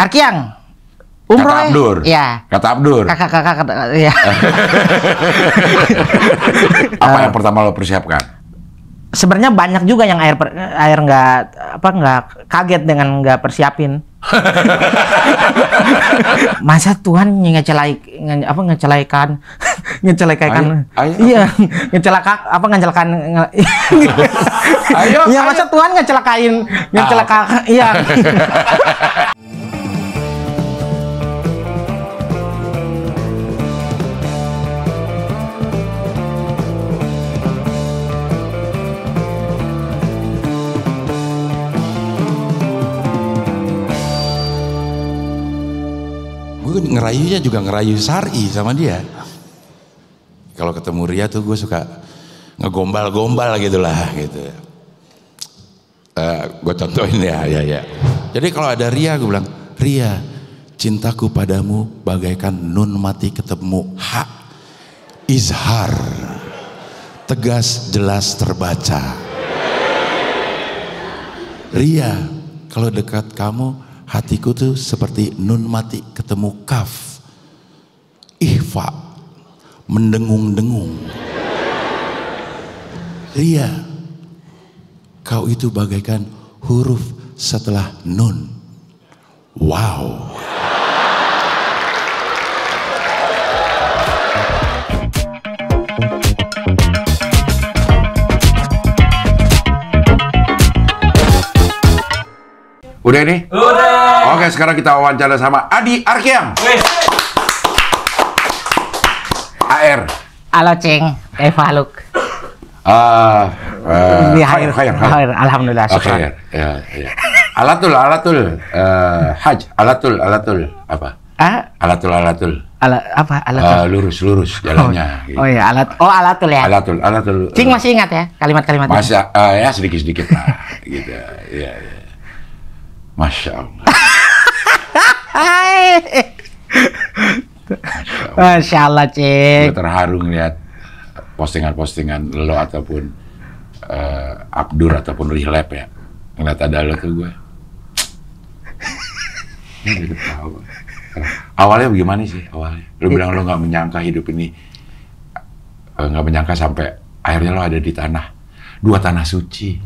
Arkiang, umroh. Kata Abdur. Ya. Kata Abdur. Kakak, ya. Apa yang pertama lo persiapkan? Sebenarnya banyak juga yang air nggak kaget dengan nggak persiapin. Masa Tuhan ngecelaikan iya ngecelakan Ayo, ya masa Tuhan ngecelakain iya. Gue ngerayunya juga ngerayu Sari sama dia. Kalau ketemu Ria tuh gue suka ngegombal-gombal gitulah gitu. Gue contohin ya. Jadi kalau ada Ria gue bilang, Ria, cintaku padamu bagaikan nun mati ketemu hak izhar, tegas jelas terbaca. Ria, kalau dekat kamu hatiku tuh seperti nun mati ketemu kaf, ihfa, mendengung-dengung. Ria, kau itu bagaikan huruf setelah nun. Wow. Udah nih? Udah. Oke, sekarang kita wawancara sama Adi Arkiang. AR. Halo Ceng, Evaluk. Khair. Alhamdulillah. Oke. Ya. Alatul. Alatul. Apa? Alatul. Alatul. Lurus jalannya. Oh iya, alatul ya. Alatul. Cing masih ingat ya kalimat-kalimatnya? Masih, ya sedikit lah. Gitu. Iya. Masya Allah. Masya Allah, Cik. Gue terharu ngeliat postingan-postingan lo ataupun Abdur ataupun Rihlep ya. Ngeliat ada lo tuh gue. Ini jadi tahu. Awalnya bagaimana sih awalnya? Lo bilang lo nggak menyangka hidup ini, nggak menyangka sampai akhirnya lo ada di dua tanah suci,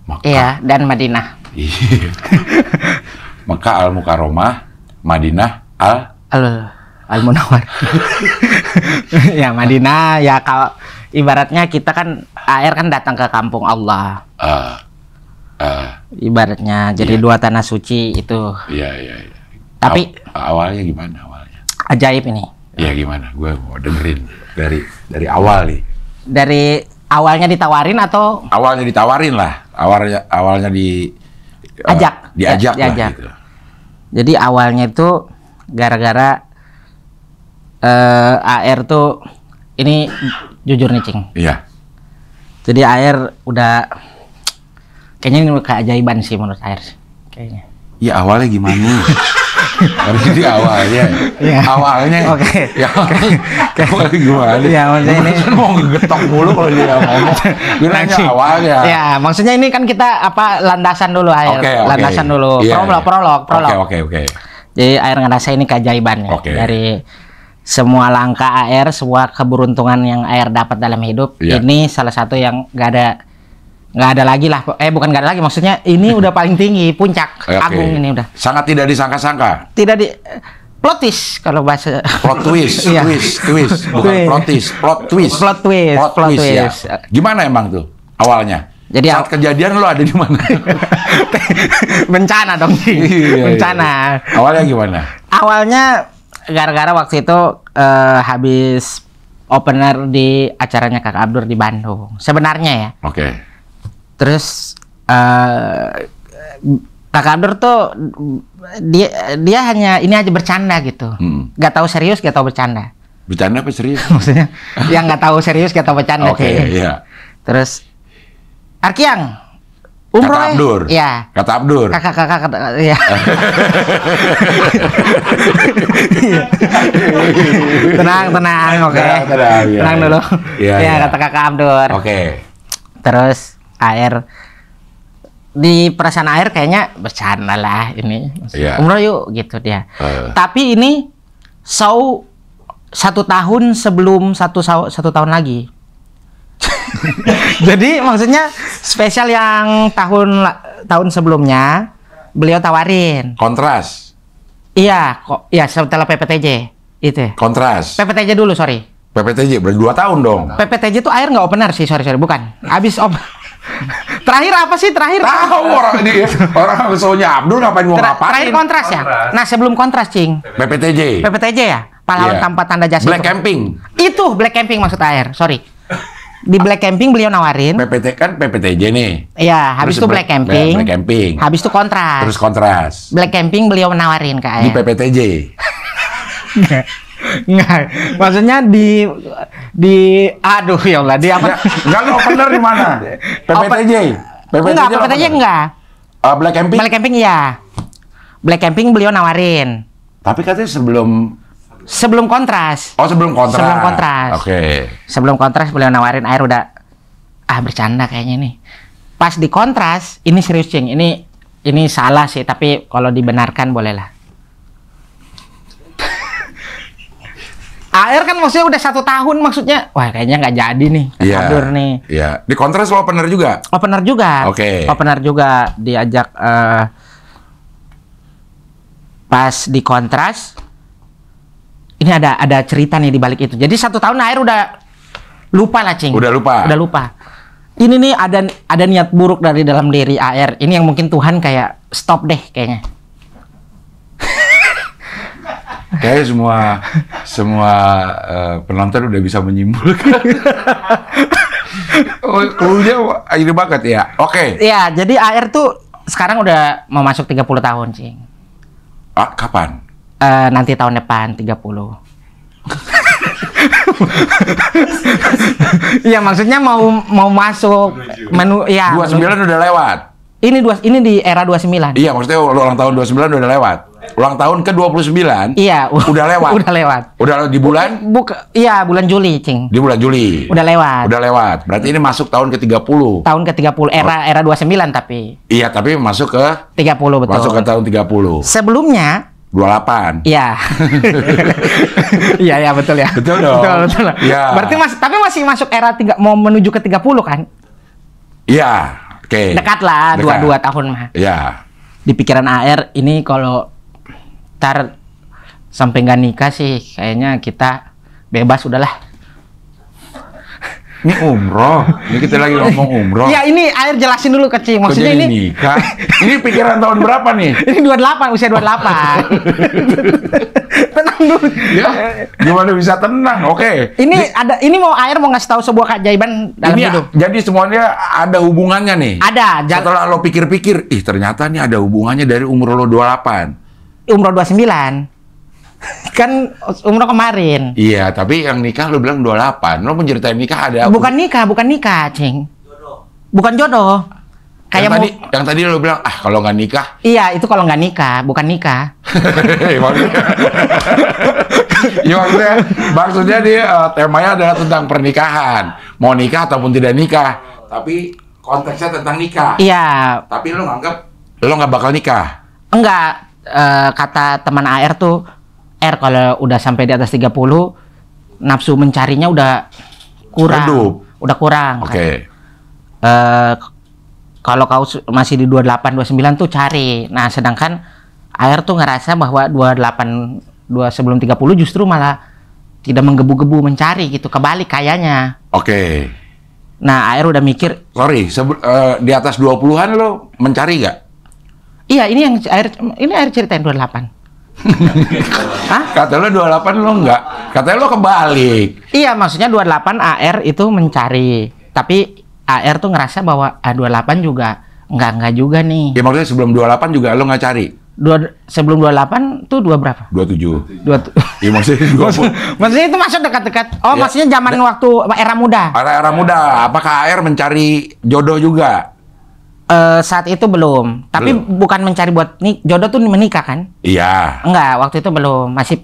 Makkah. Iya, dan Madinah. Iya. Mekah Al-Mukarramah, Madinah Al-Munawwar. Ya Madinah ya, kalau ibaratnya kita kan AR kan datang ke kampung Allah. Ibaratnya jadi dua tanah suci itu. Iya. Tapi awalnya gimana awalnya? Ajaib ini. Ya gimana? Gue mau dengerin dari awal nih. Dari awalnya ditawarin atau? Awalnya ditawarin lah. Awalnya diajak lah gitu. Jadi awalnya itu gara-gara AR tuh ini jujur nih Cing. Iya. Jadi AR udah kayaknya ini keajaiban sih menurut AR kayaknya. Iya, awalnya gimana? Harus di awalnya. Ya. Awalnya. Oke. Ya. Awalnya gimana? Ya, maksudnya ini mau getok mulu kalau dia ngomong. Gue nanya awalnya. Ya, maksudnya ini kan kita landasan dulu AR. Okay. Landasan dulu. Yeah, prolog. Oke. Jadi AR ngerasa ini keajaiban ya. Dari semua langkah AR, semua keberuntungan yang AR dapat dalam hidup, ini salah satu yang nggak ada lagi lah. Bukan nggak ada lagi, maksudnya ini udah paling tinggi, puncak agung ini udah. Sangat tidak disangka-sangka. Tidak plot twist kalau bahasa. Plot twist, twist, bukan plot twist. Ya. Gimana emang tuh awalnya? Jadi saat kejadian lo ada di mana? Bencana dong sih. Bencana. Iya. Awalnya gimana? Awalnya gara-gara waktu itu habis opener di acaranya Kak Abdur di Bandung. Sebenarnya ya. Oke. Terus Kak Abdur tuh dia hanya ini aja bercanda gitu. Gak tahu serius, gak tahu bercanda. Bercanda apa serius? Maksudnya yang gak tahu serius, gak tahu bercanda. Oke, iya. Terus Arkiang, umroh. Kata Abdur. Ya. Kata Abdur. Kakak, ya. Tenang, oke. Tenang dulu. Ya, kata Kakak Abdur. Oke. Terus AR di perasaan air kayaknya bercanda lah ini. Umroh yuk gitu dia. Tapi ini show 1 tahun sebelum satu tahun lagi. Jadi maksudnya spesial yang tahun sebelumnya beliau tawarin. Kontras. Iya, kok ya setelah PPTJ itu. Kontras. PPTJ dulu, sorry. PPTJ berarti 2 tahun dong. PPTJ itu air nggak opener sih, sorry bukan. Habis terakhir apa sih terakhir? Tahu orang ini orang show-nya Abdul ngapain mau ngapain? Terakhir kontras ya. Nah sebelum kontras cing. PPTJ ya. Pahlawan tanpa tanda jasa. Black Camping. Itu Black Camping maksud air. Sorry. Di Black Camping beliau nawarin. PPTJ nih. Iya. Habis itu Black Camping. Black Camping. Habis itu kontras. Terus kontras. Black Camping beliau nawarin ke air. Di PPTJ. Enggak. Maksudnya aduh ya Allah di apa? Enggak opener di mana? PPTJ. Enggak, PPTJ enggak. Black Camping. Black Camping iya. Black Camping beliau nawarin. Tapi katanya sebelum kontras. Oh, sebelum kontras. Sebelum kontras. Oke. Sebelum kontras beliau nawarin air udah bercanda kayaknya nih. Pas di kontras, ini serius cing. Ini salah sih, tapi kalau dibenarkan boleh lah. Air kan maksudnya udah 1 tahun maksudnya. Wah, kayaknya nggak jadi nih. Kabur nih. Iya. Di kontras lo opener juga? Opener juga. Oke. Opener juga diajak pas di kontras. Ini ada cerita nih di balik itu. Jadi 1 tahun air udah lupa lah cing. Udah lupa. Ini nih ada niat buruk dari dalam diri AR. Ini yang mungkin Tuhan kayak stop deh kayaknya. Kayak semua penonton udah bisa menyimpulkan. Cluenya ini banget ya. Oke. Iya, jadi AR tuh sekarang udah mau masuk 30 tahun cing. Kapan? Nanti tahun depan 30. Iya maksudnya mau masuk menu ya. 29 udah lewat. Ini di era 29. Iya maksudnya ulang tahun 29 udah lewat. Ulang tahun ke 29. Iya. Udah lewat. Udah lewat. Udah di bulan? Iya bulan Juli cing. Di bulan Juli. Udah lewat. Udah lewat. Berarti ini masuk tahun ke 30. Tahun ke 30 era 29 tapi. Iya tapi masuk ke 30 betul. Masuk ke tahun 30. Sebelumnya 28. Iya. Iya betul ya. Betul dong. Betul. Iya. Berarti masih masuk era mau menuju ke 30 kan? Iya. Oke. Dekat lah 22 tahun mah. Iya. Di pikiran AR ini kalau ntar sampai nggak nikah sih kayaknya kita bebas udahlah. Ini umroh. Ini kita lagi ngomong umroh. Ya ini air jelasin dulu kecil. Maksudnya ini nikah. Ini pikiran tahun berapa nih? Ini 28, usia 28. Tenang dulu. Ya, gimana bisa tenang? Oke. Ini mau air mau ngasih tahu sebuah keajaiban dalam hidup. Jadi semuanya ada hubungannya nih. Ada. Setelah lo pikir-pikir, ternyata nih ada hubungannya dari umur lo 28. Umur 29. Kan umroh kemarin. Iya, tapi yang nikah lo bilang 28. Lo menceritain nikah ada Bukan nikah, cing. Bukan jodoh. Kayak yang tadi lo bilang, kalau nggak nikah. Iya, itu kalau nggak nikah, bukan nikah. Ya, maksudnya dia temanya adalah tentang pernikahan. Mau nikah ataupun tidak nikah. Tapi konteksnya tentang nikah. Iya. Tapi lo nganggap lo nggak bakal nikah? Enggak. Kata teman AR tuh, kalau udah sampai di atas 30, nafsu mencarinya udah kurang. Redup. Udah kurang. Oke. Kalau kau masih di 28, 29 tuh cari. Nah, sedangkan AR tuh ngerasa bahwa 28 sebelum 30 justru malah tidak menggebu-gebu mencari gitu. Kebalik kayaknya. Oke. Nah, AR udah mikir. Sorry, di atas 20-an lo mencari nggak? Iya, ini AR ceritain 28. Hah? Kata lo 28 lo enggak. Katanya lo kebalik. Iya, maksudnya 28 AR itu mencari. Tapi AR tuh ngerasa bahwa 28 juga enggak juga nih. Ya maksudnya sebelum 28 juga lo nggak cari? Sebelum 28 tuh berapa? 27. Iya maksudnya itu masuk dekat-dekat. Oh, ya. Maksudnya zaman waktu era muda. Era muda. Apakah AR mencari jodoh juga? Saat itu belum, tapi bukan mencari buat jodoh tuh menikah kan? Iya. Enggak, waktu itu belum, masih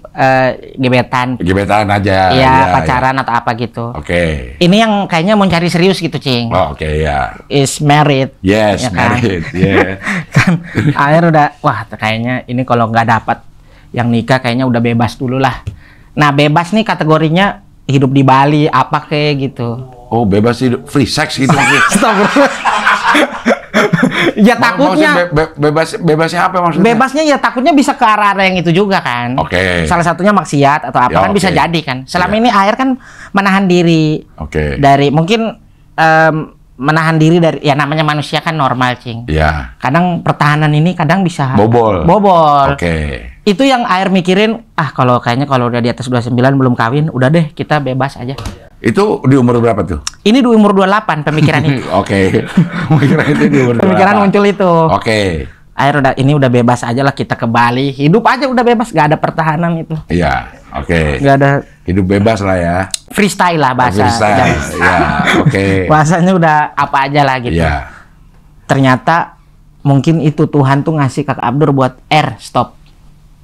gebetan. Gebetan aja. Iya, pacaran atau apa gitu. Oke. Ini yang kayaknya mau cari serius gitu, Cing. Oh, oke, ya. Is married. Yes, ya kan? Married. Yeah. Kan akhir udah, wah kayaknya ini kalau nggak dapat yang nikah kayaknya udah bebas dulu lah. Nah, bebas nih kategorinya hidup di Bali apa kayak gitu. Oh, bebas hidup free sex gitu. Ya takutnya bebasnya apa maksudnya? Bebasnya ya takutnya bisa ke arah yang itu juga kan. Oke. Salah satunya maksiat atau apa kan bisa jadi kan. Selama ini akhir kan menahan diri. Dari mungkin menahan diri dari ya namanya manusia kan normal, Cing. Iya. Kadang pertahanan ini kadang bisa bobol. Itu yang air mikirin, kalau kayaknya kalau udah di atas 29 belum kawin, udah deh kita bebas aja. Itu di umur berapa tuh? Ini di umur 28 pemikiran itu. Oke. Pemikiran itu di umur 28. Pemikiran muncul itu. Oke. Air udah bebas aja lah, kita ke Bali. Hidup aja udah bebas, gak ada pertahanan itu. Iya, oke. Gak ada. Hidup bebas lah ya. Freestyle lah bahasa. Freestyle, ya, oke. Bahasanya udah apa aja lah gitu. Iya. Ternyata mungkin itu Tuhan tuh ngasih Kak Abdur buat stop.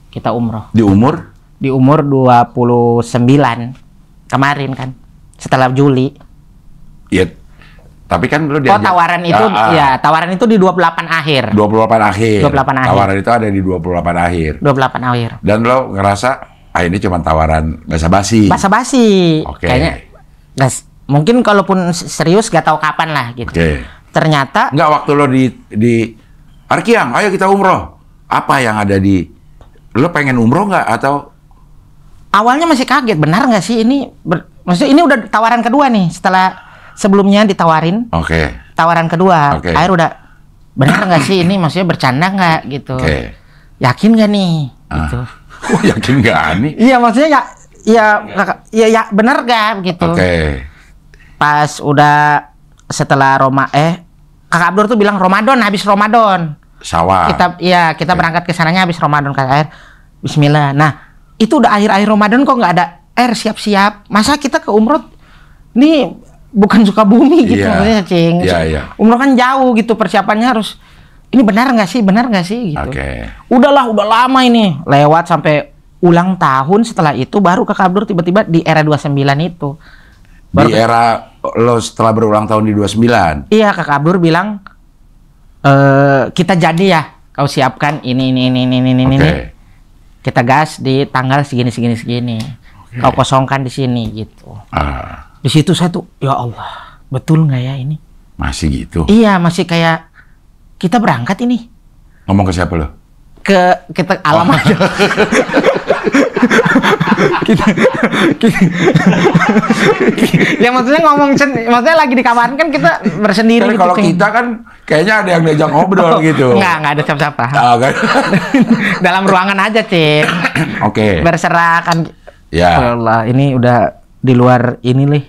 Kita umroh. Di umur? Di umur 29 kemarin kan. Setelah Juli. Iya. Tapi kan lu diajak. Tawaran itu tawaran itu di 28 akhir. 28 akhir. 28 akhir. Tawaran itu ada di 28 akhir. 28 akhir. Dan lo ngerasa ini cuma tawaran basa-basi. Basa-basi. Oke. Kayaknya mungkin kalaupun serius gak tahu kapan lah gitu. Oke. Ternyata enggak, waktu lo di Arkiang, ayo kita umroh. Apa yang ada di lo pengen umroh nggak atau? Awalnya masih kaget, benar nggak sih ini? Maksudnya ini udah tawaran kedua nih setelah sebelumnya ditawarin. Oke. Tawaran kedua. Akhir udah benar nggak sih ini? Maksudnya bercanda nggak gitu? Oke. Yakin nggak nih? Gitu. Oh, yakin nggak nih? Iya, maksudnya ya benar nggak gitu? Oke. Pas udah setelah Kak Abdur tuh bilang Ramadan, habis Ramadan. Sawah. Kita berangkat ke sananya habis Ramadan kata air. Bismillah. Nah, itu udah akhir-akhir Ramadan kok nggak ada air siap-siap. Masa kita ke umroh ini bukan Sukabumi gitu maksudnya, Cing. Umroh kan jauh gitu, persiapannya harus ini benar nggak sih gitu. Udah lama ini. Lewat sampai ulang tahun, setelah itu baru Kak Abdur tiba-tiba di era 29 itu. Di era lo setelah berulang tahun di 29. Iya, Kak Abdur bilang kita jadi ya, kau siapkan ini. Kita gas di tanggal segini. Kau kosongkan di sini gitu. Di situ saya tuh, ya Allah, betul nggak ya ini? Masih gitu? Iya, masih kayak kita berangkat ini. Ngomong ke siapa lo? Kita alam aja. Ya maksudnya maksudnya lagi di kamar kan kita bersendiri. Tapi gitu, kalau kita kan kayaknya ada yang diajak ngobrol gitu. Nggak ada siapa-siapa. Kan? Dalam ruangan aja, Cik. Oke. Berserah kan. Ya. Allah, ini udah di luar ini nih.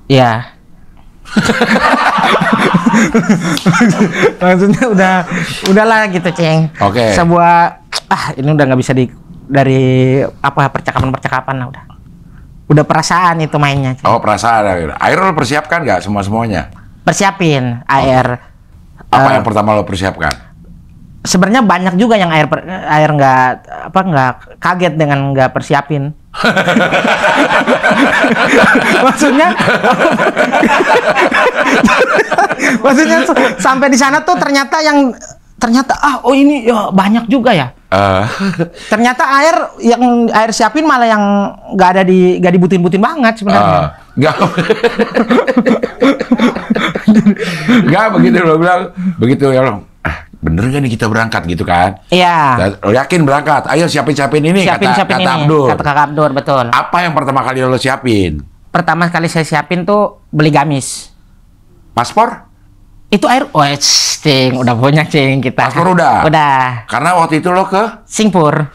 Ya. Maksudnya udahlah gitu, Ceng. Oke. Sebuah ini udah nggak bisa dari percakapan lah udah perasaan itu mainnya, Ceng. Oh, perasaan. Air lo persiapkan nggak semuanya? Persiapin air. Apa yang pertama lo persiapkan? Sebenarnya banyak juga yang air nggak kaget dengan nggak persiapin. maksudnya sampai di sana tuh ternyata ini ya banyak juga ya. Ternyata air siapin malah yang nggak dibutin-butin banget sebenarnya. Nggak begitu lo bilang begitu ya lo. Bener gak nih kita berangkat gitu kan? Iya. Lo yakin berangkat? Ayo siapin ini. Kata Abdur. Kata Kak Abdur, betul. Apa yang pertama kali lo siapin? Pertama kali saya siapin tuh beli gamis. Paspor? Itu Cing, udah punya, Cing, kita. Paspor udah? Udah. Karena waktu itu lo ke? Singapura,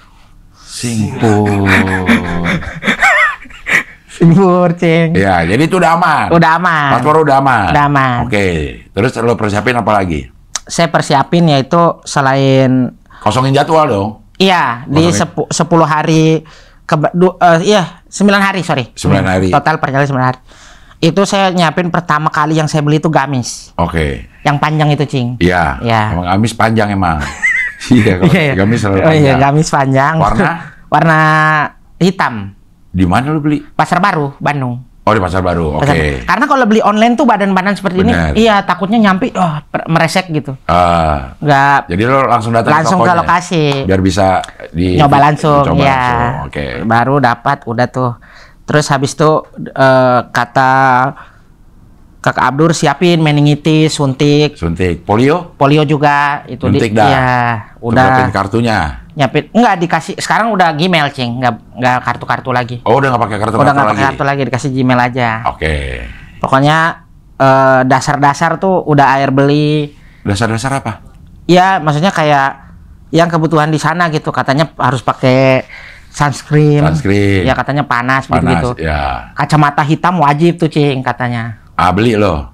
Cing. Ya, jadi itu udah aman? Udah aman. Paspor udah aman? Udah aman. Oke. Terus lo persiapin apa lagi? Saya persiapin yaitu selain kosongin jadwal dong. Iya, di 10 hari 9 hari, sorry. 9 hari. Total perjalanan 9 hari. Itu saya nyiapin pertama kali yang saya beli itu gamis. Oke. Yang panjang itu, Cing. Iya. Ya. Emang gamis panjang emang. Iya, gamis selalu panjang. Iya, gamis panjang. Warna? Warna hitam. Di mana lu beli? Pasar Baru, Bandung. Oh, di Pasar Baru. Oke. Karena kalau beli online tuh badan-badan seperti Bener. ini, iya takutnya nyampe meresek gitu. Nggak. Jadi lo langsung datang ke lokasi. Biar bisa nyoba langsung, ya. Oke. Baru dapat udah tuh. Terus habis itu kata Kakak Abdur siapin meningitis, suntik, polio juga itu suntik dah. Ya, udah. Nyiapin kartunya. Nyiapin enggak dikasih, sekarang udah Gmail, Cing, enggak kartu-kartu lagi. Oh, udah nggak pakai kartu udah lagi. Nggak pakai kartu lagi, dikasih Gmail aja. Oke. Pokoknya dasar-dasar tuh udah air beli. Dasar-dasar apa? Ya, maksudnya kayak yang kebutuhan di sana gitu, katanya harus pakai sunscreen. Ya katanya panas gitu. Ya. Kacamata hitam wajib tuh, Cing, katanya. Beli lo?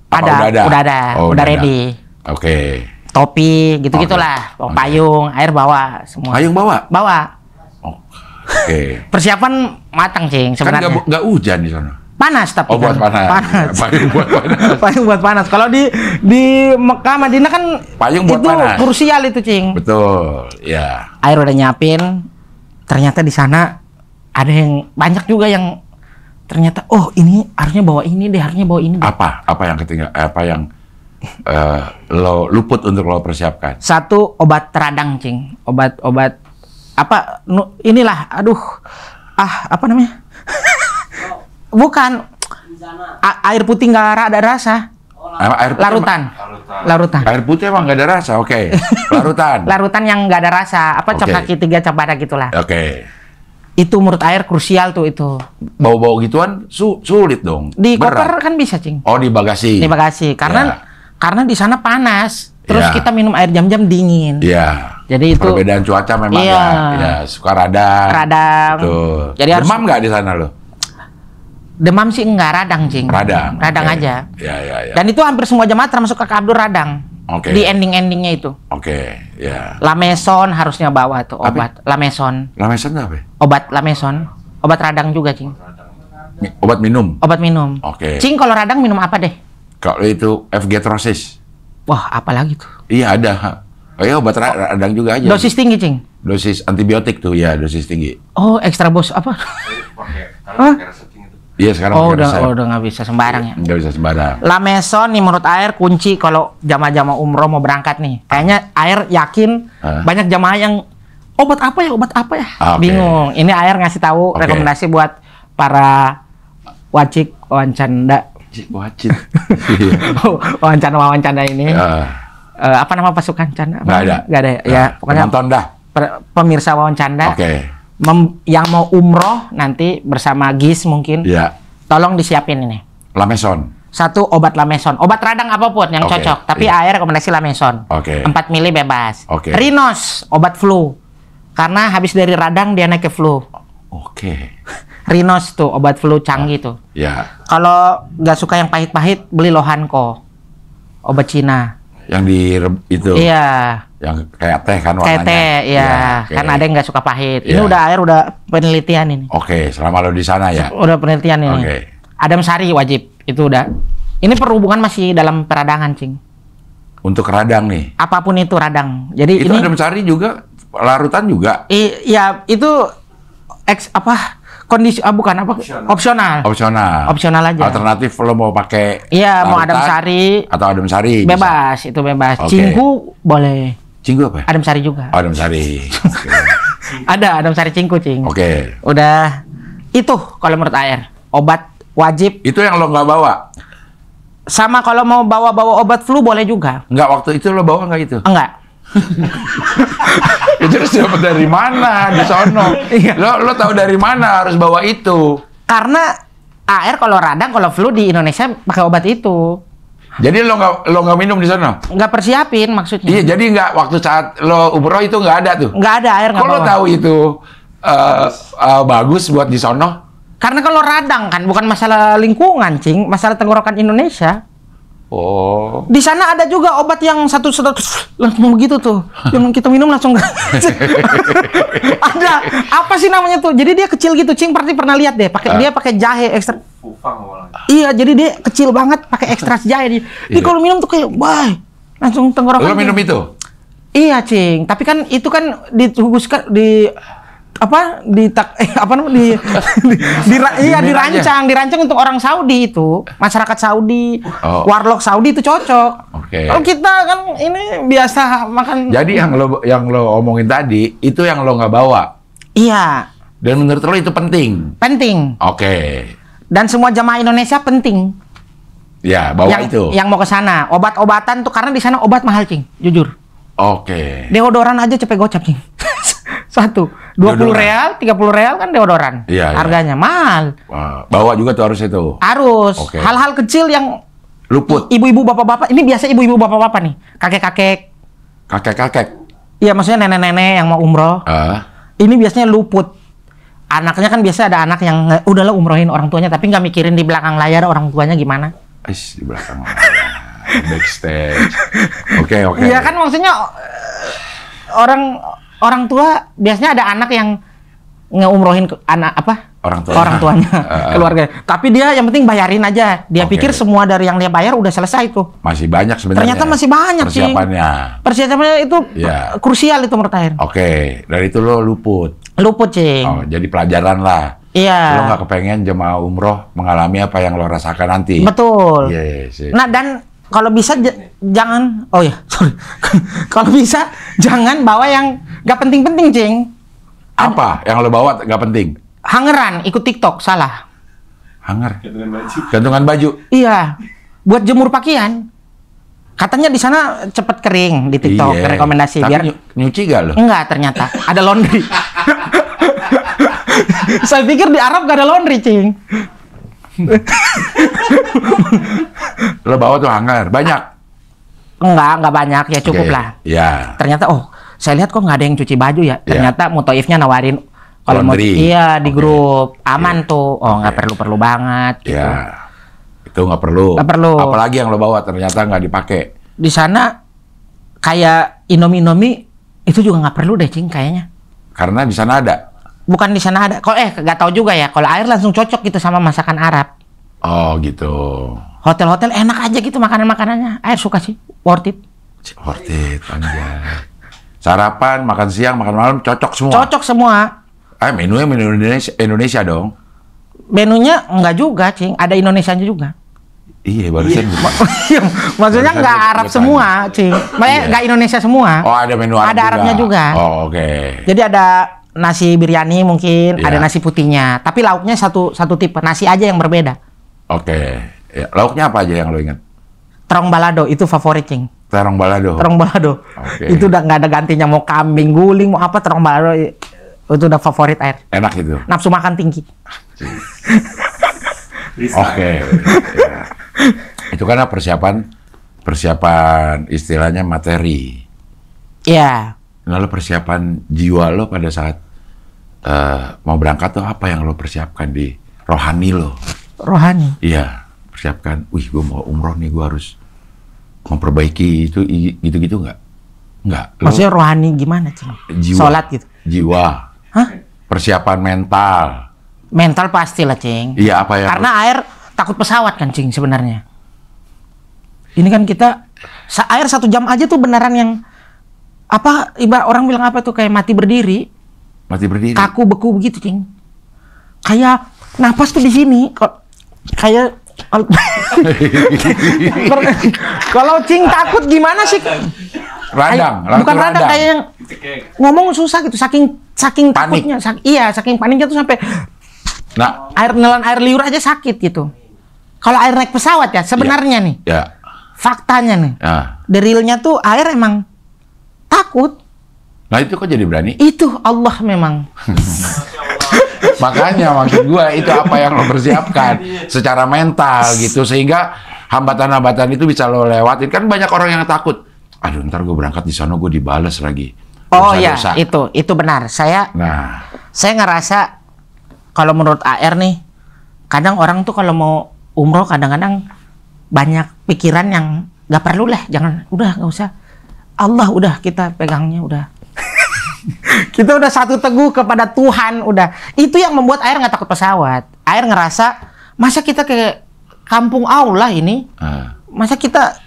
Udah ada, udah ready. Oke. Topi, gitu-gitulah. Payung, air bawa semua. Payung bawa? Bawa. Oke. Persiapan matang, Cing, sebenarnya. Kan nggak hujan di sana. Panas tapi buat panas. Payung buat panas. Payung buat panas. Kalau di Mekah, Madinah kan payung buat itu panas. Krusial itu, Cing. Betul, ya. Air udah nyiapin. Ternyata di sana ada yang banyak juga yang ternyata ini harusnya bawa ini deh, harusnya bawa ini deh. Apa yang ketinggalan? Apa yang lo luput untuk lo persiapkan? Satu, obat radang, Cing. Obat apa? Inilah, apa namanya? Bukan. Air putih nggak ada rasa. Air putih Larutan. Air putih emang nggak ada rasa, oke. Larutan. Larutan yang nggak ada rasa. Apa cap kaki 3 cap badak gitulah. Oke. Itu menurut air krusial tuh itu. Bawa-bawa gituan sulit dong. Di koper kan bisa, Cing. Oh, di bagasi. Di bagasi. Karena di sana panas. Terus kita minum air jam-jam dingin. Iya. Jadi itu perbedaan cuaca memang ya suka radang. Betul. Jadi demam nggak di sana lo? Demam sih enggak, radang, Cing. Radang aja. Ya. Dan itu hampir semua jemaah termasuk Kakak Abdur radang. Di ending-endingnya itu. Ya. Lameson harusnya bawa tuh obat. Lameson. Lameson apa? Obat Lameson. Obat radang juga, Cing. Obat minum? Obat minum. Cing, kalau radang minum apa deh? Kalau itu F-Gatrosis. Wah, apalagi tuh? Iya, ada. Oh ya, obat radang juga aja. Dosis tinggi, Cing? Dosis antibiotik tuh, ya, dosis tinggi. Oh, ekstra bos apa? Iya, sekarang udah nggak bisa sembarang ya. Nggak bisa sembarang. Lameson nih menurut air kunci kalau jamaah-jamaah umroh mau berangkat nih. Kayaknya air yakin banyak jamaah yang obat apa ya? Bingung. Ini air ngasih tahu rekomendasi buat para wajib wawancanda. Wawancanda ini. Apa nama pasukan canda? Nggak ada. Ya, pokoknya nonton dah. Pemirsa wawancanda. Yang mau umroh nanti bersama GIS mungkin, tolong disiapin ini. Lameson. Satu, obat Lameson. Obat radang apapun yang cocok, tapi air rekomendasi Lameson. 4 mili bebas. Rinos, obat flu. Karena habis dari radang dia naik ke flu. Rinos tuh, obat flu canggih tuh. Kalau nggak suka yang pahit-pahit, beli Lohanco. Obat Cina. Yang itu? Iya. Yang kayak teh kan warnanya? Kayak teh, iya. Karena ada yang nggak suka pahit. Ini udah penelitian ini. Selama lo di sana ya? Udah penelitian ini. Adam Sari wajib, itu udah. Ini perhubungan masih dalam peradangan, Cing. Untuk radang nih? Apapun itu radang. Jadi itu Adam Sari juga, larutan juga? Iya, itu kondisi opsional aja. Alternatif lo mau pakai mau Adam Sari atau Adam Sari bebas bisa. Itu bebas. Cinggu boleh. Cinggu apa? Adam Sari juga. Adam Sari. Ada Adam Sari Cinggu, Cing. Udah itu kalau menurut air obat wajib. Itu yang lo nggak bawa? Sama kalau mau bawa obat flu boleh juga. Nggak, waktu itu lo bawa nggak itu? Enggak. Itu harus dapat dari mana di sono? Lo tahu dari mana harus bawa itu? Karena air kalau radang, kalau flu di Indonesia pakai obat itu. Jadi lo nggak minum di sono? Nggak persiapin maksudnya. Iya, jadi nggak waktu saat lo umroh itu nggak ada tuh? Nggak ada air. Kalau lo tahu itu bagus buat di sono? Karena kalau radang kan bukan masalah lingkungan, Cing, masalah tenggorokan Indonesia. Di sana ada juga obat yang satu langsung begitu tuh, yang kita minum langsung. Ada apa sih namanya tuh? Jadi dia kecil gitu, Cing. Pernah lihat deh. Dia pakai jahe ekstra. Iya, jadi dia kecil banget, pakai ekstrak jahe dia. Dia kalau minum tuh kayak, wah, langsung tenggorokan. Lo minum itu? Iya, Cing. Tapi kan itu kan dihuguskan dirancang untuk orang Saudi itu, masyarakat Saudi, warlock Saudi itu cocok. Kalau kita kan ini biasa makan. Jadi yang lo omongin tadi itu yang lo nggak bawa. Iya. Dan menurut lo itu penting. Penting. Dan semua jamaah Indonesia penting. Ya, bawa itu. Yang mau ke sana, obat-obatan tuh karena di sana obat mahal, Cing, jujur. Deodoran aja cepet gocap, Cing. Satu, 20 real, 30 real kan deodoran. Harganya mahal. Bawa juga tuh harus itu. Harus. Hal-hal kecil yang luput. Ibu-ibu, bapak-bapak. Ini biasa ibu-ibu, bapak-bapak nih. Kakek-kakek. Kakek-kakek. Iya, maksudnya nenek-nenek yang mau umroh. Ini biasanya luput. Anaknya kan biasa ada anak yang udahlah umrohin orang tuanya, tapi nggak mikirin di belakang layar orang tuanya gimana. Di belakang layar. Backstage. Oke. Iya kan maksudnya orang tua biasanya ada anak yang ngeumrohin anak orang tuanya keluarga. Tapi dia yang penting bayarin aja. Dia pikir semua dari yang dia bayar udah selesai tuh. Masih banyak sebenarnya. Ternyata masih banyak sih. Persiapannya itu krusial itu menurut Aher. Dari itu lo luput. Cing. Jadi pelajaran lah. Iya. Lo nggak kepengen jemaah umroh mengalami apa yang lo rasakan nanti. Betul. Nah dan kalau bisa jangan, kalau bisa jangan bawa yang nggak penting-penting, Cing. Apa yang lo bawa nggak penting? Hangeran, ikut TikTok, salah. Hanger? Gantungan baju? Iya, buat jemur pakaian. Katanya di sana cepet kering di TikTok, rekomendasi. Tapi biar nyuci gak lo? Enggak, ternyata ada laundry. Saya pikir di Arab gak ada laundry, Cing. Lo bawa tuh hanger, banyak? Enggak banyak, ya cukup lah. Ternyata, saya lihat kok nggak ada yang cuci baju ya. Ternyata Mutoifnya nawarin kalau mau di grup aman tuh. Nggak perlu banget. Gitu. Itu nggak perlu. Apalagi yang lo bawa ternyata nggak dipakai. Di sana kayak Indomie itu juga nggak perlu deh, Cing, kayaknya. Karena di sana ada. Bukan di sana ada. Kalau nggak tahu juga ya. Kalau air langsung cocok gitu sama masakan Arab. Oh gitu. Hotel-hotel enak aja gitu makanannya. Air suka sih. Worth it. Anjay. Sarapan, makan siang, makan malam cocok semua. Cocok semua. Menunya menu Indonesia dong. Menunya enggak juga, Cing. Ada Indonesianya juga. Iya, barusan. Maksudnya nggak Arab semua, Cing. Nggak Indonesia semua. Ada menu Arab. Ada Arabnya juga. Jadi ada nasi biryani mungkin, ada nasi putihnya. Tapi lauknya satu tipe, nasi aja yang berbeda. Lauknya apa aja yang lo ingat? Terong balado, itu favorit, Cing. Terong balado. Itu udah nggak ada gantinya, mau kambing guling, mau apa, terong balado itu udah favorit Air. Enak itu. Nafsu makan tinggi. Itu karena persiapan istilahnya materi. Iya. Lalu persiapan jiwa lo pada saat mau berangkat tuh apa yang lo persiapkan di rohani lo? Rohani? Iya, persiapkan. Gue mau umroh nih, gue harus memperbaiki itu gitu-gitu nggak? Nggak. Maksudnya rohani gimana, Cing? Sholat gitu? Jiwa. Hah? Persiapan mental. Mental pastilah, Cing. Iya, apa ya? Karena Air takut pesawat kan, Cing, sebenarnya. Ini kan kita Air 1 jam aja tuh beneran yang ibarat orang bilang apa tuh, kayak mati berdiri. Kaku beku begitu, Cing. Kayak napas tuh di sini kayak kalau Cing takut gimana sih? Bukan radang, kayak yang ngomong susah gitu, saking takutnya. Saking paniknya tuh sampai nelan air liur aja sakit gitu. Kalau Air naik pesawat ya sebenarnya nih. Faktanya nih. The real-nya tuh Air emang takut. Nah itu kok jadi berani? Itu Allah memang. Makanya maksud gue itu apa yang lo persiapkan secara mental gitu, sehingga hambatan-hambatan itu bisa lo lewatin. Kan banyak orang yang takut, aduh ntar gue berangkat di sana gue dibales lagi. Dosa-dosa. Itu benar. Saya ngerasa kalau menurut AR nih, kadang orang tuh kalau mau umroh kadang-kadang banyak pikiran yang nggak perlu lah, nggak usah. Allah udah kita pegangnya udah. Kita udah satu teguh kepada Tuhan, udah. Itu yang membuat Air nggak takut pesawat. Air ngerasa masa kita ke kampung Allah ini, masa kita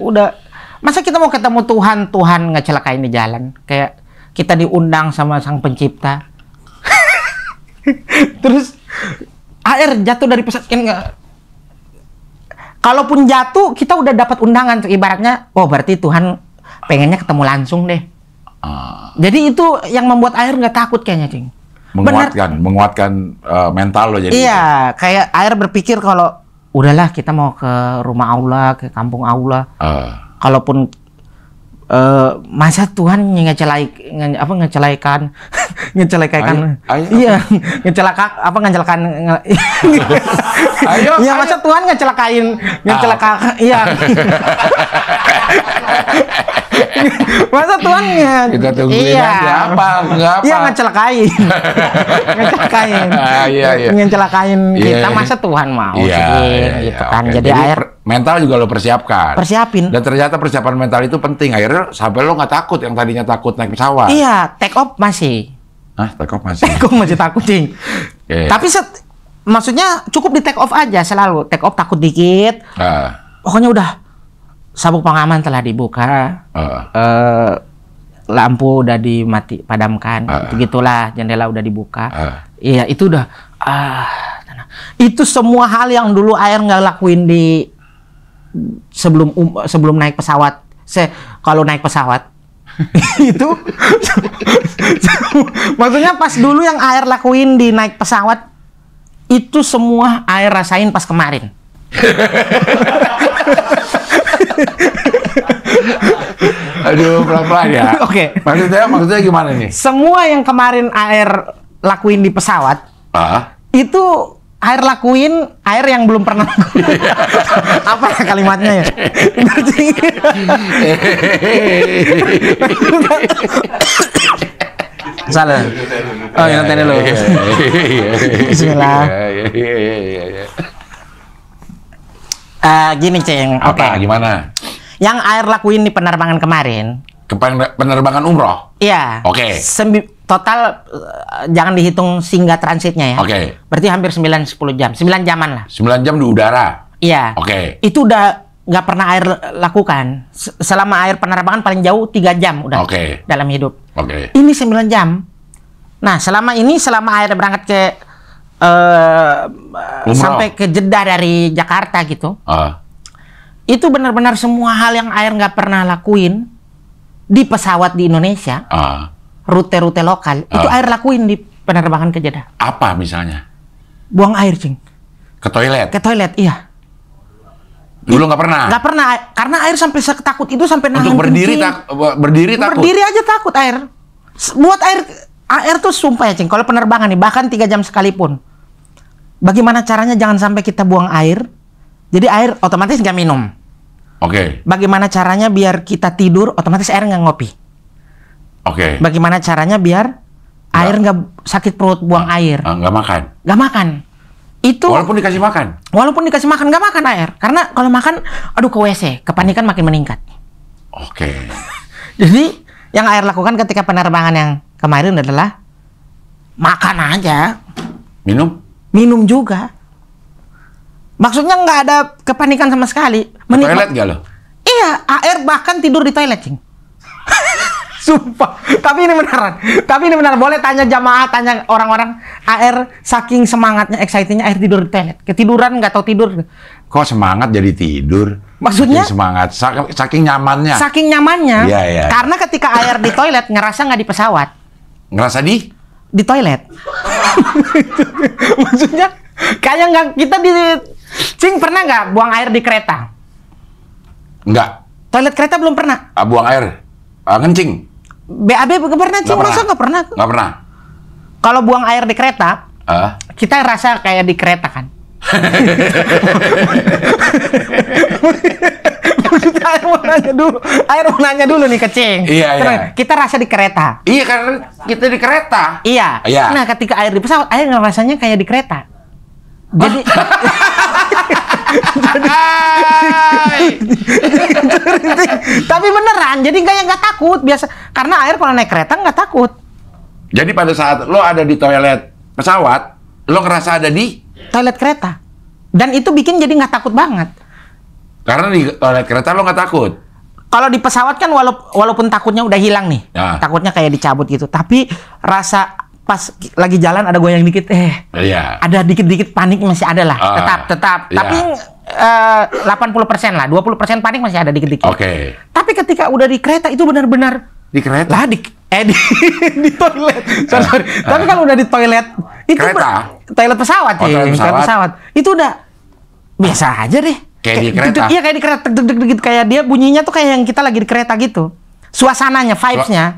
mau ketemu Tuhan ngecelakain di jalan, kayak kita diundang sama Sang Pencipta. Terus air jatuh dari pesawat, kalaupun jatuh kita udah dapat undangan, ibaratnya, oh berarti Tuhan pengennya ketemu langsung deh. Jadi itu yang membuat air nggak takut kayaknya, Cing. Menguatkan mental lo jadi. Iya, kayak air berpikir kalau udahlah kita mau ke rumah Allah, ke kampung Allah. Kalaupun masa Tuhan ngecelaikan iya, ngecelakan ya masa Tuhan ngecelakain iya. Masa Tuhan kita tungguin aja apa iya ngecelakain ngecelakain kita, masa Tuhan mau gitu kan. Jadi air mental juga lo persiapin. Dan ternyata persiapan mental itu penting. Akhirnya sampai lo nggak takut, yang tadinya takut naik pesawat. Iya, take off masih. Take off masih. Take off masih takut, Cing. Tapi maksudnya cukup di take off aja selalu. Take off takut dikit. Pokoknya udah sabuk pengaman telah dibuka. Lampu udah padamkan. Begitulah, jendela udah dibuka. Iya, itu udah itu semua hal yang dulu air nggak lakuin di sebelum naik pesawat. Kalau naik pesawat itu maksudnya pas dulu yang air lakuin di naik pesawat itu semua air rasain pas kemarin. Aduh, pelan-pelan ya. Oke. Maksudnya gimana nih? Semua yang kemarin air lakuin di pesawat itu air lakuin, air yang belum pernah lakuin. Apa ya kalimatnya ya? Salah. Oh, yang tadi lo. Bismillah. Gini, Ceng. Oke. Gimana? Yang air lakuin di penerbangan kemarin. Penerbangan umroh? Iya. Oke. Total jangan dihitung singgah transitnya ya. Oke. Berarti hampir 9-10 jam. 9 jaman lah. 9 jam di udara? Iya. Oke. Itu udah nggak pernah air lakukan. Selama air penerbangan paling jauh 3 jam udah dalam hidup. Oke. Ini 9 jam. Nah, selama air berangkat ke sampai ke Jeddah dari Jakarta gitu. Itu benar-benar semua hal yang air nggak pernah lakuin di pesawat di Indonesia. Rute-rute lokal itu air lakuin di penerbangan ke Jeddah. Apa misalnya? Buang air, Cing. Ke toilet? Ke toilet, iya. Dulu nggak pernah? Nggak pernah, karena air sampai setakut itu, sampai nahan untuk berdiri takut? Berdiri aja takut air. Buat air tuh sumpah ya, Cing. Kalau penerbangan nih, bahkan 3 jam sekalipun. Bagaimana caranya jangan sampai kita buang air, jadi air otomatis nggak minum. Bagaimana caranya biar kita tidur, otomatis air nggak ngopi. Bagaimana caranya biar air nggak sakit perut buang air? Nggak makan? Nggak makan. Itu walaupun dikasih makan? Walaupun dikasih makan, nggak makan air. Karena kalau makan, aduh ke WC, kepanikan makin meningkat. Jadi, yang air lakukan ketika penerbangan yang kemarin adalah makan aja. Minum? Minum juga. Maksudnya nggak ada kepanikan sama sekali. Toilet nggak lo? Iya, air bahkan tidur di toilet, Cing. Sumpah. Tapi ini beneran. Boleh tanya jamaah, tanya orang-orang. Air saking semangatnya, excitednya air tidur di toilet. Ketiduran nggak tahu tidur. Kok semangat jadi tidur? Maksudnya? Saking semangat, saking nyamannya. Saking nyamannya. Iya. Karena ketika air di toilet ngerasa nggak di pesawat. Ngerasa di toilet. Maksudnya kayak nggak kita di Cing pernah nggak buang air di kereta? Nggak. Toilet kereta belum pernah. Buang air, ngencing. BAB nggak pernah, Cing. Masa nggak pernah? Nggak pernah. Kalau buang air di kereta, kita rasa kayak di kereta kan. Air mau nanya dulu nih ke Cing. Iya. Kita rasa di kereta. Iya, karena kita di kereta. Iya. Nah, ketika air di pesawat, air rasanya kayak di kereta. Jadi tapi beneran, jadi nggak takut biasa, karena air kalau naik kereta nggak takut. Jadi pada saat lo ada di toilet pesawat, lo ngerasa ada di toilet kereta. Dan itu bikin jadi nggak takut banget. Karena di toilet kereta lo nggak takut? Kalau di pesawat kan walaupun takutnya udah hilang nih, takutnya kayak dicabut gitu. Tapi rasa pas lagi jalan ada goyang dikit, ada dikit-dikit panik masih ada lah. Tetap. Tapi 80% lah, 20% panik masih ada dikit-dikit. Tapi ketika udah di kereta itu benar-benar di kereta? Di toilet. Sorry. Tapi kalau udah di toilet itu toilet pesawat sih, pesawat. Itu udah biasa aja deh. Kayak di kereta? Iya, kayak di kereta. Gitu. Kayak dia bunyinya tuh kayak yang kita lagi di kereta gitu. Suasananya, vibes-nya.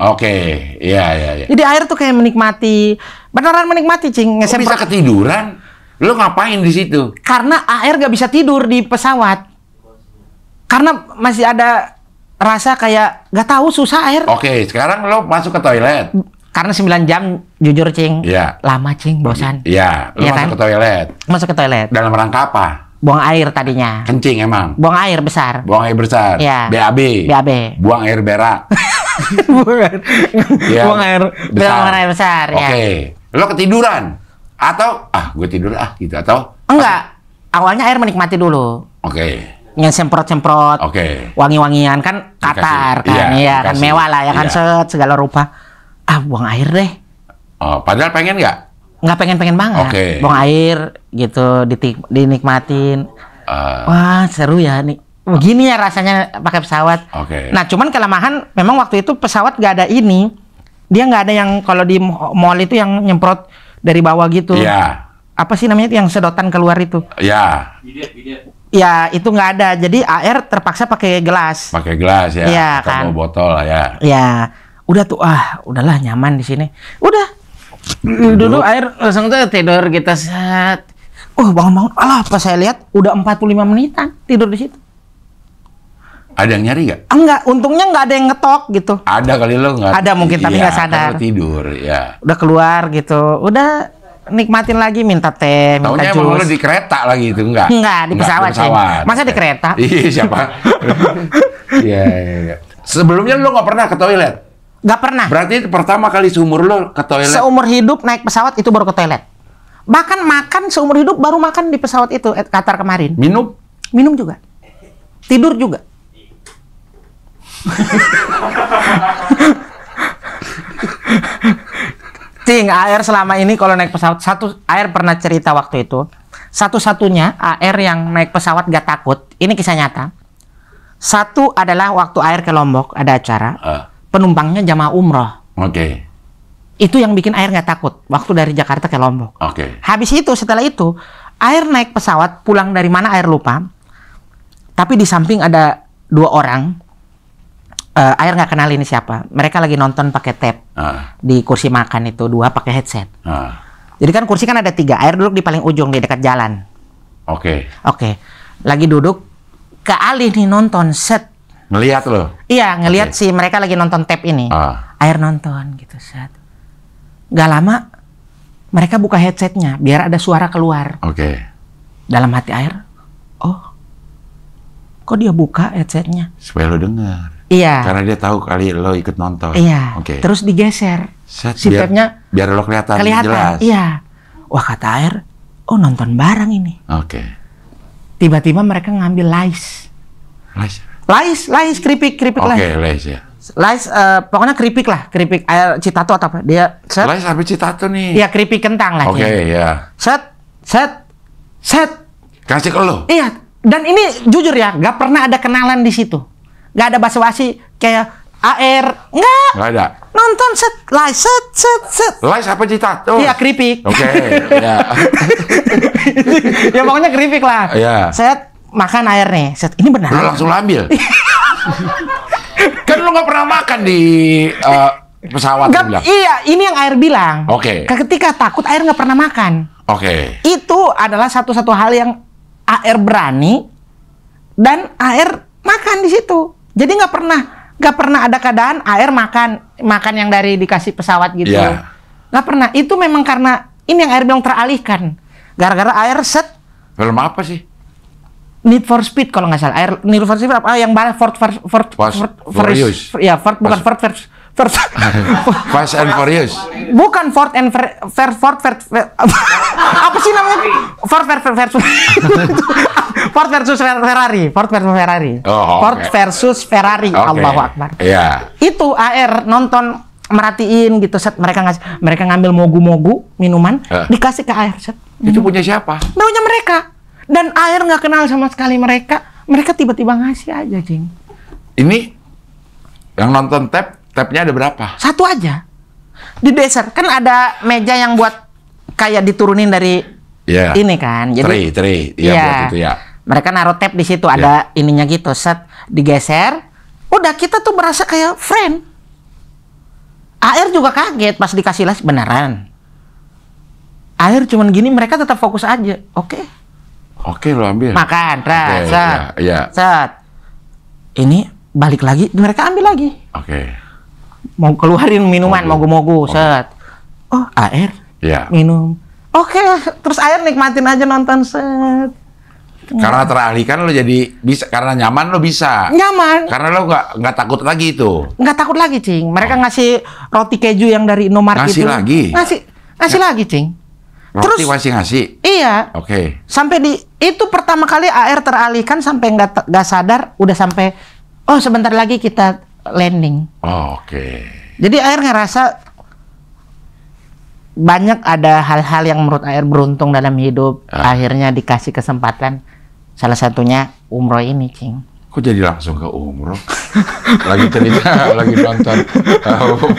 Iya. Jadi air tuh kayak menikmati. Beneran menikmati, Cing. Kok bisa ketiduran? Lo ngapain di situ? Karena air gak bisa tidur di pesawat. Karena masih ada rasa kayak gak tahu susah air. Sekarang lo masuk ke toilet. Karena 9 jam, jujur, Cing. Iya. Lama, Cing, bosan. Iya, lo masuk ke toilet. Masuk ke toilet. Dalam rangka apa? Buang air tadinya. Kencing emang? Buang air besar. Buang air besar? Iya. BAB? Buang air berak? Buang air besar, ya. Lo ketiduran? Atau, gue tidur gitu, atau? Enggak. Awalnya air menikmati dulu. Yang semprot-semprot. Wangi-wangian kan Qatar kan. Iya, kan mewah lah ya kan, segala rupa. Buang air deh. Padahal pengen nggak? Nggak pengen-pengen banget. Buang air gitu, dinikmatin. Wah, seru ya nih. Begini ya rasanya pakai pesawat. Nah, cuman kelemahan memang waktu itu pesawat nggak ada ini. Dia nggak ada yang kalau di mall itu yang nyemprot dari bawah gitu. Apa sih namanya yang sedotan keluar itu? Bidet. Ya, itu nggak ada. Jadi air terpaksa pakai gelas. Pakai gelas ya. Iya kan. Atau botol lah ya. Ya, udah tuh udahlah nyaman di sini. Udah. Dulu air langsung tuh tidur kita set. Bangun-bangun. Pas saya lihat udah 45 menitan tidur di situ. Ada yang nyari nggak? Enggak, untungnya nggak ada yang ngetok gitu. Ada kali lo nggak? Ada mungkin tapi nggak sadar. Tidur ya. Udah keluar gitu. Udah nikmatin lagi, minta teh, minta jus. Taunya emang lo di kereta lagi itu enggak? Enggak, di pesawat. Masa di kereta? Iya, siapa? Iya. Sebelumnya lo nggak pernah ke toilet? Nggak pernah. Berarti itu pertama kali seumur lo ke toilet? Seumur hidup naik pesawat itu baru ke toilet. Bahkan makan seumur hidup baru makan di pesawat itu, Qatar kemarin. Minum? Minum juga. Tidur juga. Cing, AR selama ini kalau naik pesawat, AR pernah cerita waktu itu, satu-satunya AR yang naik pesawat gak takut, ini kisah nyata. Satu adalah waktu AR ke Lombok, ada acara, penumpangnya jamaah umroh. Itu yang bikin AR gak takut, waktu dari Jakarta ke Lombok. Habis itu, setelah itu, AR naik pesawat, pulang dari mana AR lupa, tapi di samping ada 2 orang, AR nggak kenal ini siapa. Mereka lagi nonton pakai tape di kursi makan itu, 2 pakai headset. Jadi kan kursi kan ada 3. AR duduk di paling ujung di dekat jalan. Lagi duduk ke alih nih nonton set. Ngelihat lo? Iya, ngelihat sih mereka lagi nonton tape ini. AR nonton gitu set. Gak lama mereka buka headsetnya biar ada suara keluar. Dalam hati AR, kok dia buka headsetnya? Supaya lo dengar. Iya. Karena dia tahu kali lo ikut nonton. Iya. Terus digeser. Si tape-nya biar lo kelihatan jelas. Iya. Wah, kata AR, nonton bareng ini. Tiba-tiba mereka ngambil lais. Lais, keripik lais. Lais ya. Lais, pokoknya keripik lah, keripik air Citato atau apa. Dia set. Lais apa Citato nih? Iya, keripik kentang lah. Ya. Set. Kasih ke lo? Iya. Dan ini jujur ya, gak pernah ada kenalan di situ. Gak ada basa-basi kayak AR, enggak ada. Nonton set. Lais apa Citato? Iya, keripik. Ya. Ya pokoknya keripik lah. Set, makan air nih. Set, ini benar. Lo langsung ambil. Kan lo nggak pernah makan di pesawat. Iya, ini yang AR bilang. Ketika takut AR nggak pernah makan. Itu adalah satu-satu hal yang AR berani dan AR makan di situ. Jadi nggak pernah ada keadaan AR makan yang dari dikasih pesawat gitu. Nggak pernah. Itu memang karena ini yang AR bilang teralihkan. Gara-gara AR set. Film apa sih? Need for Speed kalau nggak salah. Need for Speed apa? Yang balas Ford Fast and Furious. Bukan Ford and apa sih namanya? Ford versus Ford versus Ferrari. Ford versus Ferrari. Ford versus Ferrari. Allahu Akbar. Iya. Itu AR nonton merhatiin gitu, set mereka ngambil mogu-mogu minuman dikasih ke AR, set. Itu punya siapa? Punya mereka. Dan AR nggak kenal sama sekali mereka tiba-tiba ngasih aja, Cing. Ini yang nonton tabnya ada berapa? Satu aja. Di dessert kan ada meja yang buat kayak diturunin dari ini kan. Jadi tray. Iya, buat itu ya. Mereka naruh tab di situ, ada ininya gitu, set digeser. Udah kita tuh berasa kayak friend. AR juga kaget pas dikasih les beneran. AR cuman gini, mereka tetap fokus aja. Oke, lo ambil. Makan, set. Ini balik lagi, mereka ambil lagi. Mau keluarin minuman, mogu-mogu, set. Oh, AR. Minum. Terus AR nikmatin aja nonton, set. Karena teralihkan lo jadi bisa, karena nyaman lo bisa. Nyaman. Karena lo nggak takut lagi itu. Nggak takut lagi, Cing. Mereka ngasih roti keju yang dari Indomaret itu. Ngasih lagi, Cing. Roti masih ngasih? Iya. Sampai itu pertama kali AR teralihkan sampai nggak sadar, udah sampai, sebentar lagi kita landing. Jadi AR ngerasa banyak ada hal-hal yang menurut AR beruntung dalam hidup. Akhirnya dikasih kesempatan. Salah satunya umroh ini, Cing. Kok jadi langsung ke umroh? Lagi cerita, lagi nonton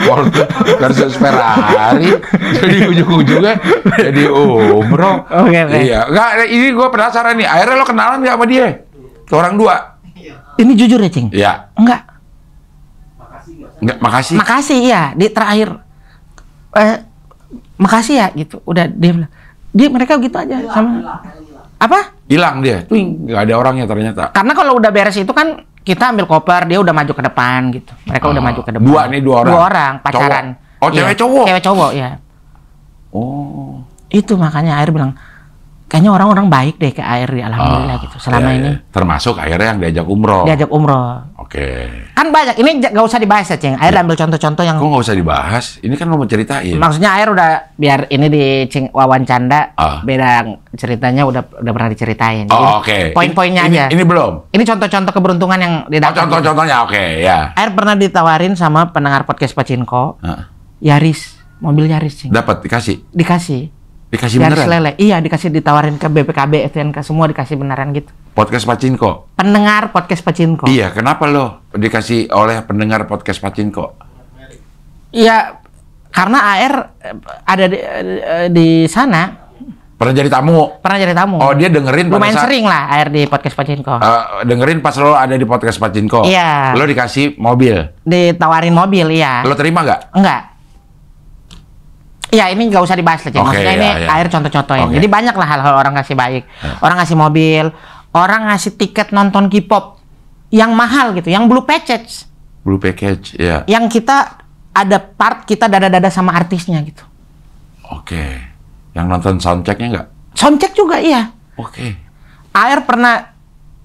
Ford versus Ferrari, jadi ujung-ujungnya jadi umroh. Iya, nggak. Ini gue penasaran nih. Akhirnya lo kenalan nggak sama dia? Ke orang dua? Ini jujur ya, Cing? Iya. Enggak. Makasih. Makasih, iya. Di terakhir, makasih ya, gitu. Udah dia bilang, mereka gitu aja sama. Apa? Hilang dia. Tuh nggak ada orangnya ternyata. Karena kalau udah beres itu kan kita ambil koper, dia udah maju ke depan gitu. Mereka udah maju ke depan. Dua orang. Dua orang pacaran. Cewek cowok. Cewek cowok, ya. Itu makanya AR bilang, kayaknya orang-orang baik deh ke AR, alhamdulillah gitu. Selama ini. Termasuk akhirnya yang diajak umroh. Kan banyak. Ini nggak usah dibahas ya, Ceng. AR ambil contoh-contoh yang. Kok nggak usah dibahas? Ini kan lo mau ceritain. Maksudnya AR udah, biar ini di Wawan Canda, beda ceritanya udah pernah diceritain. Poin-poinnya aja. Ini belum. Ini contoh-contoh keberuntungan yang didapat. Contoh-contohnya, ya. AR pernah ditawarin sama pendengar podcast Pacinko, Yaris, mobil Yaris, Ceng. Dapat Dikasih Yaris beneran? Lele. Iya, ditawarin ke BPKB, STNK, semua dikasih beneran gitu. Podcast Pacinko? Pendengar podcast Pacinko. Iya, kenapa lo dikasih oleh pendengar podcast Pacinko? Iya, karena AR ada di sana. Pernah jadi tamu? Oh, dia dengerin lumayan sering lah AR di podcast Pacinko. Dengerin pas lo ada di podcast Pacinko? Iya. Lo dikasih mobil? Ditawarin mobil, iya. Lo terima nggak? Enggak. Iya, ini nggak usah dibahas lah, maksudnya ini AR contoh-contohin. Jadi banyak lah hal-hal orang ngasih baik. Orang ngasih mobil, orang ngasih tiket nonton K-pop yang mahal gitu, yang blue package. Blue package, ya. Yang kita ada part kita dada-dada sama artisnya gitu. Yang nonton soundchecknya nggak? Soundcheck juga, iya. AR pernah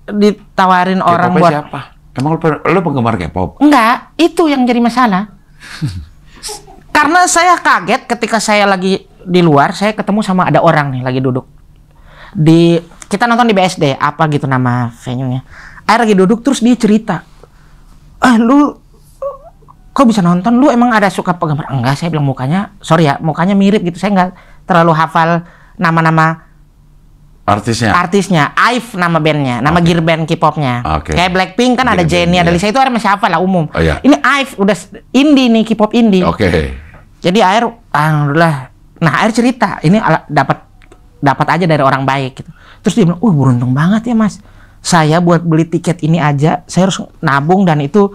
ditawarin orang buat. Siapa? Emang lo penggemar K-pop? Enggak, itu yang jadi masalah. Karena saya kaget ketika saya lagi di luar, saya ketemu sama ada orang nih lagi duduk. Kita nonton di BSD, apa gitu nama venue-nya. AR lagi duduk terus dia cerita. Lu kok bisa nonton? Lu emang ada suka penggemar? Enggak, saya bilang mukanya mirip gitu. Saya nggak terlalu hafal nama-nama artisnya. IVE nama bandnya, nama gear band K-popnya. Kayak Blackpink kan ada Jennie, ada Lisa, itu AR masih hafal lah umum. Ini IVE udah indie nih, K-pop indie. Jadi AR, alhamdulillah. Nah, AR cerita, ini dapat aja dari orang baik gitu. Terus dia bilang, beruntung banget ya, Mas. Saya buat beli tiket ini aja, saya harus nabung dan itu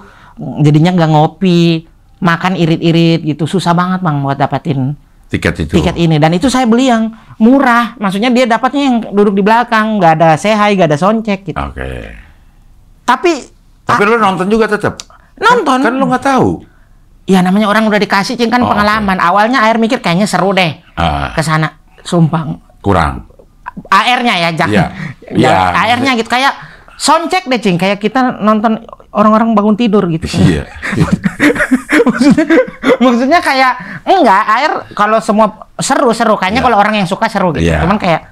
jadinya nggak ngopi, makan irit-irit gitu. Susah banget, Bang, buat dapatin tiket ini. Dan itu saya beli yang murah. Maksudnya dia dapatnya yang duduk di belakang, nggak ada say-hi, nggak ada soundcheck gitu. Tapi lo nonton juga tetap? Nonton. Kan lo nggak tahu. Ya namanya orang udah dikasih, Cing, kan pengalaman. Awalnya AR mikir kayaknya seru deh ke sana. Sumpah. Kurang. AR-nya ya, jangan. AR-nya gitu kayak soundcheck deh, Cing. Kayak kita nonton orang-orang bangun tidur gitu kan. Iya. maksudnya kayak enggak, air kalau semua seru kayaknya kalau orang yang suka seru gitu. Cuman kayak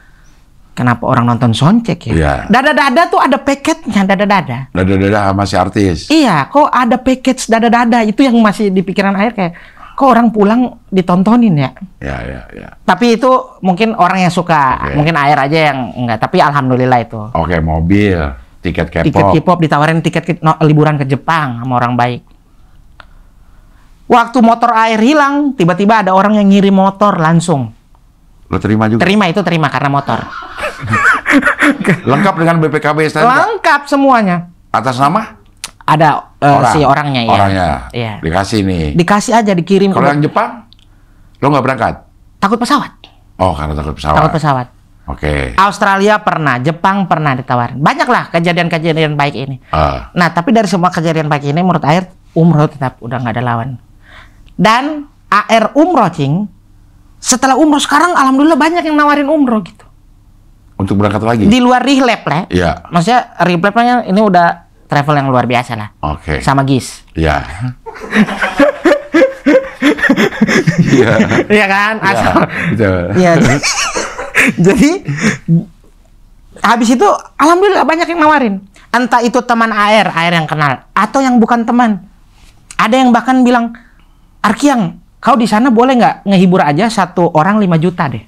kenapa orang nonton soundcheck ya? Dada-dada tuh ada paketnya, dada-dada. Dada-dada sama si artis. Iya, kok ada package dada-dada, itu yang masih di pikiran air kayak kok orang pulang ditontonin ya? Ya. Tapi itu mungkin orang yang suka, mungkin air aja yang enggak. Tapi alhamdulillah itu. Oke, mobil, tiket K-pop. Tiket K-pop ditawarin tiket liburan ke Jepang sama orang baik. Waktu motor air hilang, tiba-tiba ada orang yang ngirim motor langsung. Lo terima juga? Terima karena motor. Lengkap dengan BPKB STNK? Lengkap semuanya. Atas nama? Ada si orangnya ya. Orangnya. Iya. Dikasih nih. Dikasih aja, dikirim. Kalau yang Jepang, lo nggak berangkat? Takut pesawat. Oh, karena takut pesawat. Takut pesawat. Oke. Australia pernah, Jepang pernah ditawarin. Banyak lah kejadian-kejadian baik ini. Nah, tapi dari semua kejadian baik ini, menurut air, umroh tetap udah nggak ada lawan. Dan AR umroh, Cing, setelah umroh sekarang alhamdulillah banyak yang nawarin umroh gitu. Untuk berangkat lagi? Di luar Rihlab lah. Iya. Maksudnya Rihlabnya ini udah travel yang luar biasa lah. Oke. Sama GIS. Iya. Iya. Iya kan? Asal. Iya. Jadi habis itu alhamdulillah banyak yang nawarin. Entah itu teman air yang kenal atau yang bukan teman. Ada yang bahkan bilang, Arkiang, kau di sana boleh nggak ngehibur aja satu orang 5 juta deh.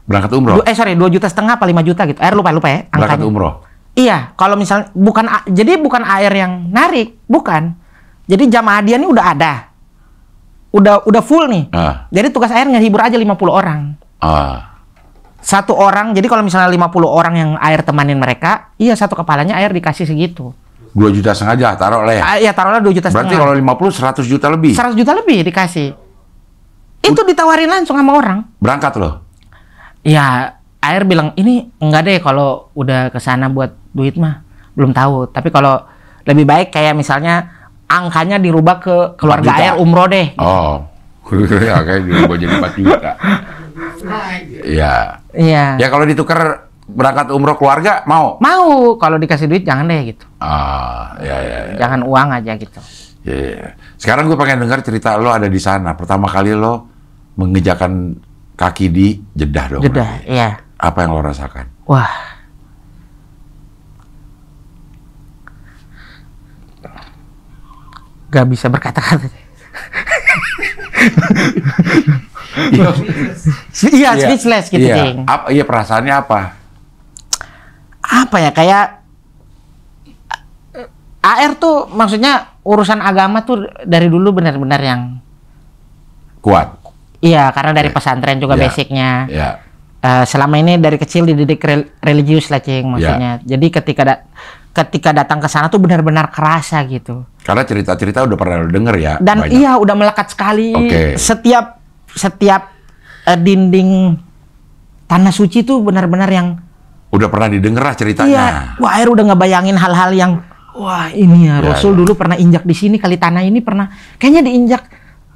Berangkat umroh? 2,5 juta apa 5 juta gitu. Air lupa ya angkanya. Berangkat umroh? Iya, kalau misalnya bukan air yang narik, bukan. Jadi jamaah dia ini udah ada. Udah full nih. Jadi tugas air ngehibur aja 50 orang. Satu orang, jadi kalau misalnya 50 orang yang air temanin mereka, iya satu kepalanya air dikasih segitu. 2,5 juta taruh lah ya? Iya, taruhlah 2,5 juta. Berarti kalau 50, 100 juta lebih? 100 juta lebih dikasih. Itu ditawarin langsung sama orang. Berangkat loh? Ya, air bilang, ini enggak deh kalau udah kesana buat duit mah. Belum tahu. Tapi kalau lebih baik kayak misalnya angkanya dirubah ke keluarga air umroh deh. Oh, angkanya dirubah jadi 4 juta. Iya. Iya. Ya kalau ditukar berangkat umroh keluarga mau? Mau, kalau dikasih duit jangan deh gitu. Ya. Jangan uang aja gitu. Iya. Sekarang gue pengen dengar cerita lo ada di sana. Pertama kali lo menginjakan kaki di Jeddah dong. Jeddah, iya. Apa yang lo rasakan? Wah. Gak bisa berkata-kata. Iya, speechless gitu, Cing. Iya, perasaannya apa? Apa ya, kayak AR tuh maksudnya urusan agama tuh dari dulu benar-benar yang kuat. Iya, karena dari pesantren juga basicnya. Selama ini dari kecil dididik religius lah, Cing, maksudnya. Jadi ketika datang ke sana tuh benar-benar kerasa gitu. Karena cerita-cerita udah pernah lo denger ya. Dan banyak. Iya, udah melekat sekali. Setiap dinding tanah suci tuh benar-benar yang udah pernah didengar lah ceritanya. Iya, wah air udah ngebayangin hal-hal yang wah ini ya Rasul dulu pernah injak di sini, kali tanah ini pernah kayaknya diinjak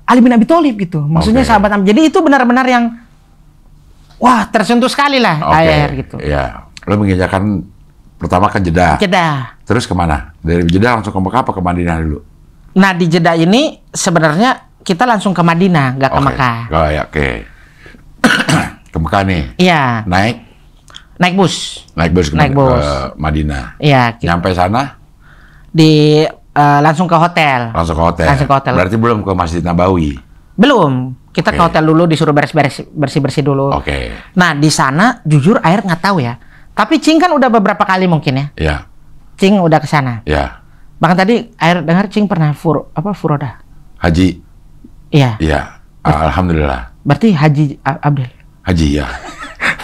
Ali bin Abi Thalib gitu. Maksudnya sahabat. Jadi itu benar-benar yang wah tersentuh sekali lah air gitu. Iya, lo menginjakan pertama ke Jeddah. Terus kemana? Dari Jeddah langsung ke Mekah apa ke Madinah dulu? Nah di Jeddah ini sebenarnya kita langsung ke Madinah, nggak ke Mekah. Oh ya, oke. Ke Mekah nih. Iya. Naik bus ke Madinah. Iya. Nyampe sana? Langsung ke hotel. Langsung ke hotel. Berarti belum ke Masjid Nabawi? Belum. Kita ke hotel dulu, disuruh bersih-bersih dulu. Oke. Nah di sana jujur air nggak tahu ya. Tapi Cing kan udah beberapa kali mungkin ya. Iya. Cing udah ke sana. Iya. Bahkan tadi air dengar Cing pernah furoda. Haji. Iya. Iya. Alhamdulillah. Berarti Haji Abdel. Haji ya.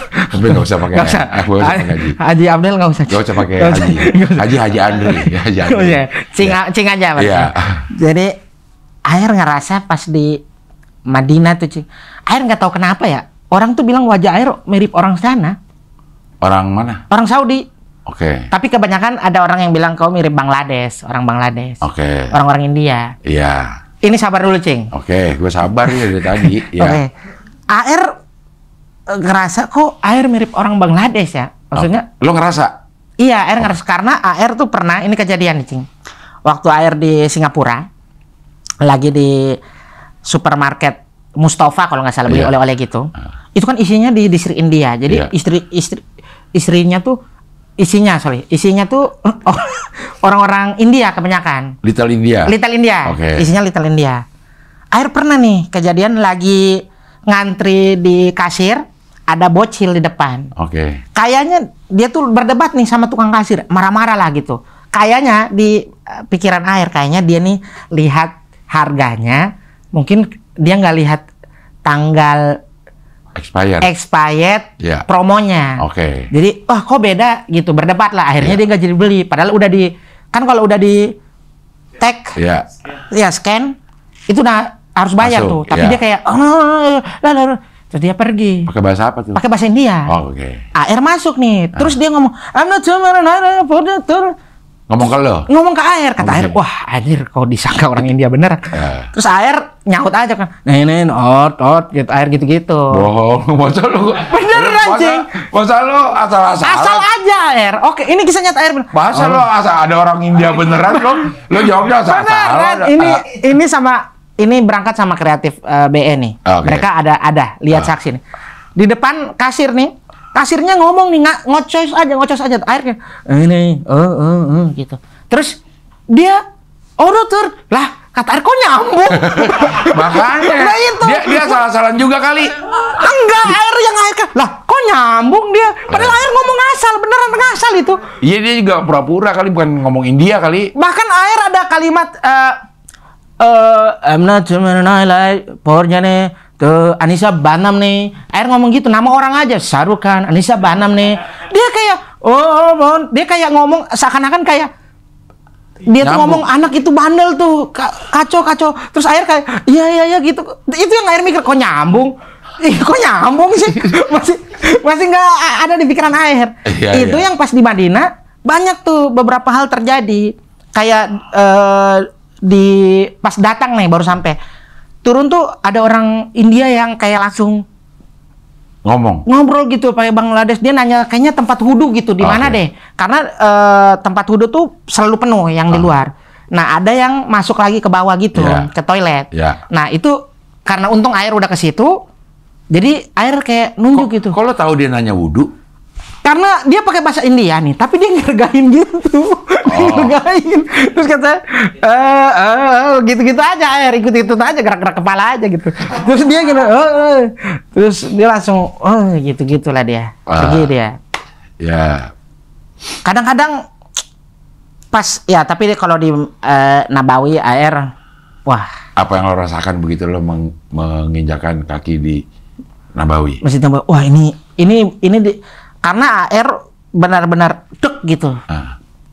Tapi nggak usah pakai. Nggak usah pakai Haji. Haji Abdel nggak usah. Nggak usah pakai Haji. Haji Andri. Haji Andri. Cing aja. Iya. Jadi air ngerasa pas di Madinah tuh Cing. Air nggak tahu kenapa ya. Orang tuh bilang wajah air mirip orang sana. Orang mana? Orang Saudi. Oke. Tapi kebanyakan ada orang yang bilang kau mirip Bangladesh, orang Bangladesh. Oke. Orang-orang India. Iya. Ini sabar dulu, Cing. Oke, gue sabar ya dari tadi. Ya. Oke. Air ngerasa kok air mirip orang Bangladesh ya. Maksudnya? Lo ngerasa? Iya, air ngerasa karena air tuh pernah ini kejadian nih, Cing. waktu AR di Singapura, lagi di supermarket Mustafa kalau nggak salah beli oleh-oleh gitu. Itu kan isinya di distrik India. Jadi istrinya tuh isinya tuh orang-orang India kebanyakan. Little India. Okay. Isinya Little India. AR pernah nih kejadian lagi ngantri di kasir, ada bocil di depan. Oke. Kayaknya dia tuh berdebat nih sama tukang kasir, marah-marah lah gitu. Kayaknya di pikiran AR, kayaknya dia nih lihat harganya, mungkin dia nggak lihat tanggal expired promonya. Oke. Jadi, kok beda gitu, berdebat lah. Akhirnya dia nggak jadi beli. Padahal udah kalau udah di tag, scan, itu udah harus bayar tuh. Tapi dia kayak, terus dia pergi. Pakai bahasa apa tuh? Pakai bahasa India. Oke. AR masuk nih. Terus dia ngomong, ngomong ke lo? Ngomong ke AR. Kata AR, wah anjir kok disangka orang India bener. Terus AR nyaut aja kan. Gitu, AR gitu-gitu. Bohong. Masa lu? Bener anjing. Masa lu asal-asalan? Asal aja AR. Oke, ini kisah nyata AR. Masa lu asal ada orang India beneran lo jawabnya asal-asalan? Ini berangkat sama kreatif BE nih. Mereka ada lihat saksi nih. Di depan kasir nih. Kasirnya ngomong nih, ngocos aja akhirnya ini gitu. Terus dia dokter lah, kata AR kok nyambung. Makanya nah itu. dia salah-salan juga kali. Enggak, AR lah kok nyambung dia, padahal AR ngomong beneran ngasal itu. Iya, dia juga pura-pura kali, bukan ngomong India kali. Bahkan AR ada kalimat I'm not porjane tuh Anissa Banam nih. AR ngomong gitu, nama orang aja Sarukan, Anissa Banam nih. Dia kayak dia kayak ngomong seakan-akan kayak dia tuh ngomong anak itu bandel tuh, kacau. Terus AR kayak iya gitu. Itu yang AR mikir, kok nyambung? Kok nyambung sih? masih nggak ada di pikiran AR. Itu yang pas di Madinah banyak tuh beberapa hal terjadi. Kayak pas datang nih baru sampai. Turun tuh ada orang India yang kayak langsung ngobrol gitu pakai Bangladesh. Dia nanya kayaknya tempat wudu gitu di mana deh, karena tempat wudu tuh selalu penuh yang di luar. Nah ada yang masuk lagi ke bawah gitu ke toilet. Nah itu karena untung AR udah ke situ, jadi AR kayak nunjuk gitu. Kalau tahu dia nanya wudu? Karena dia pakai bahasa India nih, tapi dia ngergain gitu. Ngergain. Terus kata gitu-gitu aja, AR ikut-ikut aja, gerak-gerak kepala aja gitu. Terus dia gitu, terus dia langsung gitu-gitulah dia. Pergi dia. Ya. Kadang-kadang pas tapi kalau di Nabawi AR, wah. Apa yang lo rasakan begitu lo menginjakan kaki di Nabawi? Masjid Nabawi. Wah, ini karena AR benar-benar dek gitu.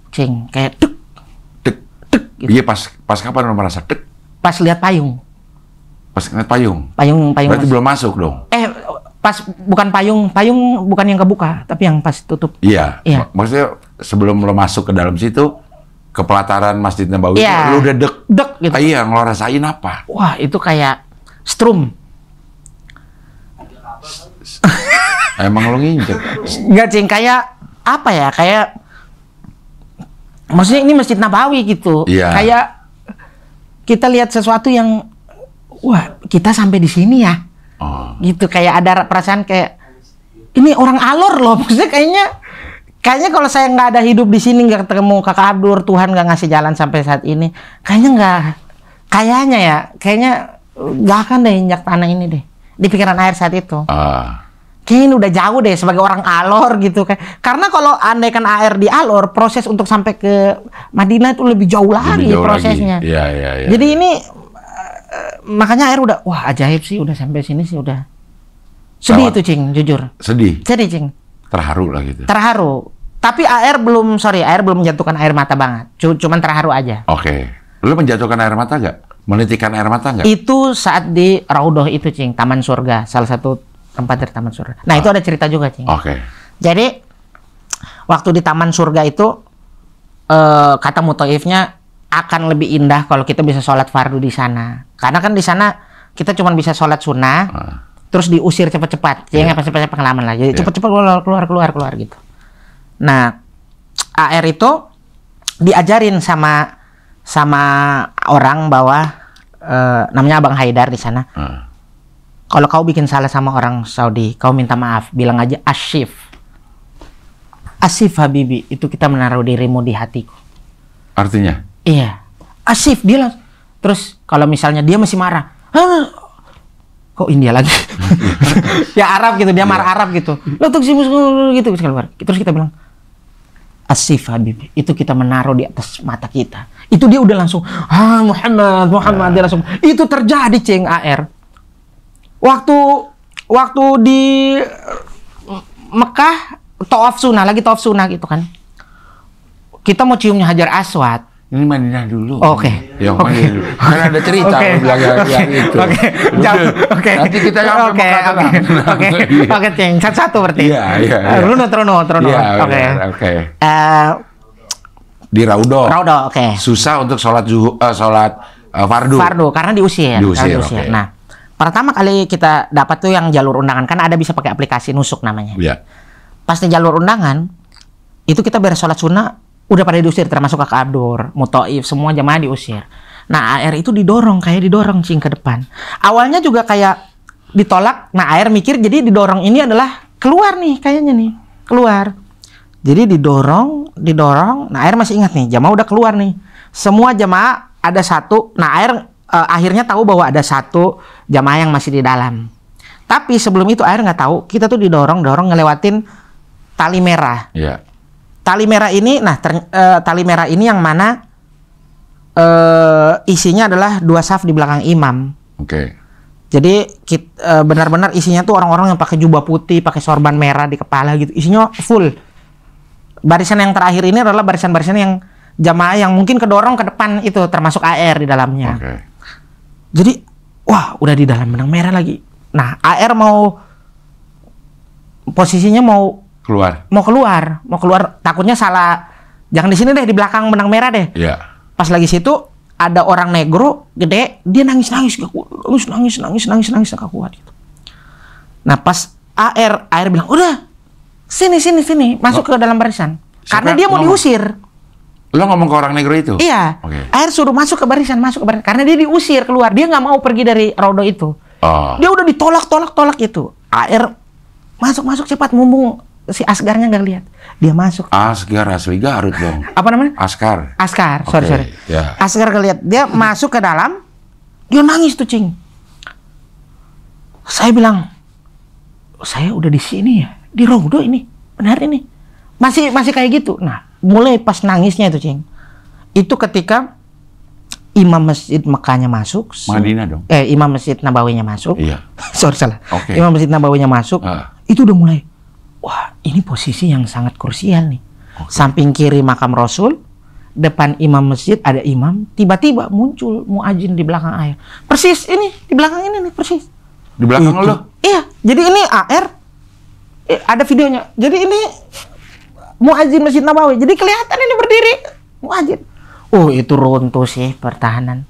Cing, kayak dek gitu. Iya, pas kapan lo merasa dek? Pas lihat payung. Pas ngeliat payung? Payung berarti belum masuk dong? Pas bukan payung bukan yang kebuka, tapi yang pas tutup. Iya. Maksudnya sebelum lo masuk ke dalam situ, ke pelataran Masjid Nabawi, lo udah dek gitu. Iya, lo rasain apa? Wah, itu kayak strum. Emang lo nginjek? Enggak, Cing, kayak apa ya? Kayak maksudnya ini Masjid Nabawi gitu. Kayak kita lihat sesuatu yang wah, kita sampai di sini ya. Gitu, kayak ada perasaan kayak ini orang alor loh. Maksudnya kayaknya kalau saya nggak ada hidup di sini, nggak ketemu Kakak Abdur, Tuhan nggak ngasih jalan sampai saat ini, kayaknya nggak akan deh injak tanah ini deh. Di pikiran AR saat itu. Kayaknya ini udah jauh deh sebagai orang alor gitu kan. Karena kalau andaikan AR di alor, proses untuk sampai ke Madinah itu lebih jauh lagi prosesnya. Iya. Jadi ini makanya AR udah wah ajaib sih, udah sampai sini sih udah. Sedih itu, Cing, jujur. Sedih, Cing. Terharu lah gitu. Terharu. Tapi AR belum menjatuhkan air mata banget. Cuman terharu aja. Oke. Lu menjatuhkan air mata nggak? Menitikkan air mata nggak? Itu saat di Raudhah itu, Cing, Taman Surga, salah satu tempat dari Taman Surga. Nah, itu ada cerita juga, Cing. Oke. Jadi waktu di Taman Surga itu kata Muthaifnya akan lebih indah kalau kita bisa sholat fardu di sana. Karena kan di sana kita cuma bisa sholat sunnah, terus diusir cepat-cepat. Jangan cepat-cepat pengalaman lah. Jadi cepat-cepat keluar gitu. Nah, AR itu diajarin sama sama orang bahwa namanya Abang Haidar di sana. Kalau kau bikin salah sama orang Saudi, kau minta maaf, bilang aja Asif. Asif Habibi, itu kita menaruh dirimu di hatiku. Artinya? Iya. Asif, dia langsung. Terus kalau misalnya dia masih marah, kok India lagi? Ya Arab gitu, dia marah Arab gitu. Lo tuh gitu keluar. Terus kita bilang, Asif Habibi, itu kita menaruh di atas mata kita. Itu dia udah langsung, Muhammad, dia langsung. Itu terjadi, Ceng, AR. Waktu di Mekah, tawaf sunnah gitu kan. Kita mau ciumnya Hajar Aswad. Ini Madinah dulu. Oke. Yang Madinah dulu. Karena ada cerita bilang yang itu. Oke. Nanti kita Oke, Ceng. Satu-satu berarti. Iya. Runo. Oke. Di Raudo, oke. Susah untuk sholat fardu. Fardu, karena diusir. Okay. Nah, pertama kali kita dapat tuh yang jalur undangan, kan ada bisa pakai aplikasi Nusuk namanya. Iya. Pas di jalur undangan, itu kita beres sholat sunnah, udah pada diusir, termasuk Kak Abdur, Mutoif, semua jamaah diusir. Nah, AR itu didorong Cing ke depan. Awalnya juga kayak ditolak, nah AR mikir jadi didorong ini adalah keluar nih, kayaknya nih, keluar. Jadi didorong, nah AR masih ingat nih, jamaah udah keluar nih. Semua jamaah ada satu, nah AR akhirnya tahu bahwa ada satu jamaah yang masih di dalam. Tapi sebelum itu AR nggak tahu, kita tuh didorong ngelewatin tali merah. Iya. Tali merah ini, tali merah ini yang mana isinya adalah 2 saf di belakang imam. Oke. Jadi benar-benar isinya tuh orang-orang yang pakai jubah putih, pakai sorban merah di kepala gitu. Isinya full. Barisan yang terakhir ini adalah barisan-barisan yang jamaah yang mungkin kedorong ke depan itu, termasuk AR di dalamnya. Oke. Jadi, wah, udah di dalam benang merah lagi. Nah, AR posisinya mau keluar, takutnya salah. Jangan di sini deh, di belakang benang merah deh. Iya. Pas lagi situ ada orang negro gede, dia nangis gak kuat gitu. Nah, pas AR bilang, "Udah, sini, masuk ke dalam barisan." Karena dia mau diusir. Lo ngomong ke orang negro itu? Iya. Okay. AR suruh masuk ke barisan. Karena dia diusir keluar, dia nggak mau pergi dari Raudo itu. Dia udah ditolak itu. AR masuk cepat, mumpung si Asgarnya nggak lihat, dia masuk. Asgar asli Garut dong. Apa namanya? Askar. Sorry. Yeah. Asgar ngeliat, dia masuk ke dalam, dia nangis tuh, Cing. Saya bilang, saya udah di sini ya, di Raudo ini, benar ini, masih kayak gitu. Nah, mulai pas nangisnya itu, Cing, itu ketika Imam Masjid Mekahnya masuk, Madinah dong. Imam Masjid Nabawinya masuk. Iya. Sorry, salah. Okay. Imam Masjid Nabawinya masuk, itu udah mulai. Wah, ini posisi yang sangat krusial nih. Okay. Samping kiri makam Rasul, depan imam masjid ada imam, tiba-tiba muncul muadzin di belakang AR. Persis ini, di belakang ini nih, persis. Di belakang lo? Iya, jadi ini AR, ada videonya. Jadi ini muadzin Masjid Nabawi. Jadi kelihatan ini berdiri muadzin. Itu runtuh sih pertahanan.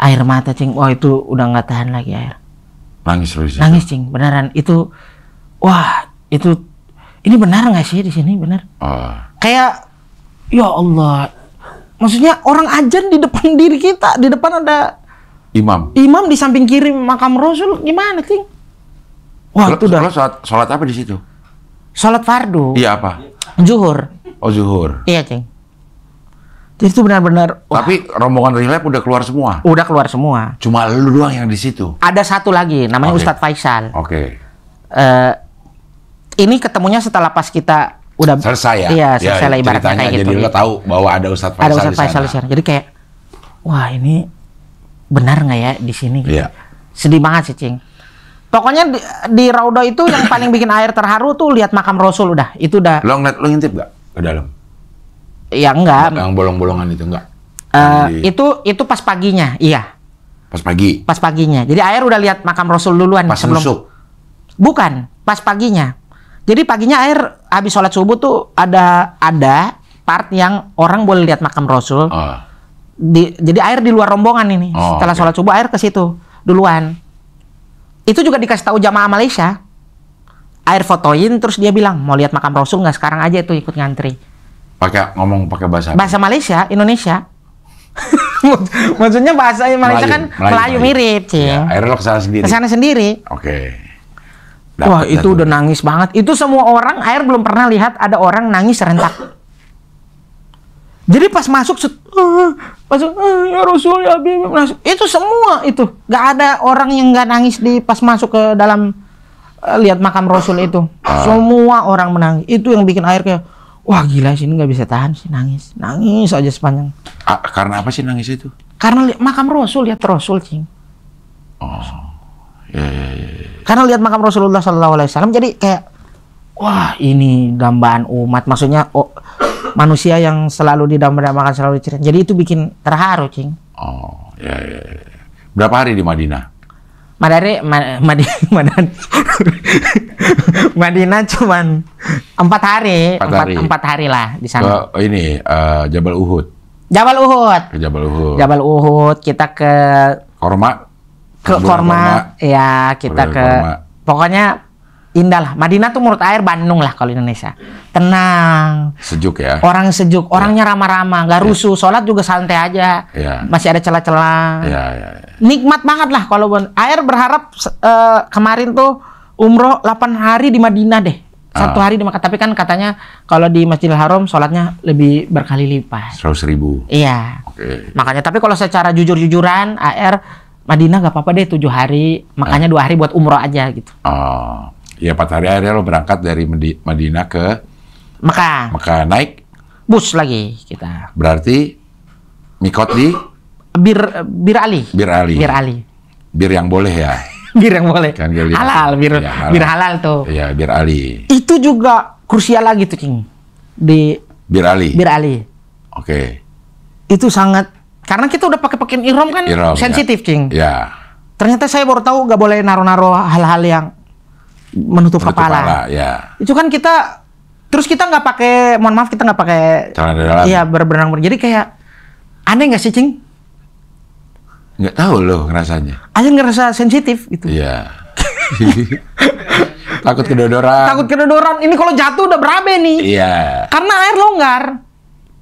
Air mata, Cing. Wah, itu udah nggak tahan lagi AR. Nangis terus. Nangis, Cing. Beneran itu. Wah, ini benar nggak sih di sini, benar? Kayak, ya Allah, maksudnya orang ajan di depan diri kita, di depan ada imam di samping kiri makam Rasul, gimana, Cing? Wah, itu udah. Sholat apa di situ? Sholat fardu. Iya, apa? Zuhur. Oh, zuhur. Iya, Cing. Jadi itu benar-benar. Tapi rombongan Relab udah keluar semua. Udah keluar semua. Cuma lu doang yang di situ. Ada satu lagi, namanya Ustadz Faisal. Oke. Ini ketemunya setelah pas kita udah selesai ya? Iya, selesai lah ibaratnya kayak gitu. Jadi lo tahu bahwa ada Ustadz Faisal, ada Ustadz Faisal di sana. Jadi kayak, wah, ini benar nggak ya di sini? Gitu. Iya. Sedih banget sih, Cing. Pokoknya di Raudo itu yang paling bikin air terharu tuh lihat makam Rasul udah. Itu udah. Lo ngintip nggak ke dalam? Ya enggak. Yang bolong-bolongan itu enggak? Itu pas paginya, iya. Pas pagi? Pas paginya. Jadi air udah lihat makam Rasul duluan. Pas nusuk? Bukan, pas paginya. Jadi paginya air habis sholat subuh tuh ada part yang orang boleh lihat makam Rasul. Jadi air di luar rombongan ini. Setelah sholat subuh air ke situ duluan. Itu juga dikasih tahu jamaah Malaysia. Air fotoin terus dia bilang mau lihat makam Rasul nggak, sekarang aja itu ikut ngantri. Ngomong pakai bahasa Malaysia, Indonesia. Maksudnya bahasa Malaysia kan Melayu mirip, Cing. Ya, akhirnya lo kesana sendiri. Kesana sendiri. Oke. Wah, itu udah nangis banget. Itu semua orang, Air belum pernah lihat ada orang nangis serentak. Jadi pas masuk, ya Rasul, ya Habib, itu semua itu. Gak ada orang yang gak nangis pas masuk ke dalam lihat makam Rasul itu. Semua orang menangis. Itu yang bikin Air kayak, wah gila sih, ini gak bisa tahan sih, nangis aja sepanjang. Karena apa sih nangis itu? Karena makam Rasul, lihat Rasul, Cing. Ya. Karena lihat makam Rasulullah SAW, jadi kayak, wah ini dambaan umat, maksudnya manusia yang selalu didambakan, selalu diceritain. Jadi itu bikin terharu, Cing. Ya. Berapa hari di Madinah? Madinah cuman 4 hari. 4 hari lah di sana. Jabal Uhud. Ke Jabal Uhud. Kita ke Korma. Ya, kita ke pokoknya indah lah. Madinah tuh menurut Air Bandung lah kalau Indonesia. Tenang. Sejuk ya. Orang sejuk, orangnya ramah-ramah, nggak rusuh, sholat juga santai aja. Masih ada celah-celah. Nikmat banget lah kalau Air berharap kemarin tuh umroh 8 hari di Madinah deh. 1 hari di Makkah, tapi kan katanya kalau di Masjidil Haram sholatnya lebih berkali lipat. 100.000. Iya. Makanya, tapi kalau secara jujur-jujuran, Air Madinah gak apa-apa deh 7 hari, makanya 2 hari buat umroh aja gitu. Ya 4 hari akhirnya lo berangkat dari Madinah ke Mekah, naik bus lagi kita. Berarti mikot di Bir Ali. Bir yang boleh ya. Bir yang boleh. Kan halal, bir halal tuh. Iya, Bir Ali. Itu juga krusial lagi tuh, Cing. Di Bir Ali. Oke. Itu sangat, karena kita udah pakai pakaian ihram kan, sensitif, Cing. Ya. Ternyata saya baru tahu gak boleh naro-naro hal-hal yang menutup kepala. Ya. Itu kan kita, terus kita nggak pakai, mohon maaf, kita nggak pakai celana dalam. Iya, berenang. Jadi kayak aneh nggak sih, Cing? Nggak tahu loh rasanya. Aja ngerasa sensitif gitu. Iya. Takut kedodoran. Ini kalau jatuh udah berabe nih. Iya. Karena air longgar.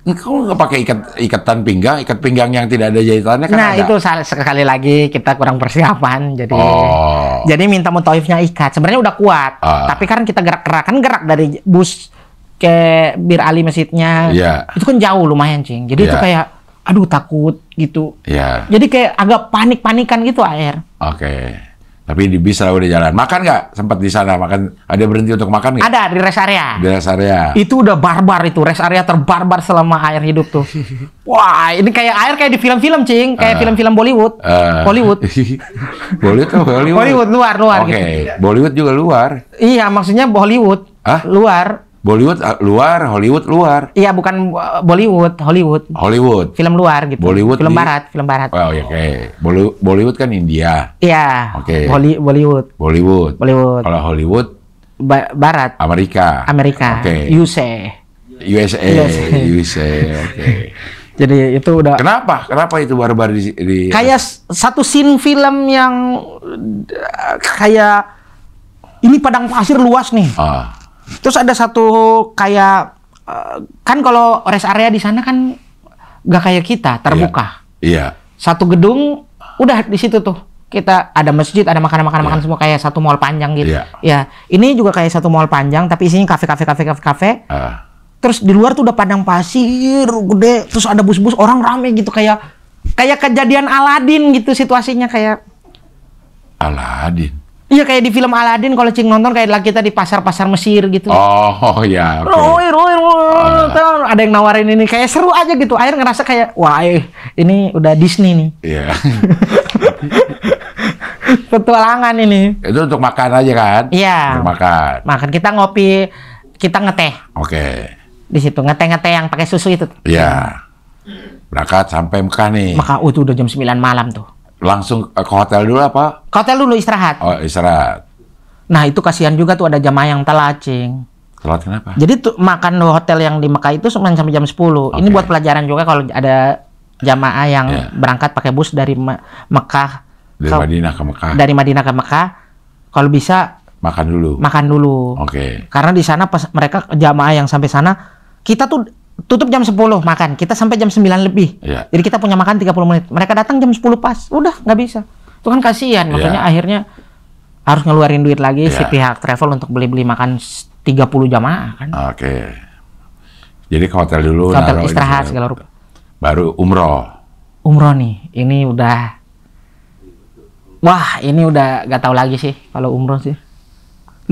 Kamu nggak pakai ikat pinggang yang tidak ada jahitannya kan? Nah, itu sekali lagi kita kurang persiapan. Jadi minta mutawifnya ikat. Sebenarnya udah kuat. Tapi kan kita gerak dari bus ke Bir Ali masjidnya. Itu kan jauh lumayan, Cing. Jadi itu kayak, aduh takut gitu. Jadi kayak agak panik-panikan gitu Air. Oke. Tapi di bis udah jalan. Makan nggak? Sempat di sana makan? Ada berhenti untuk makan nggak? Ada, di rest area. Di rest area. Itu udah barbar itu. Rest area terbarbar selama Air hidup tuh. Wah, ini kayak Air kayak di film-film, Cing. Kayak film-film Bollywood. Hollywood. Hollywood luar. Oke. Gitu. Bollywood juga luar. Iya, maksudnya Hollywood. Luar. Bollywood luar, Hollywood luar. Iya, bukan Bollywood, Hollywood. Film luar gitu. Bollywood film barat. Oh, iya, oke. Bollywood kan India. Iya. Oke. Bollywood. Kalau Hollywood barat. Amerika. Oke. USA. Oke. Jadi itu udah. Kenapa itu barbar di kayak satu scene film yang kayak ini padang pasir luas nih. Terus ada satu kayak kan kalau rest area di sana kan gak kayak kita terbuka. Iya. Satu gedung udah di situ tuh kita ada masjid, ada makan semua kayak satu mall panjang gitu. Ya, ini juga kayak satu mall panjang tapi isinya kafe. Terus di luar tuh udah padang pasir gede, terus ada bus-bus orang rame gitu kayak kejadian Aladin gitu situasinya kayak. Aladin. Iya kayak di film Aladin kalau Cing nonton kayak kita di pasar Mesir gitu. Oh ya. Roy. Ada yang nawarin ini kayak seru aja gitu. Air ngerasa kayak wah ini udah Disney nih. Iya. Petualangan ini. Itu untuk makan aja kan? Iya. Untuk makan. Kita ngopi, kita ngeteh. Oke. Di situ ngeteh yang pakai susu itu. Iya. Berangkat sampai Mekah nih. Mekah itu udah jam 9 malam tuh. Langsung ke hotel dulu apa? Ke hotel dulu istirahat. Oh, istirahat. Nah, itu kasihan juga tuh ada jamaah yang telat, Cing. Telat kenapa? Jadi tuh makan di hotel yang di Mekah itu sampai jam 10. Ini buat pelajaran juga kalau ada jamaah yang berangkat pakai bus dari Mekah Madinah ke Mekah. Dari Madinah ke Mekah, kalau bisa makan dulu. Karena di sana pas mereka jamaah yang sampai sana, kita tuh tutup jam 10 makan. Kita sampai jam 9 lebih. Jadi kita punya makan 30 menit. Mereka datang jam 10 pas. Udah, nggak bisa. Itu kan kasihan. Makanya akhirnya harus ngeluarin duit lagi si pihak travel untuk beli-beli makan 30 jamaah kan. Oke. Jadi ke hotel dulu. Ke hotel istirahat segala rupa. Baru umroh. Umroh nih. Ini udah. Wah, ini udah gak tahu lagi sih kalau umroh sih.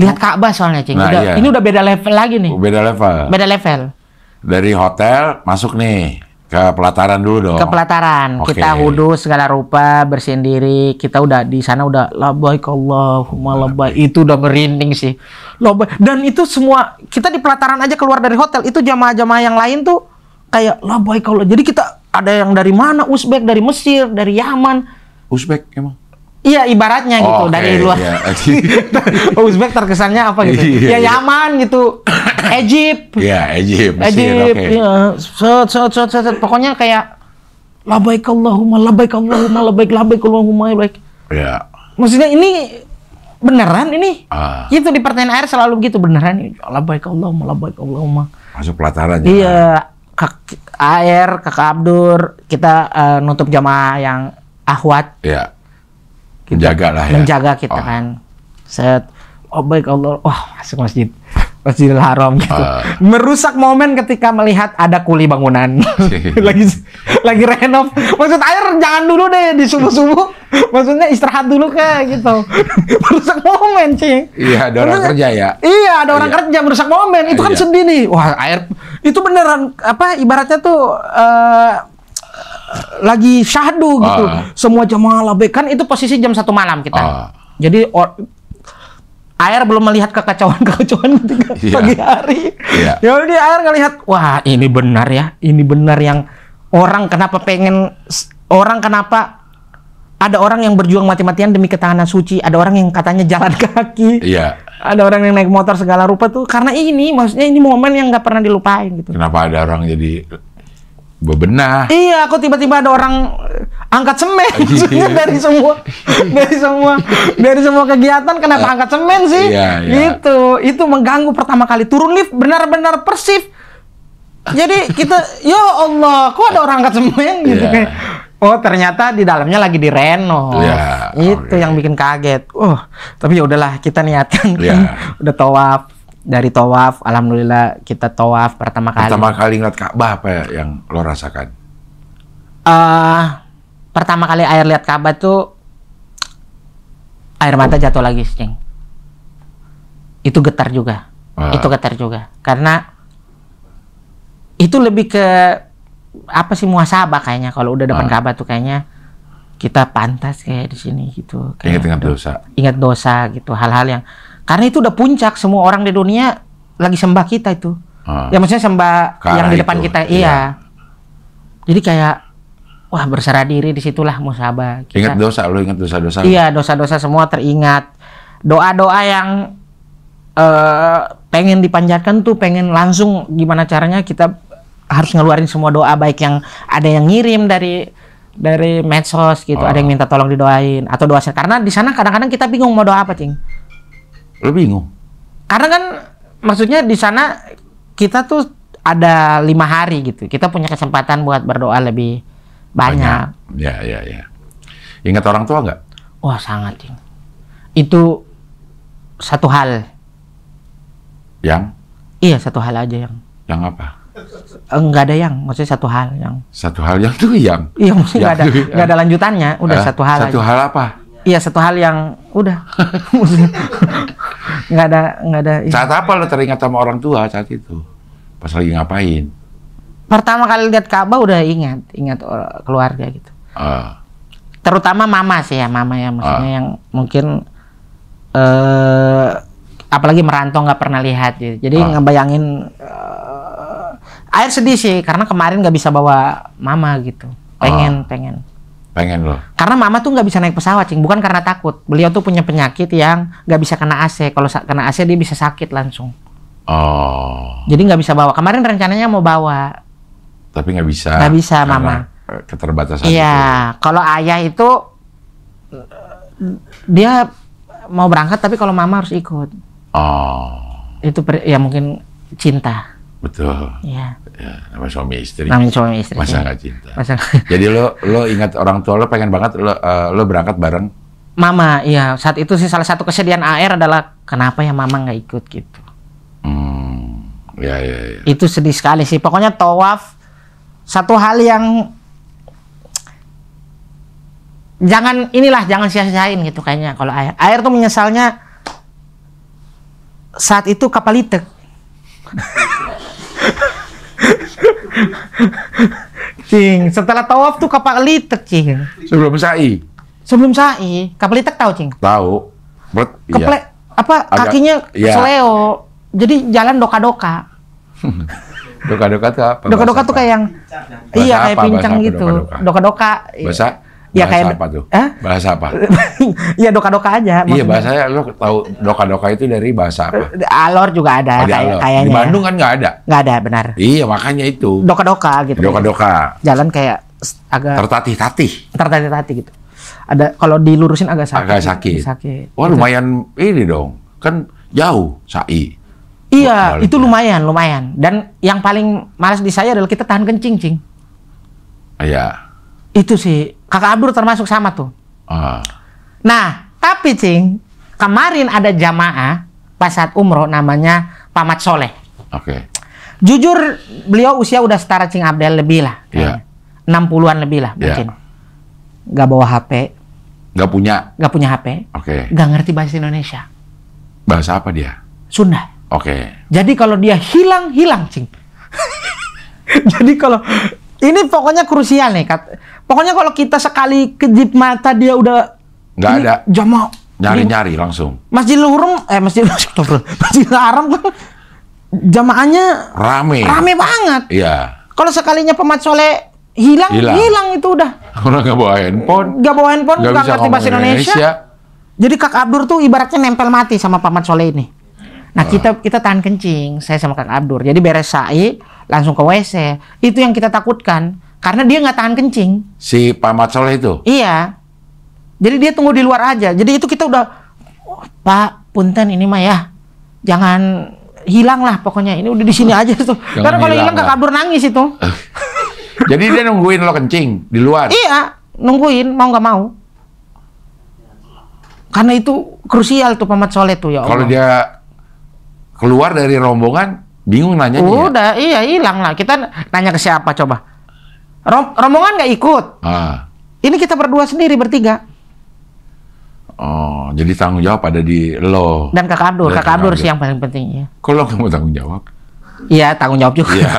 Lihat Ka'bah soalnya, Cing. Ini udah beda level lagi nih. Beda level. Beda level. Dari hotel masuk nih ke pelataran dulu dong. Ke pelataran. Kita wudhu segala rupa, bersihin diri. Kita udah di sana udah labbaik Allahumma labbaik. Itu udah merinding sih. Labbaik. Dan itu semua kita di pelataran aja keluar dari hotel itu jamaah-jamaah yang lain tuh kayak labbaik Allah. Jadi kita ada yang dari mana? Uzbek, dari Mesir, dari Yaman. Uzbek emang? Iya, ibaratnya gitu dari luar. Uzbek terkesannya apa gitu? Ya Yaman gitu, Egypt. Iya, Egypt, Mesir. Iya, pokoknya kayak labbaik Allahumma labbaik Allahumma labbaik labbaik Allahumma labbaik. Iya. Maksudnya ini beneran ini? Gitu di pertanyaan air selalu gitu beneran ini. Labbaik Allahumma labbaik Allahumma. Masuk pelataran. Iya, air Kakak Abdur kita nutup jamaah yang akhwat. Iya. Menjaga lah ya. Menjaga kita kan. Set. Oh baik Allah. Wah, masuk Masjidil Haram gitu. Merusak momen ketika melihat ada kuli bangunan. lagi renov. Maksud air jangan dulu deh di subuh-subuh. Maksudnya istirahat dulu kayak gitu. Merusak momen, Cing. Iya, ada orang kerja ya. Iya, ada orang kerja merusak momen. Itu kan sedih nih. Wah, air itu beneran apa ibaratnya tuh lagi syahdu gitu. Semua jamaah labbaik kan itu posisi jam 1 malam kita. Jadi air belum melihat kekacauan ketika pagi hari. Ya udah air ngelihat, wah ini benar ya. Ini benar yang kenapa ada orang yang berjuang mati-matian demi ketahanan suci, ada orang yang katanya jalan kaki. Iya. Ada orang yang naik motor segala rupa tuh karena ini maksudnya ini momen yang nggak pernah dilupain gitu. Kenapa ada orang jadi bebenah? Iya, kok tiba-tiba ada orang angkat semen dari semua kegiatan kenapa angkat semen sih? Gitu. Itu mengganggu pertama kali turun lift benar-benar persif. Jadi kita ya Allah, kok ada orang angkat semen gitu kayak. Oh, ternyata di dalamnya lagi direnov. Itu yang bikin kaget. Tapi ya udahlah kita niatkan kan udah tawaf. Dari tawaf, alhamdulillah kita tawaf pertama kali. Pertama kali ngeliat Ka'bah apa yang lo rasakan? Pertama kali air lihat Ka'bah tuh air mata jatuh lagi, Cing. Itu getar juga. Itu getar juga. Karena itu lebih ke apa sih muhasabah kayaknya kalau udah depan Ka'bah tuh kayaknya kita pantas kayak di sini gitu. Ingat dosa. Ingat dosa gitu, hal-hal yang karena itu udah puncak, semua orang di dunia lagi sembah kita itu. Ya maksudnya sembah yang di depan kita. Iya. Jadi kayak wah berserah diri disitulah muhasabah. Ingat dosa, lo ingat dosa-dosa. Iya, dosa-dosa semua teringat. Doa-doa yang pengen dipanjatkan tuh pengen langsung gimana caranya kita harus ngeluarin semua doa baik yang ada yang ngirim dari medsos gitu, ada yang minta tolong didoain atau doa karena di sana kadang-kadang kita bingung mau doa apa, Cing. Lo bingung? Karena kan maksudnya di sana kita tuh ada 5 hari gitu. Kita punya kesempatan buat berdoa lebih banyak. Ya. Ingat orang tua nggak? Wah sangat, Cing. Itu satu hal. Yang? Iya satu hal aja yang. Yang apa? Enggak ada yang, maksudnya satu hal yang. Satu hal yang tuh yang? Iya maksudnya nggak ada lanjutannya. Udah satu hal. Satu aja. Hal apa? Iya satu hal yang udah. nggak ada. Saat apa lo teringat sama orang tua saat itu? Pas lagi ngapain? Pertama kali lihat Ka'bah udah ingat keluarga gitu. Terutama mama sih ya, mama ya maksudnya yang mungkin apalagi merantau nggak pernah lihat gitu. Jadi ngebayangin air sedih sih karena kemarin nggak bisa bawa mama gitu. Pengen loh. Karena mama tuh nggak bisa naik pesawat, Cing. Bukan karena takut. Beliau tuh punya penyakit yang nggak bisa kena AC. Kalau kena AC dia bisa sakit langsung. Jadi nggak bisa bawa. Kemarin rencananya mau bawa. Tapi nggak bisa. Nggak bisa, mama. Keterbatasan. Iya. Kalau ayah itu dia mau berangkat, tapi kalau mama harus ikut. Itu ya mungkin cinta. Betul. Iya. Ya, namanya suami istri. Namanya suami istri. Masa nggak cinta? Jadi lo ingat orang tua lo pengen banget lo berangkat bareng? Mama, iya. Saat itu sih salah satu kesedihan AR adalah kenapa ya mama nggak ikut gitu. Ya. Itu sedih sekali sih. Pokoknya tawaf satu hal yang jangan sia-siain gitu kayaknya kalau AR. AR tuh menyesalnya saat itu kapal itek. Cing, setelah tawaf tuh kapal itek, Cing. Sebelum sa'i. Sebelum sa'i, kapal itek tahu, Cing? Tahu. Iya. Kakinya seleo. Jadi jalan doka-doka. Doka-doka tuh apa? Doka-doka tuh kayak yang kayak pincang gitu. Doka-doka. Bahasa? Ya bahasa kayak apa tuh? Bahasa apa? Iya doka-doka aja. Iya bahasanya lo tahu doka-doka itu dari bahasa apa? Alor juga ada kayaknya. Di Bandung kan nggak ada. Nggak ada benar. Iya makanya itu. Doka-doka gitu. Doka-doka. Jalan kayak agak tertatih gitu. Ada kalau dilurusin agak sakit. Agak sakit. Wah lumayan ini dong. Kan jauh sa'i. Iya itu lumayan. Dan yang paling malas di saya adalah kita tahan kencing, Cing. Iya. Itu sih Kakak Abdur termasuk sama tuh. Nah, tapi Cing, kemarin ada jamaah pas saat umroh namanya Pak Mat Soleh. Oke. Jujur beliau usia udah setara Cing Abdel lebih lah. Iya. 60-an lebih lah mungkin. Gak bawa HP. Gak punya HP. Oke. Gak ngerti bahasa Indonesia. Bahasa apa dia? Sunda. Oke. Jadi kalau dia hilang Cing. Jadi kalau ini pokoknya krusial nih, pokoknya kalau kita sekali kejip mata dia udah nggak ada jamaah nyari langsung. Masjidil Haram kan jamaahnya rame banget. Iya. Kalau sekalinya Pak Mat Soleh hilang itu udah. Orang nggak bawa handphone, nggak ngerti bahasa Indonesia. Jadi Kak Abdur tuh ibaratnya nempel mati sama Pak Mat Soleh ini. Nah kita tahan kencing, saya sama Kak Abdur. Jadi beres sa'i langsung ke WC. Itu yang kita takutkan karena dia nggak tahan kencing. Si Pak Mat Soleh itu? Iya. Jadi dia tunggu di luar aja. Jadi itu kita udah Pak punten ini mah ya, jangan hilang lah pokoknya. Ini udah di sini aja tuh. Karena kalau hilang Kak Abdur nangis itu. Jadi dia nungguin lo kencing di luar? Iya, nungguin mau nggak mau. Karena itu krusial tuh Pak Mat Soleh tuh ya Allah. Kalau dia keluar dari rombongan, bingung nanya. Udah, iya hilang lah. Kita nanya ke siapa coba? Rombongan nggak ikut. Ini kita berdua sendiri bertiga. Oh, jadi tanggung jawab ada di lo. Dan Kakak Abdur. Kakak Abdur sih yang paling penting ya. Kok lo nggak mau tanggung jawab? Iya, tanggung jawab juga. Iya.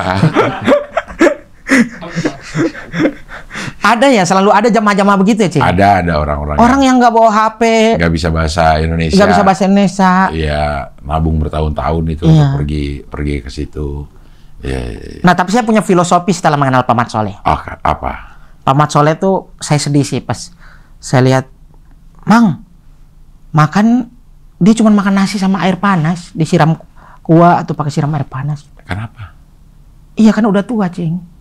Ada ya, selalu ada jamaah-jamaah begitu ya, Cing? Ada orang-orang. Orang yang nggak bawa HP. Nggak bisa bahasa Indonesia. Nggak bisa bahasa Indonesia. Iya, nabung bertahun-tahun itu untuk pergi ke situ. Ya. Nah, tapi saya punya filosofi setelah mengenal Pak Mat Soleh. Apa? Pak Mat Soleh tuh saya sedih sih pas saya lihat, Mang, makan dia cuma makan nasi sama air panas, disiram kuah atau pakai siram air panas. Kenapa? Iya kan udah tua, Cing.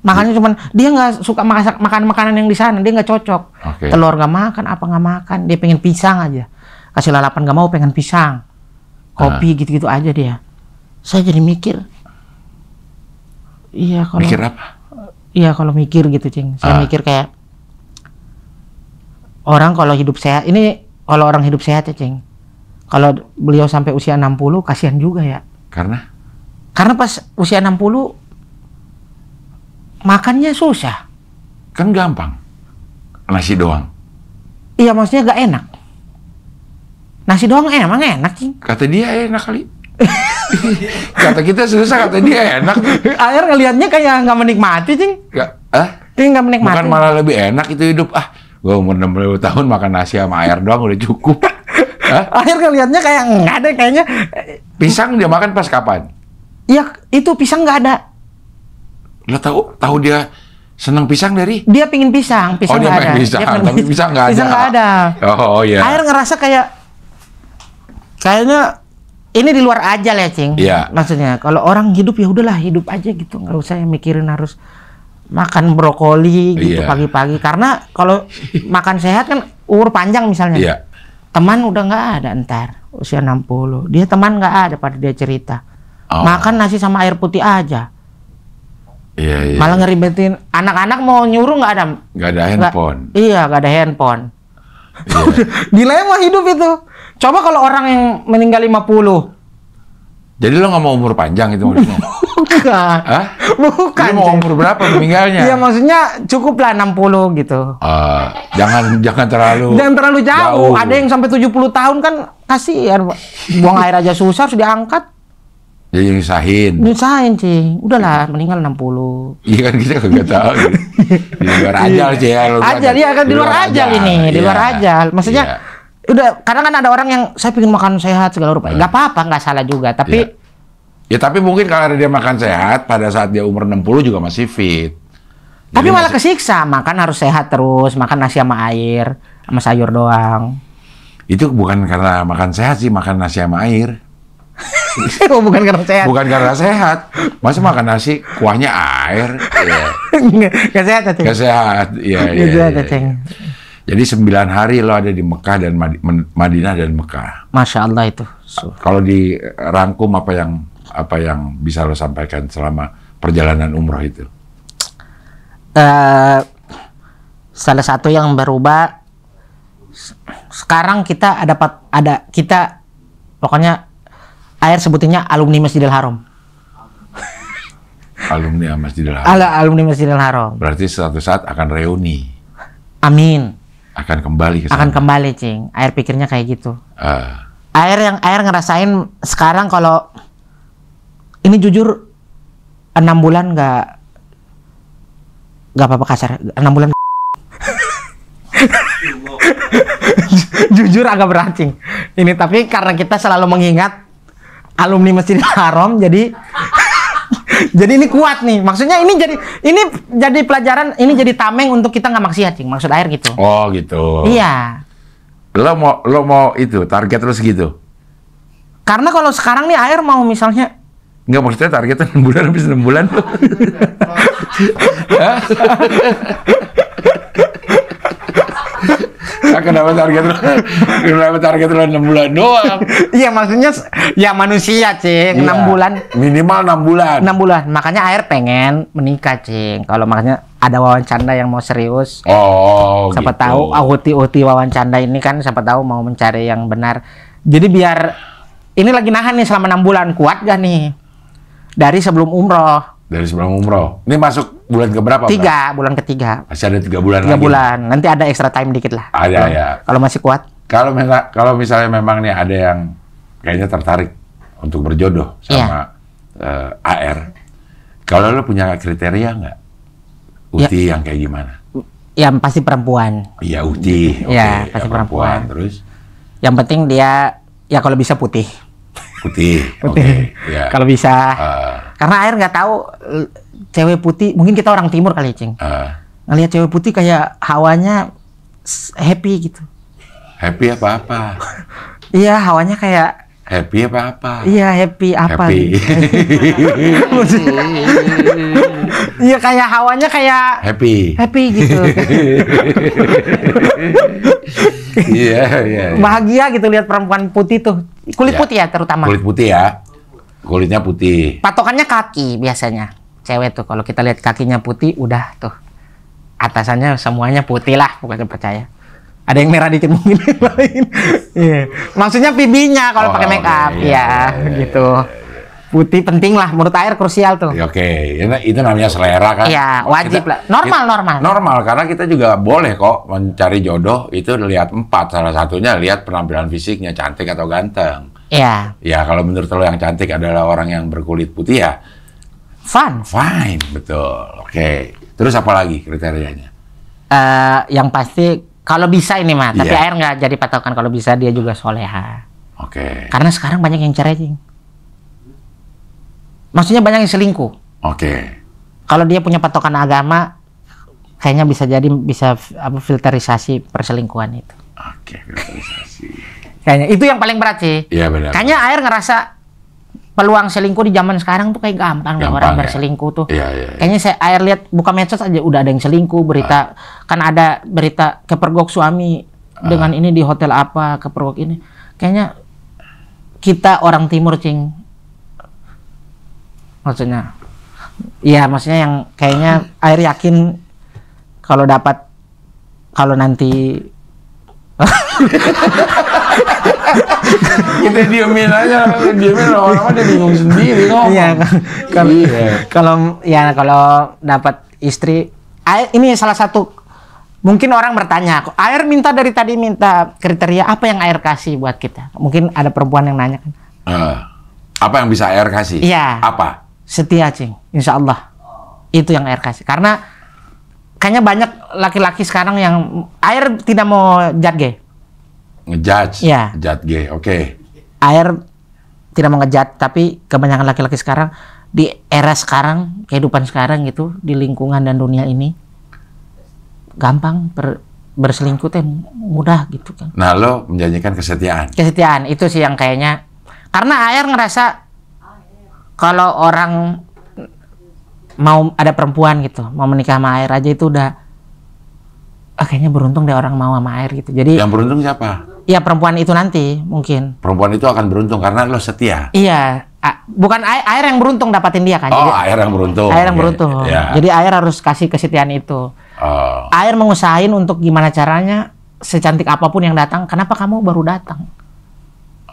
Makanya cuman dia nggak suka makan makanan yang di sana, dia nggak cocok. Telur nggak makan, apa nggak makan, dia pengen pisang aja. Kasih lalapan nggak mau, pengen pisang. Kopi gitu-gitu aja dia. Saya jadi mikir. Iya kalau mikir apa? Iya kalau mikir gitu, Cing. Saya mikir kayak orang kalau hidup sehat, ini kalau orang hidup sehat ya, Cing. Kalau beliau sampai usia 60 kasihan juga ya. Karena pas usia 60 makannya susah. Kan gampang. Nasi doang. Iya, maksudnya gak enak. Nasi doang emang enak, Cing. Kata dia enak kali. Kata kita susah, kata dia enak. Air ngelihatnya kayak gak menikmati, Cing. Dia gak menikmati. Bukan malah lebih enak itu hidup. Gue umur 60 tahun makan nasi sama air doang udah cukup. Air ngelihatnya kayak enggak ada kayaknya. Pisang dia makan pas kapan? Iya, itu pisang nggak ada. Lo tahu dia senang pisang dari? Dia pingin pisang dia nggak ada. Pisang, tapi pisang nggak ada. Pisang nggak ada. Oh iya. Air ngerasa kayaknya ini di luar aja ya, Cing. Iya. Maksudnya kalau orang hidup ya udahlah hidup aja gitu, nggak usah yang mikirin harus makan brokoli gitu pagi-pagi. Karena kalau makan sehat kan umur panjang misalnya. Iya. Teman udah nggak ada ntar usia 60. Dia teman nggak ada pada dia cerita. Makan nasi sama air putih aja. Iya. Malah ngeribetin. Anak-anak mau nyuruh nggak ada. Nggak ada handphone. Nggak ada handphone. Iya. Dilema hidup itu. Coba kalau orang yang meninggal 50. Jadi lo nggak mau umur panjang itu maksudnya? Bukan. Hah? Bukan. Lo mau umur berapa meninggalnya? Iya maksudnya cukup lah 60 gitu. Jangan terlalu jauh. Ada yang sampai 70 tahun kan kasihan. Buang air aja susah harus diangkat. Jadi nyusahin, Cing. Udahlah, meninggal 60. Iya kan kita nggak tahu. Di luar ajal sih ya. Ajal, iya kan di luar ajal ini. Di luar ajal. Maksudnya, udah, kadang kan ada orang yang, saya pengen makan sehat segala rupa. Nggak apa-apa, nggak salah juga. Tapi... Ya tapi mungkin kalau dia makan sehat, pada saat dia umur 60 juga masih fit. Tapi malah kesiksa. Makan harus sehat terus. Makan nasi sama air. Sama sayur doang. Itu bukan karena makan sehat sih, makan nasi sama air. Oh, bukan karena sehat. Bukan karena sehat. Masa makan nasi kuahnya air? Ya. Gak sehat, Ceng. Gak sehat. Iya. Jadi 9 hari lo ada di Mekah dan Madinah dan Mekah. Masya Allah itu. Kalau dirangkum apa yang bisa lo sampaikan selama perjalanan umroh itu? Salah satu yang berubah. Sekarang kita pokoknya air sebutinnya alumni Masjidil Haram. Alumni Masjidil Haram. Alumni Masjidil Haram. Berarti suatu saat akan reuni. Amin. Akan kembali ke sana. Akan kembali, Cing. Air pikirnya kayak gitu. Air ngerasain sekarang kalau ini jujur 6 bulan nggak apa-apa kasar. 6 bulan. Jujur agak berat, Cing. Ini tapi karena kita selalu mengingat alumni Masjidil Haram, jadi ini kuat nih. Maksudnya ini jadi pelajaran, ini jadi tameng untuk kita nggak maksiat, Cing. Maksud air gitu. Oh gitu. Iya. Lo mau itu target lo segitu? Karena kalau sekarang nih air mau misalnya nggak, maksudnya targetnya 6 bulan habis 6 bulan. Kenapa target lo 6 bulan doang? Iya maksudnya ya manusia, Cing. 6 bulan. Minimal 6 bulan. 6 bulan. Makanya air pengen menikah, Cing. Kalau makanya ada wawancanda yang mau serius. Oh, siapa gitu. tahu uti wawancanda ini kan siapa tahu mau mencari yang benar. Jadi biar ini lagi nahan nih selama 6 bulan, kuat gak nih? Dari sebelum umroh. Dari sebelum umroh. Ini masuk bulan keberapa? 3, bulan ketiga. Masih ada 3 bulan 3 lagi. 3 bulan. Nanti ada extra time dikit lah. Ada ya. Kalau masih kuat. Kalau misalnya memang nih ada yang kayaknya tertarik untuk berjodoh sama AR. Kalau lo punya kriteria nggak? Uti yang kayak gimana? Yang pasti perempuan. Iya, Uti. Iya, pasti perempuan. Terus? Yang penting dia ya kalau bisa putih. Putih. Ya. Kalau bisa. Karena air nggak tahu cewek putih, mungkin kita orang timur kali, Cing. Ngelihat cewek putih kayak hawanya happy gitu. Happy apa-apa? Iya, hawanya kayak happy apa-apa? Iya, happy apa? Happy. Gitu. Iya, kayak hawanya kayak happy gitu. Iya. Bahagia gitu lihat perempuan putih tuh. Kulit putih ya terutama. Kulit putih ya. Kulitnya putih. Patokannya kaki biasanya. Cewek tuh kalau kita lihat kakinya putih udah tuh. Atasannya semuanya putih lah, bukan percaya. Ada yang merah dikit mungkin lain. Iya. Maksudnya pipinya kalau pakai make up ya, gitu. Putih penting lah, menurut air krusial tuh. Oke, itu namanya selera kan? Iya, wajib lah. Normal karena kita juga boleh kok mencari jodoh itu lihat 4, salah satunya lihat penampilan fisiknya, cantik atau ganteng. Iya. Ya kalau menurut lo yang cantik adalah orang yang berkulit putih ya. Fine, betul. Oke. Terus apa lagi kriterianya? Yang pasti kalau bisa ini mah, tapi air nggak jadi patokan. Kalau bisa dia juga soleha. Oke. Karena sekarang banyak yang cerai, Cing. Maksudnya banyak yang selingkuh. Oke. Kalau dia punya patokan agama, kayaknya bisa filterisasi perselingkuhan itu. Oke, filterisasi. Kayaknya itu yang paling berat sih. Iya benar. Kayaknya air ngerasa peluang selingkuh di zaman sekarang tuh kayak gampang orang berselingkuh tuh. Iya. Kayaknya air lihat buka medsos aja udah ada yang selingkuh, berita kan ada berita kepergok suami dengan ini di hotel apa, kepergok ini. Kayaknya kita orang timur, Cing, maksudnya. Iya, maksudnya yang kayaknya air yakin kalau dapat, kalau nanti kita diemin aja, orang-orang dia bingung sendiri ngomong. Iya, kalau dapat istri, ini salah satu. Mungkin orang bertanya, air dari tadi minta kriteria apa yang air kasih buat kita? Mungkin ada perempuan yang nanya kan. Apa yang bisa air kasih? Iya. Apa? Setia, Cing. Insya Allah. Itu yang air kasih. Karena kayaknya banyak laki-laki sekarang yang air tidak mau judge. Ngejudge? Iya. Judge, oke. Air tidak mau ngejudge, tapi kebanyakan laki-laki sekarang, di era sekarang, kehidupan sekarang gitu, di lingkungan dan dunia ini, gampang berselingkuh teh mudah gitu kan. Nah, lo menjanjikan kesetiaan. Kesetiaan itu sih yang kayaknya, karena air ngerasa kalau orang mau ada perempuan gitu, mau menikah sama air aja itu udah kayaknya beruntung deh orang mau sama air gitu. Jadi yang beruntung siapa? Ya perempuan itu nanti mungkin. Perempuan itu akan beruntung karena lo setia. Iya, bukan air yang beruntung dapatin dia kan. Oh, jadi, air yang beruntung. Air yang beruntung. Ya. Jadi air harus kasih kesetiaan itu. Air mengusahain untuk gimana caranya secantik apapun yang datang, kenapa kamu baru datang?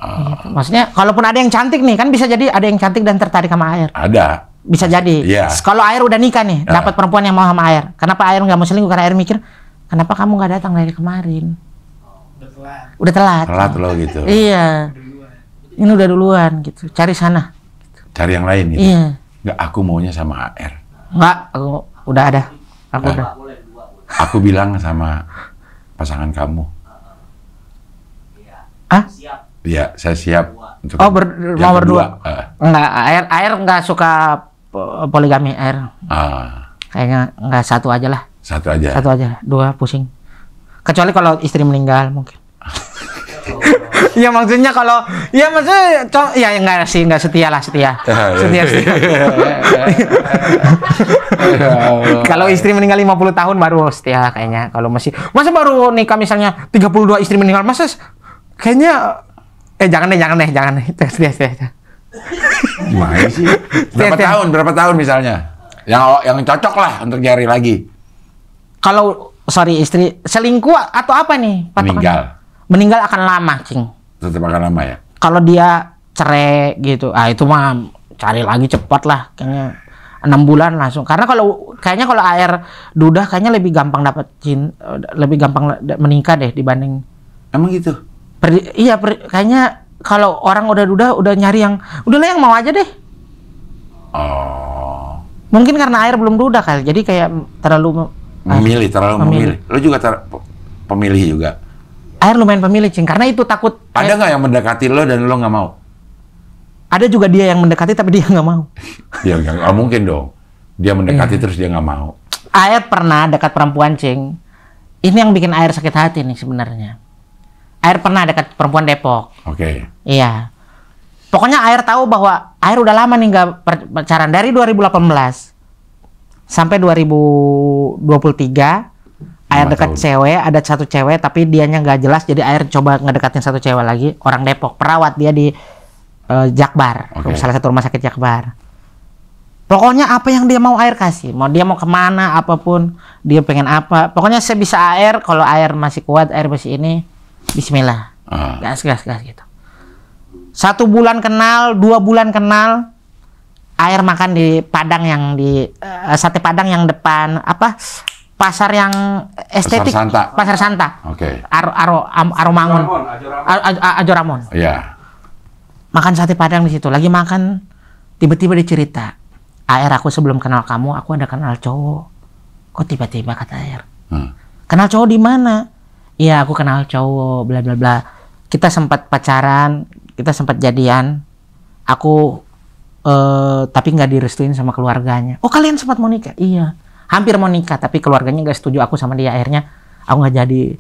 Gitu. Maksudnya kalaupun ada yang cantik nih, kan bisa jadi ada yang cantik dan tertarik sama air. Ada. Bisa jadi. Yeah. Kalau air udah nikah nih, dapat perempuan yang mau sama air. Kenapa air nggak mau selingkuh? Karena air mikir, kenapa kamu nggak datang dari kemarin? Udah telat. Telat lo gitu. Iya. Ini udah duluan gitu. Cari sana. Cari yang lain gitu. Iya. Nggak, aku maunya sama air. Nggak, aku udah ada. Aku udah. Aku bilang sama pasangan kamu. Ah? Iya, saya siap untuk mau berdua. Enggak, air nggak suka poligami air. Kayaknya nggak satu aja lah. Satu aja. Satu aja, dua pusing. Kecuali kalau istri meninggal mungkin. Ya maksudnya kalau, ya maksudnya, ya enggak sih, enggak setia lah, setia. Setia. Kalau istri meninggal 50 tahun baru setia kayaknya. Kalau masa baru nikah misalnya 32 istri meninggal, masa kayaknya, jangan deh. Setia. Gimana sih? Berapa tahun misalnya? Yang cocok lah untuk nyari lagi. Kalau, istri selingkuh atau apa nih? Meninggal akan lama, Cing. Tetap akan lama ya? Kalau dia cerai gitu, itu mah cari lagi cepat lah, kayaknya 6 bulan langsung. Karena kayaknya kalau air dudah kayaknya lebih gampang lebih gampang menikah deh dibanding. Emang gitu? Kayaknya kalau orang udah dudah udah nyari yang udahlah yang mau aja deh. Oh. Mungkin karena air belum dudah kali, jadi kayak terlalu memilih. Lo juga pemilih juga? Air lumayan pemilih, Cing, karena itu takut. Ada nggak yang mendekati lo dan lo nggak mau? Ada juga dia yang mendekati tapi dia nggak mau. Ya nggak mungkin dong. Dia mendekati terus dia nggak mau. Air pernah dekat perempuan, Cing. Ini yang bikin air sakit hati nih sebenarnya. Air pernah dekat perempuan Depok. Oke. Iya. Pokoknya air tahu bahwa air udah lama nih nggak pacaran, dari 2018 sampai 2023. Air dekat cewek, ada satu cewek tapi dianya nggak jelas, jadi air coba ngedekatin satu cewek lagi, orang Depok, perawat dia di Jakbar, salah satu rumah sakit Jakbar. Pokoknya apa yang dia mau air kasih, dia mau kemana, apapun, dia pengen apa, pokoknya sebisa air, kalau air masih kuat, air masih ini, bismillah, gas gitu. 1 bulan kenal, 2 bulan kenal, air makan di Padang yang di sate Padang yang depan pasar yang estetik, Pasar Santa. Oke. Aromangun. Ajoramon. Iya. Makan sate Padang di situ. Lagi makan, tiba-tiba dicerita, air aku sebelum kenal kamu, aku ada kenal cowok. Kok tiba-tiba kata air? Kenal cowok di mana? Iya, aku kenal cowok, bla bla bla. Kita sempat pacaran, kita sempat jadian. Aku tapi nggak direstuin sama keluarganya. Oh, kalian sempat mau nikah? Iya. Hampir mau nikah, tapi keluarganya nggak setuju aku sama dia. Akhirnya aku nggak jadi.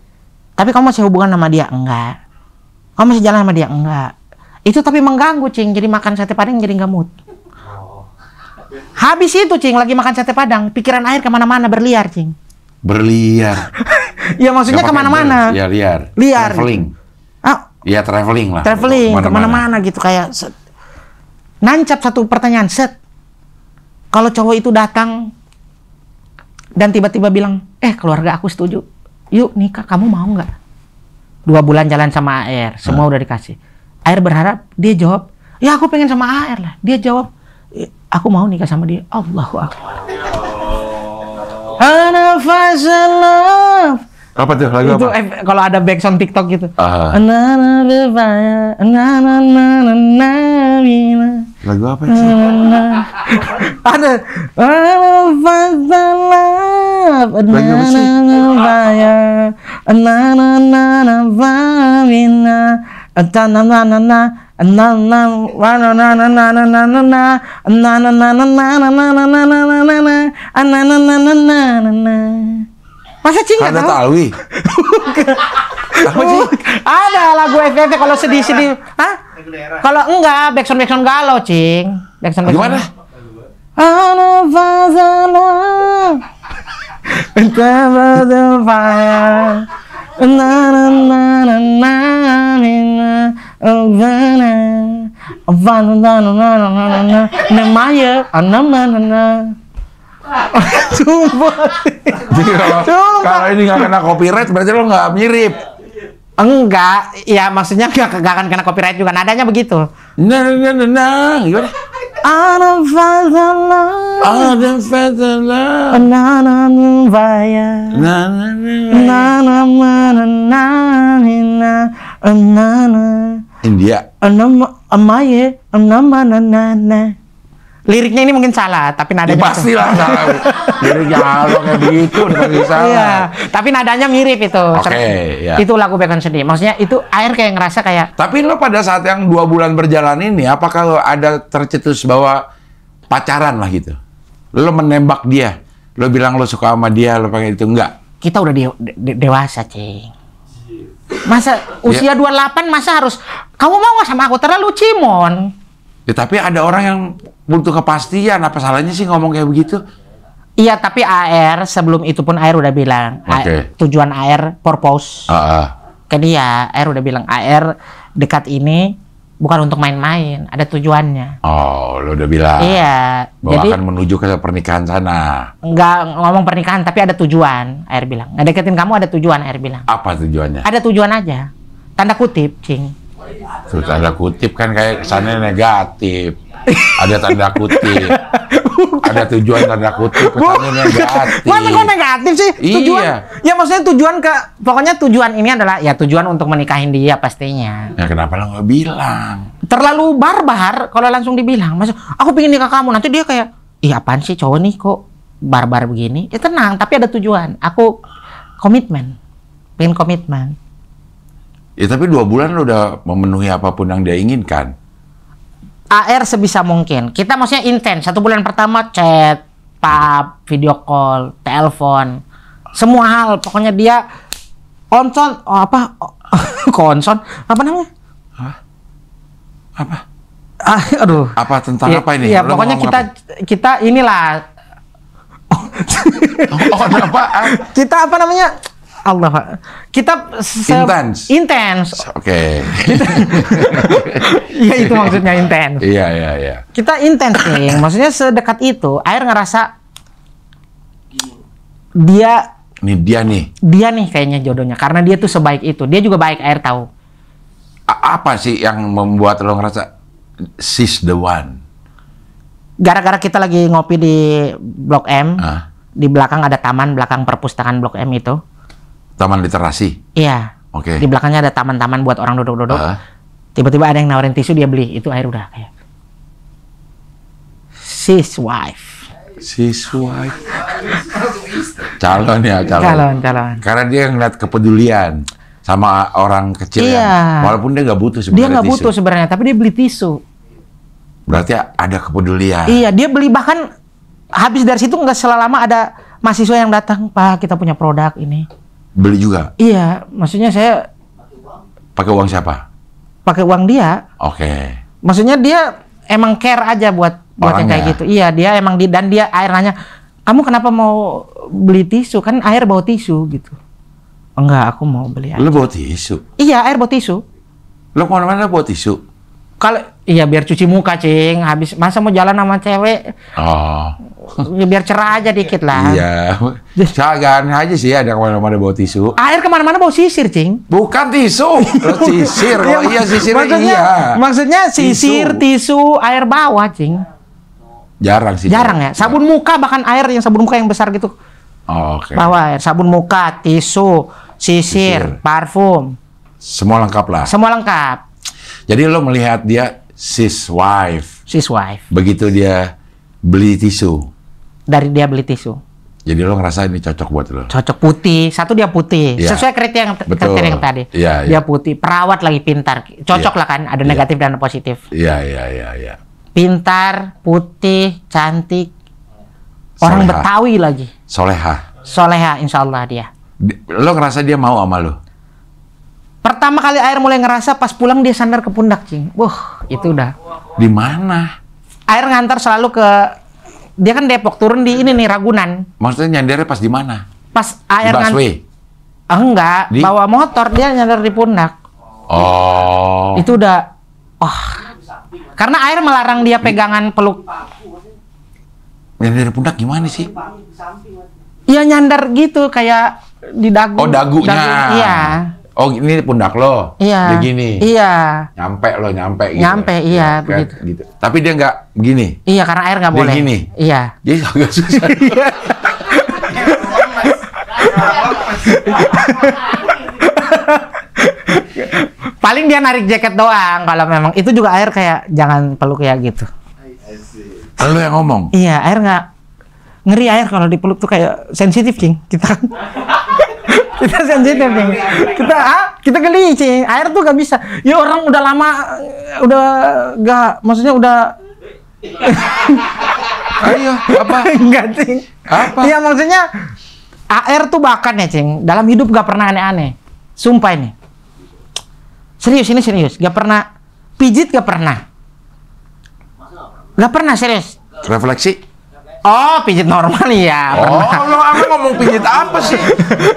Tapi kamu masih hubungan sama dia? Enggak. Kamu masih jalan sama dia? Enggak. Itu tapi mengganggu, Cing. Jadi makan sate Padang jadi nggak mood. Habis itu, Cing, lagi makan sate Padang, pikiran air kemana-mana, berliar, Cing. Berliar? Ya maksudnya kemana-mana. Ya liar. Traveling. Iya, traveling lah. Traveling kemana-mana gitu, kayak nancap satu pertanyaan, Kalau cowok itu datang dan tiba-tiba bilang, keluarga aku setuju, yuk nikah, kamu mau nggak? 2 bulan jalan sama AR, semua udah dikasih. AR berharap, dia jawab, ya aku pengen sama AR lah. Dia jawab, aku mau nikah sama dia. Allahu Akbar. Ana fasalaf. Apa tuh lagu itu apa? Kalau ada backsound TikTok gitu. Lagu apa sih? Ada. Masa Cing nggak tahu? Ada Alwi. Apa sih? Ada lagu FFV kalau sedih-sedih. Hah? Kalau enggak, backsound galau, Cing. Backsound gimana? Ana fazala. Entabadul fire. Na na na na na na. Ovana. Ovana na na na na na. Namanya anamana. Sumpah. Kalau ini nggak kena copyright berarti lo nggak mirip. Enggak, ya maksudnya nggak akan kena copyright juga. Nadanya begitu. Gimana? Ada fadalah. India. Liriknya ini mungkin salah, tapi nadanya pastilah salah. Liriknya kalau kayak begitu pasti salah. Iya, tapi nadanya mirip itu. Ya. Itu lagu Backsound sedih. Maksudnya itu AR kayak ngerasa kayak. Tapi lo pada saat yang 2 bulan berjalan ini, apakah lo ada tercetus bahwa pacaran lah gitu? Lo menembak dia, lo bilang lo suka sama dia, lo pengen itu enggak? Kita udah dewasa, Cing. Masa usia 28 masa harus kamu mau nggak sama aku, terlalu cimon. Ya, tapi ada orang yang butuh kepastian, apa salahnya sih ngomong kayak begitu? Iya, tapi AR sebelum itu pun AR udah bilang tujuan AR purpose. Ke dia, AR udah bilang AR dekat ini bukan untuk main-main, ada tujuannya. Oh, lo udah bilang. Iya, bahwa jadi akan menuju ke pernikahan sana. Nggak ngomong pernikahan, tapi ada tujuan. AR bilang, ngedeketin kamu ada tujuan. AR bilang. Apa tujuannya? Ada tujuan aja, tanda kutip, Cing. Tuh, tanda kutip kan kayak kesannya negatif. Ada tanda kutip. Ada tujuan tanda kutip, kesannya negatif. Masa kok negatif sih? Tujuan, iya. Ya maksudnya tujuan pokoknya tujuan ini adalah ya tujuan untuk menikahin dia pastinya. Ya kenapa lo nggak bilang? Terlalu barbar kalau langsung dibilang. Maksud, aku pengen nikah kamu, nanti dia kayak, ih apaan sih cowok nih kok barbar begini? Ya tenang, tapi ada tujuan. Aku komitmen, pengen komitmen. Ya tapi 2 bulan lo udah memenuhi apapun yang dia inginkan. AR sebisa mungkin. Kita maksudnya intens. 1 bulan pertama chat, pap, video call, telepon, semua hal. Pokoknya dia konson, konson, apa namanya? Hah? Apa? Aduh. Apa tentang ya, apa ini? Ya pokoknya kita inilah. Apa? Kita apa namanya? Allah, kita intens. Oke. Iya itu maksudnya intens. Iya. Kita intens nih, maksudnya sedekat itu. AR ngerasa dia nih kayaknya jodohnya, karena dia tuh sebaik itu. Dia juga baik, AR tahu. Apa sih yang membuat lo ngerasa she's the one? Gara-gara kita lagi ngopi di Blok M, di belakang ada taman, belakang perpustakaan Blok M itu. Taman literasi? Iya. Oke. Di belakangnya ada taman-taman buat orang duduk-duduk. Tiba-tiba ada yang nawarin tisu, dia beli. Itu AR udah kayak she's wife. Calon. Karena dia ngeliat kepedulian sama orang kecil. Iya. Walaupun dia nggak butuh sebenarnya. Dia nggak butuh sebenarnya, tapi dia beli tisu. Berarti ada kepedulian. Iya, dia beli, bahkan habis dari situ nggak selama ada mahasiswa yang datang, Pak kita punya produk ini. Beli juga? Iya, maksudnya saya pakai uang siapa? Pakai uang dia. Oke. Maksudnya dia emang care aja buat yang kayak gitu. Iya, dia emang dan dia AR nanya, kamu kenapa mau beli tisu? Kan AR bawa tisu gitu. Enggak, aku mau beli aja. Lo bawa tisu? Iya, AR bawa tisu. Lo kemana-mana bawa tisu? Kalau iya biar cuci muka, Cing. Habis masa mau jalan sama cewek. Oh. Ya, biar cerah aja dikit lah. Iya. Jangan aja sih ada kemana-mana bawa tisu. Air kemana-mana bawa sisir, Cing. Bukan tisu. Sisir. Oh iya sisir. Maksudnya sisir, tisu, air bawah, Cing. Jarang sih. Jarang ya. Sabun muka bahkan air yang sabun muka yang besar gitu. Oh, oke. Bawa air, sabun muka, tisu, sisir, parfum. Semua lengkap lah. Semua lengkap. Jadi lo melihat dia sis wife. Begitu dia beli tisu. Dari dia beli tisu. Jadi lo ngerasa ini cocok buat lo. Cocok putih. Satu dia putih. Ya. Sesuai kriteria yang tadi. Ya, dia putih. Perawat lagi pintar. Cocok lah kan. Ada negatif dan positif. Iya. Pintar, putih, cantik. Orang Betawi lagi. Soleha insya Allah dia. Lo ngerasa dia mau sama lo? Pertama kali Air mulai ngerasa pas pulang dia sandar ke pundak, Cing. Wah, itu udah. Di mana? Air ngantar selalu ke, dia kan Depok, turun di ini nih Ragunan. Maksudnya nyandarnya pas di mana? Pas Air busway? Enggak, bawa motor dia nyandar di pundak. Oh. Itu udah, karena Air melarang dia pegangan peluk. Nyandar di pundak gimana sih? Iya nyandar gitu kayak di dagu. Oh dagunya. Iya. Oh ini pundak lo. Iya. Begini. Iya. Nyampe gitu. Nyampe iya begitu. Gitu. Tapi dia nggak begini. Iya karena Air nggak boleh. Begini. Iya. Jadi agak susah. Paling dia narik jaket doang kalau memang itu juga Air kayak jangan peluk ya gitu. Lalu yang ngomong? Iya Air nggak ngeri Air kalau dipeluk tuh kayak sensitif, Cing. Kita sensitif nih. Kita geli, Cing. Air tuh gak bisa. Ya orang udah lama udah gak, maksudnya udah ayo apa? Enggak, Cing. Apa? Iya maksudnya Air tuh bakat ya, Cing. Dalam hidup gak pernah aneh-aneh. Sumpah ini. Serius ini serius. Gak pernah pijit, gak pernah. Gak pernah serius. Refleksi? Oh, pijit normal ya. Oh, lo ngomong pijit apa sih?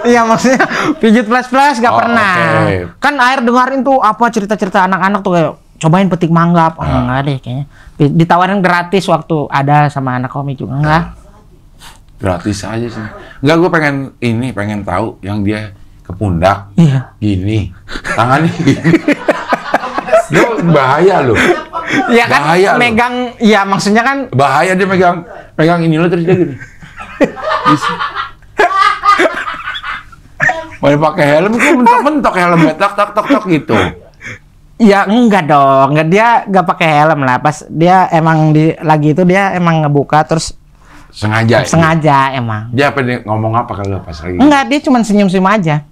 Iya maksudnya pijit flash gak pernah. Okay. Kan Air dengerin tuh apa cerita-cerita anak-anak tuh kayak cobain petik mangga. Enggak deh kayaknya. Ditawarin gratis waktu ada sama anak komik juga enggak. Gratis aja sih. Enggak, gue pengen tahu yang dia ke pundak. Iya. Gini. Tangannya gini. Lo bahaya lo. Ya kan bahaya megang, iya maksudnya kan bahaya dia megang ini lo terus dia gini. Mau pakai helm, gue mentok-mentok helm tak gitu. Ya enggak dong, dia nggak pakai helm lah. Pas dia emang lagi itu dia emang ngebuka terus sengaja emang. Dia apa ngomong apa kalau pas lagi? Enggak, dia cuma senyum-senyum aja.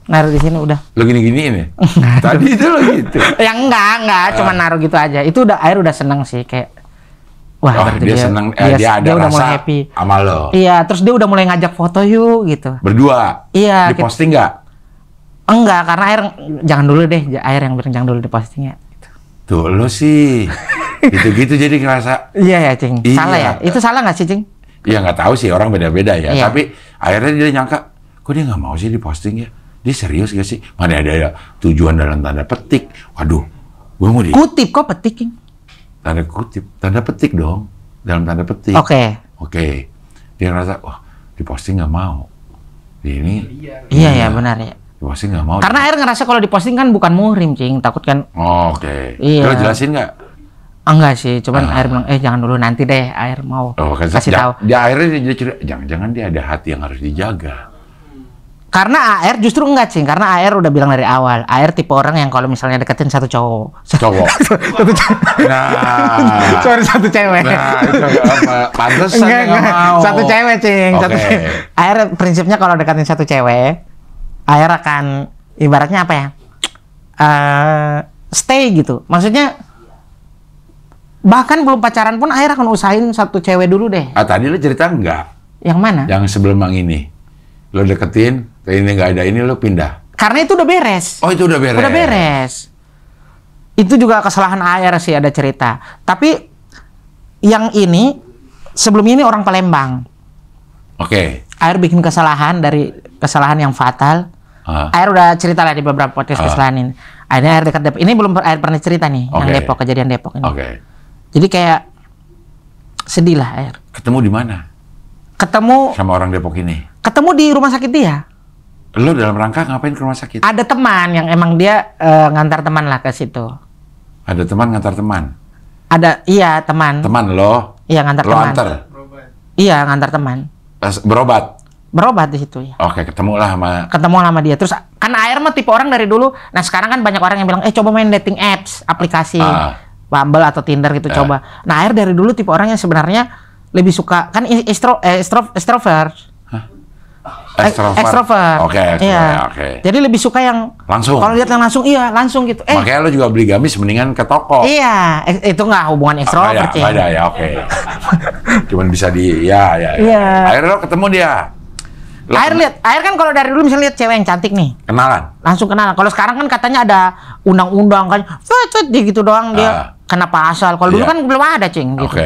Naruh di sini udah. Lo gini-giniin ya? Tadi itu lo gitu. Ya enggak, cuma naruh gitu aja. Itu udah Air udah seneng sih kayak. Wah, dia seneng, dia ada udah rasa mulai happy sama lo. Iya, terus dia udah mulai ngajak foto yuk gitu. Berdua? Iya. Diposting nggak? Enggak, karena Air jangan dulu deh. Air yang bilang jangan dulu dipostingnya. Gitu. Tuh lo sih. Gitu-gitu jadi ngerasa. Iya ya, Cing. Iya. Salah ya? Itu salah nggak sih, Cing? Iya nggak tahu sih, orang beda-beda ya. Iya. Tapi akhirnya dia nyangka, kok dia nggak mau sih diposting ya? Dia serius gak sih? Mana ada tujuan dalam tanda petik. Waduh, gue mau kutip kok petik? Tanda kutip, tanda petik dong. Dalam tanda petik. Oke. Dia ngerasa, wah diposting nggak mau. Ini. Iya ya benar ya. Diposting nggak mau. Karena Air ngerasa kalau diposting kan bukan muhrim, Cing. Takut kan. Oke. Iya. Lo jelasin nggak? Enggak sih, cuman Air bilang, jangan dulu nanti deh. Air mau kasih tahu. Dia akhirnya dia cerita, jangan-jangan dia ada hati yang harus dijaga. Karena Air justru enggak, Cing. Karena Air udah bilang dari awal. Air tipe orang yang kalau misalnya deketin satu cowok. Nah. Sorry, satu cewek. Nah, itu apa? Pantesan nggak mau. Satu cewek, Cing. Satu cewek. Air prinsipnya kalau deketin satu cewek, Air akan ibaratnya apa ya? Stay gitu. Maksudnya bahkan belum pacaran pun Air akan usahain satu cewek dulu deh. Tadi lo cerita enggak? Yang mana? Yang sebelum yang ini. Lo deketin, ini nggak ada ini, lo pindah. Karena itu udah beres. Oh, itu udah beres. Udah beres. Itu juga kesalahan Air sih, ada cerita. Tapi yang ini sebelum ini orang Palembang. Air bikin kesalahan yang fatal. Air udah cerita lah di beberapa podcast kesalahan ini. Akhirnya air dekat Depok. Ini belum air pernah cerita nih, yang Depok, kejadian Depok ini. Jadi kayak sedih lah air. Ketemu di mana? Ketemu sama orang Depok ini. Ketemu di rumah sakit dia. Lo dalam rangka ngapain ke rumah sakit? Ada teman yang emang dia ngantar teman lah ke situ. Ada teman ngantar teman? Ada, iya teman. Teman lo? Iya ngantar lo teman. Antar? Iya ngantar teman. Berobat? Berobat di situ ya. Oke, ketemu sama dia. Terus kan air mah tipe orang dari dulu. Nah sekarang kan banyak orang yang bilang, coba main dating apps, aplikasi Bumble atau Tinder gitu coba. Nah air dari dulu tipe orang yang sebenarnya lebih suka kan extrovert. Extrovert. Oke. Jadi lebih suka yang langsung. Kalau lihat yang langsung, iya langsung gitu. Makanya lo juga beli gamis mendingan ke toko. Iya, itu nggak hubungan extrovert. Beda ya, oke. Cuman bisa ya. Akhirnya lo ketemu dia. Air kan kalau dari dulu misalnya lihat cewek yang cantik nih. Kenalan. Langsung kenalan. Kalau sekarang kan katanya ada undang-undang kan, gitu doang dia kena pasal. Kalau dulu kan belum ada, Cing. Gitu.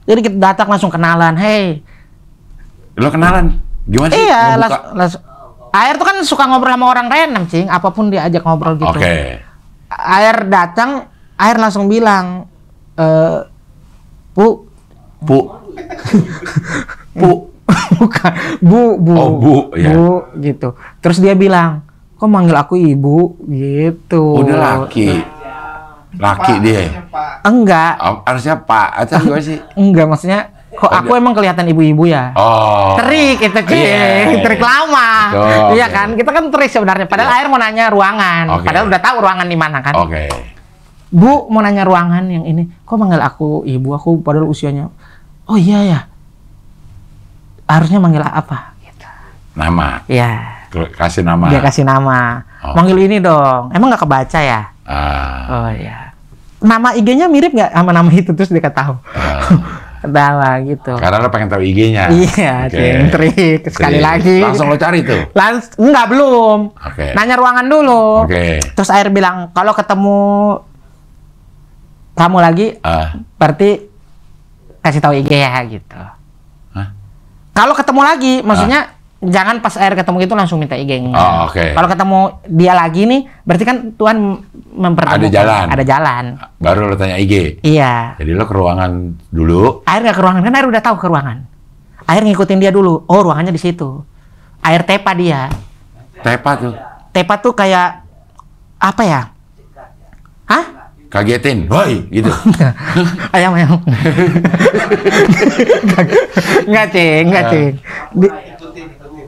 Jadi kita datang langsung kenalan. Hey. Lo kenalan? Gimana sih? Iya, Air tuh kan suka ngobrol sama orang random, Cing. Apapun dia ajak ngobrol gitu. Air datang, Air langsung bilang, Bu. Bukan, Bu, gitu. Terus dia bilang, kok manggil aku ibu, gitu. Udah laki dia. Enggak. Harusnya Pak, atau gimana sih? Enggak, maksudnya, kok aku emang kelihatan ibu-ibu ya? Trik itu, Cing. Trik lama. Iya kan? Kita kan trik sebenarnya. Padahal Air mau nanya ruangan. Padahal udah tahu ruangan di mana kan? Bu, mau nanya ruangan yang ini. Kok manggil aku ibu? Aku padahal usianya. Oh iya ya. Harusnya manggil apa? Gitu. Nama? Iya. Kasih nama? Dia kasih nama. Manggil ini dong. Emang nggak kebaca ya? Oh iya. Nama IG-nya mirip nggak sama nama itu? Terus dia ketahu. Ketawa gitu. Karena lo pengen tahu IG-nya? Iya, trik. Sekali lagi. Langsung lo cari tuh? Enggak, belum. Nanya ruangan dulu. Terus Air bilang, kalau ketemu kamu lagi, berarti kasih tahu IG ya, gitu. Kalau ketemu lagi, maksudnya jangan pas Air ketemu itu langsung minta IG-nya. Kalau ketemu dia lagi nih, berarti kan Tuhan mempertemukan. Ada jalan. Baru lo tanya IG? Iya. Jadi lo ke ruangan dulu? Air nggak ke ruangan, kan Air udah tahu ke ruangan. Air ngikutin dia dulu. Oh, ruangannya di situ. Air tepa dia. Tepa tuh? Tepa tuh kayak, apa ya? Hah? Kagetin, woi, gitu. Ayam. Enggak, Cing.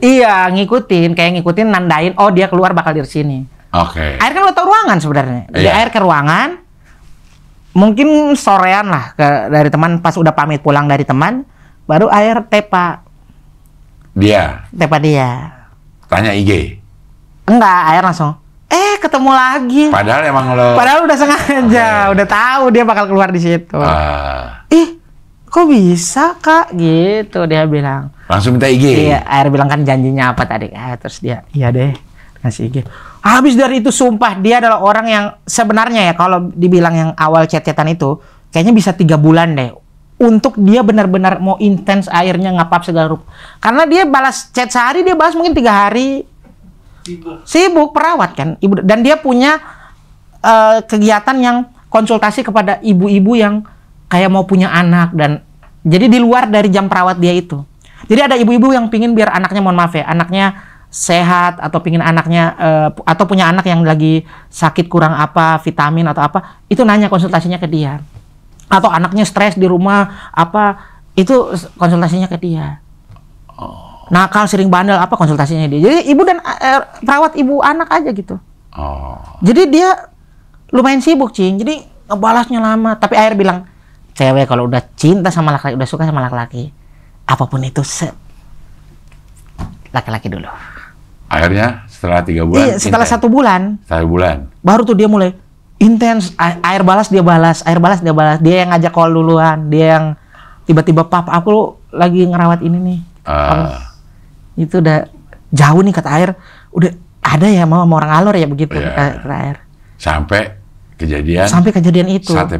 Iya, ngikutin, nandain. Oh, dia keluar bakal di sini. Air kan udah tahu ruangan sebenarnya. Jadi Air ke ruangan, mungkin sorean lah dari teman. Pas udah pamit pulang dari teman, baru Air tepa dia. Tanya IG? Enggak, Air langsung. Ketemu lagi. Padahal udah sengaja, udah tahu dia bakal keluar di situ. Kok bisa, Kak? Gitu dia bilang. Langsung minta IG? Iya, Air bilang kan janjinya apa tadi. Terus dia, iya deh, ngasih IG. Habis dari itu sumpah, dia adalah orang yang sebenarnya ya, kalau dibilang yang awal chat-chatan itu, kayaknya bisa 3 bulan deh. Untuk dia benar-benar mau intens Airnya ngapap segala rupa. Karena dia balas chat sehari, dia balas mungkin 3 hari. Sibuk perawat kan. Dan dia punya kegiatan yang konsultasi kepada ibu-ibu yang kayak mau punya anak, dan jadi di luar dari jam perawat dia itu. Jadi ada ibu-ibu yang pingin biar anaknya, mohon maaf ya, anaknya sehat, atau pingin anaknya atau punya anak yang lagi sakit kurang apa, vitamin atau apa, itu nanya konsultasinya ke dia. Atau anaknya stres di rumah apa, itu konsultasinya ke dia. Nakal, sering bandel, apa, konsultasinya dia. Jadi ibu dan perawat ibu anak aja gitu. Jadi dia lumayan sibuk, Cing. Jadi ngebalasnya lama. Tapi Air bilang, cewek kalau udah cinta sama laki-laki, udah suka sama laki-laki, apapun itu laki-laki dulu. Akhirnya setelah 3 bulan? Iya, setelah 1 bulan. 1 bulan. Baru tuh dia mulai intens. Air balas, dia balas. Air balas, dia balas. Dia yang ngajak call duluan. Dia yang tiba-tiba, Pap, aku lagi ngerawat ini nih. Itu udah jauh nih, kata Air. Udah ada ya mau orang alor ya begitu, kata Air. Sampai kejadian itu. Sate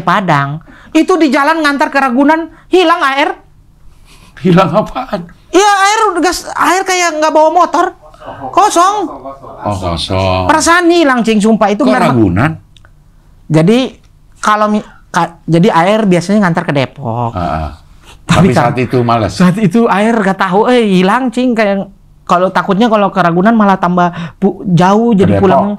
Padang. Itu di jalan ngantar ke Ragunan, hilang Air. Hilang apaan? Iya, Air kayak nggak bawa motor. Kosong. Oh, kosong. Perasaan hilang, Cing, sumpah itu benar. Ragunan? Jadi kalau jadi air biasanya ngantar ke Depok. Tapi saat itu malas. Saat itu air gak tahu hilang, Cing, kayak kalau takutnya kalau ke Ragunan malah tambah jauh jadi pulang.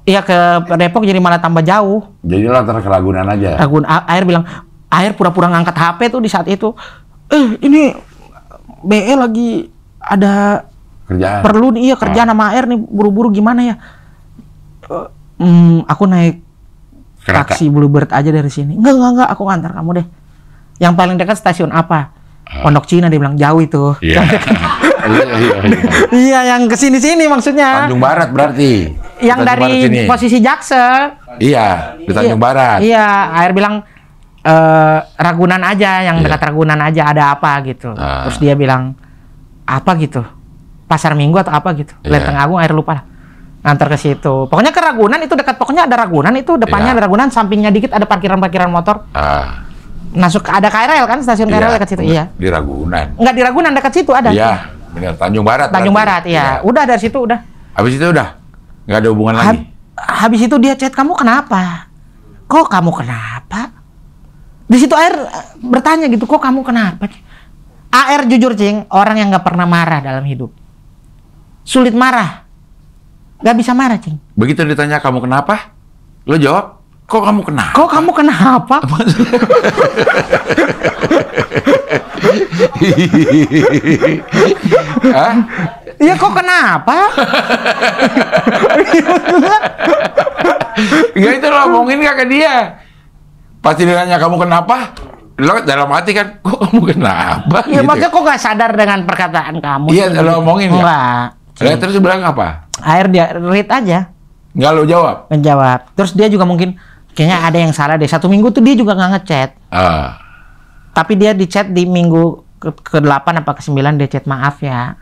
Iya, ke Depok jadi malah tambah jauh. Jadi lantar ke Ragunan aja. Air bilang, air pura-pura ngangkat HP tuh di saat itu. Ini BE lagi ada kerjaan. Perlu nih, iya kerjaan sama air nih, buru-buru gimana ya? Aku naik Kereta. taksi Bluebird aja dari sini. Enggak, aku ngantar kamu deh. Yang paling dekat stasiun apa? Pondok Cina, dia bilang, jauh itu. Iya. Iya, yang kesini-sini maksudnya. Tanjung Barat berarti. Yang dari posisi Jaksel. Iya, di Tanjung Barat. Iya, air bilang Ragunan aja, yang dekat Ragunan aja, ada apa gitu. Terus dia bilang, apa gitu? Pasar Minggu atau apa gitu. Lenteng Agung, air lupa lah. Ngantar ke situ. Pokoknya ke Ragunan itu dekat, pokoknya ada Ragunan itu, depannya ada Ragunan, sampingnya dikit ada parkiran-parkiran motor. Masuk ada KRL kan, stasiun KRL dekat situ. Iya. Di Ragunan. Enggak di Ragunan, dekat situ ada. Iya, benar. Tanjung Barat. Tanjung Barat, iya. Udah dari situ udah. Habis itu udah nggak ada hubungan lagi. Habis itu dia chat, kamu kenapa? Kok kamu kenapa? Di situ air bertanya gitu, kok kamu kenapa? AR jujur, Cing, orang yang nggak pernah marah dalam hidup. Sulit marah. Nggak bisa marah, Cing. Begitu ditanya kamu kenapa? Lo jawab, kok kamu kenapa? Kok kamu kenapa? Hah? Iya, kok kenapa? Enggak, itu lo ngomongin nggak ke dia? Pasti dia nanya kamu kenapa? Lo dalam hati kan, kok kamu kenapa? Iya, gitu. maksudnya kok nggak sadar dengan perkataan kamu? Iya, lo ngomongin nggak? Enggak. Terus bilang apa? Air dia read aja. Nggak lo jawab? Menjawab. Terus dia juga mungkin, kayaknya ada yang salah deh. 1 minggu tuh dia juga nggak ngechat. Tapi dia di chat di minggu ke-8 apa ke-9 dia chat, maaf ya.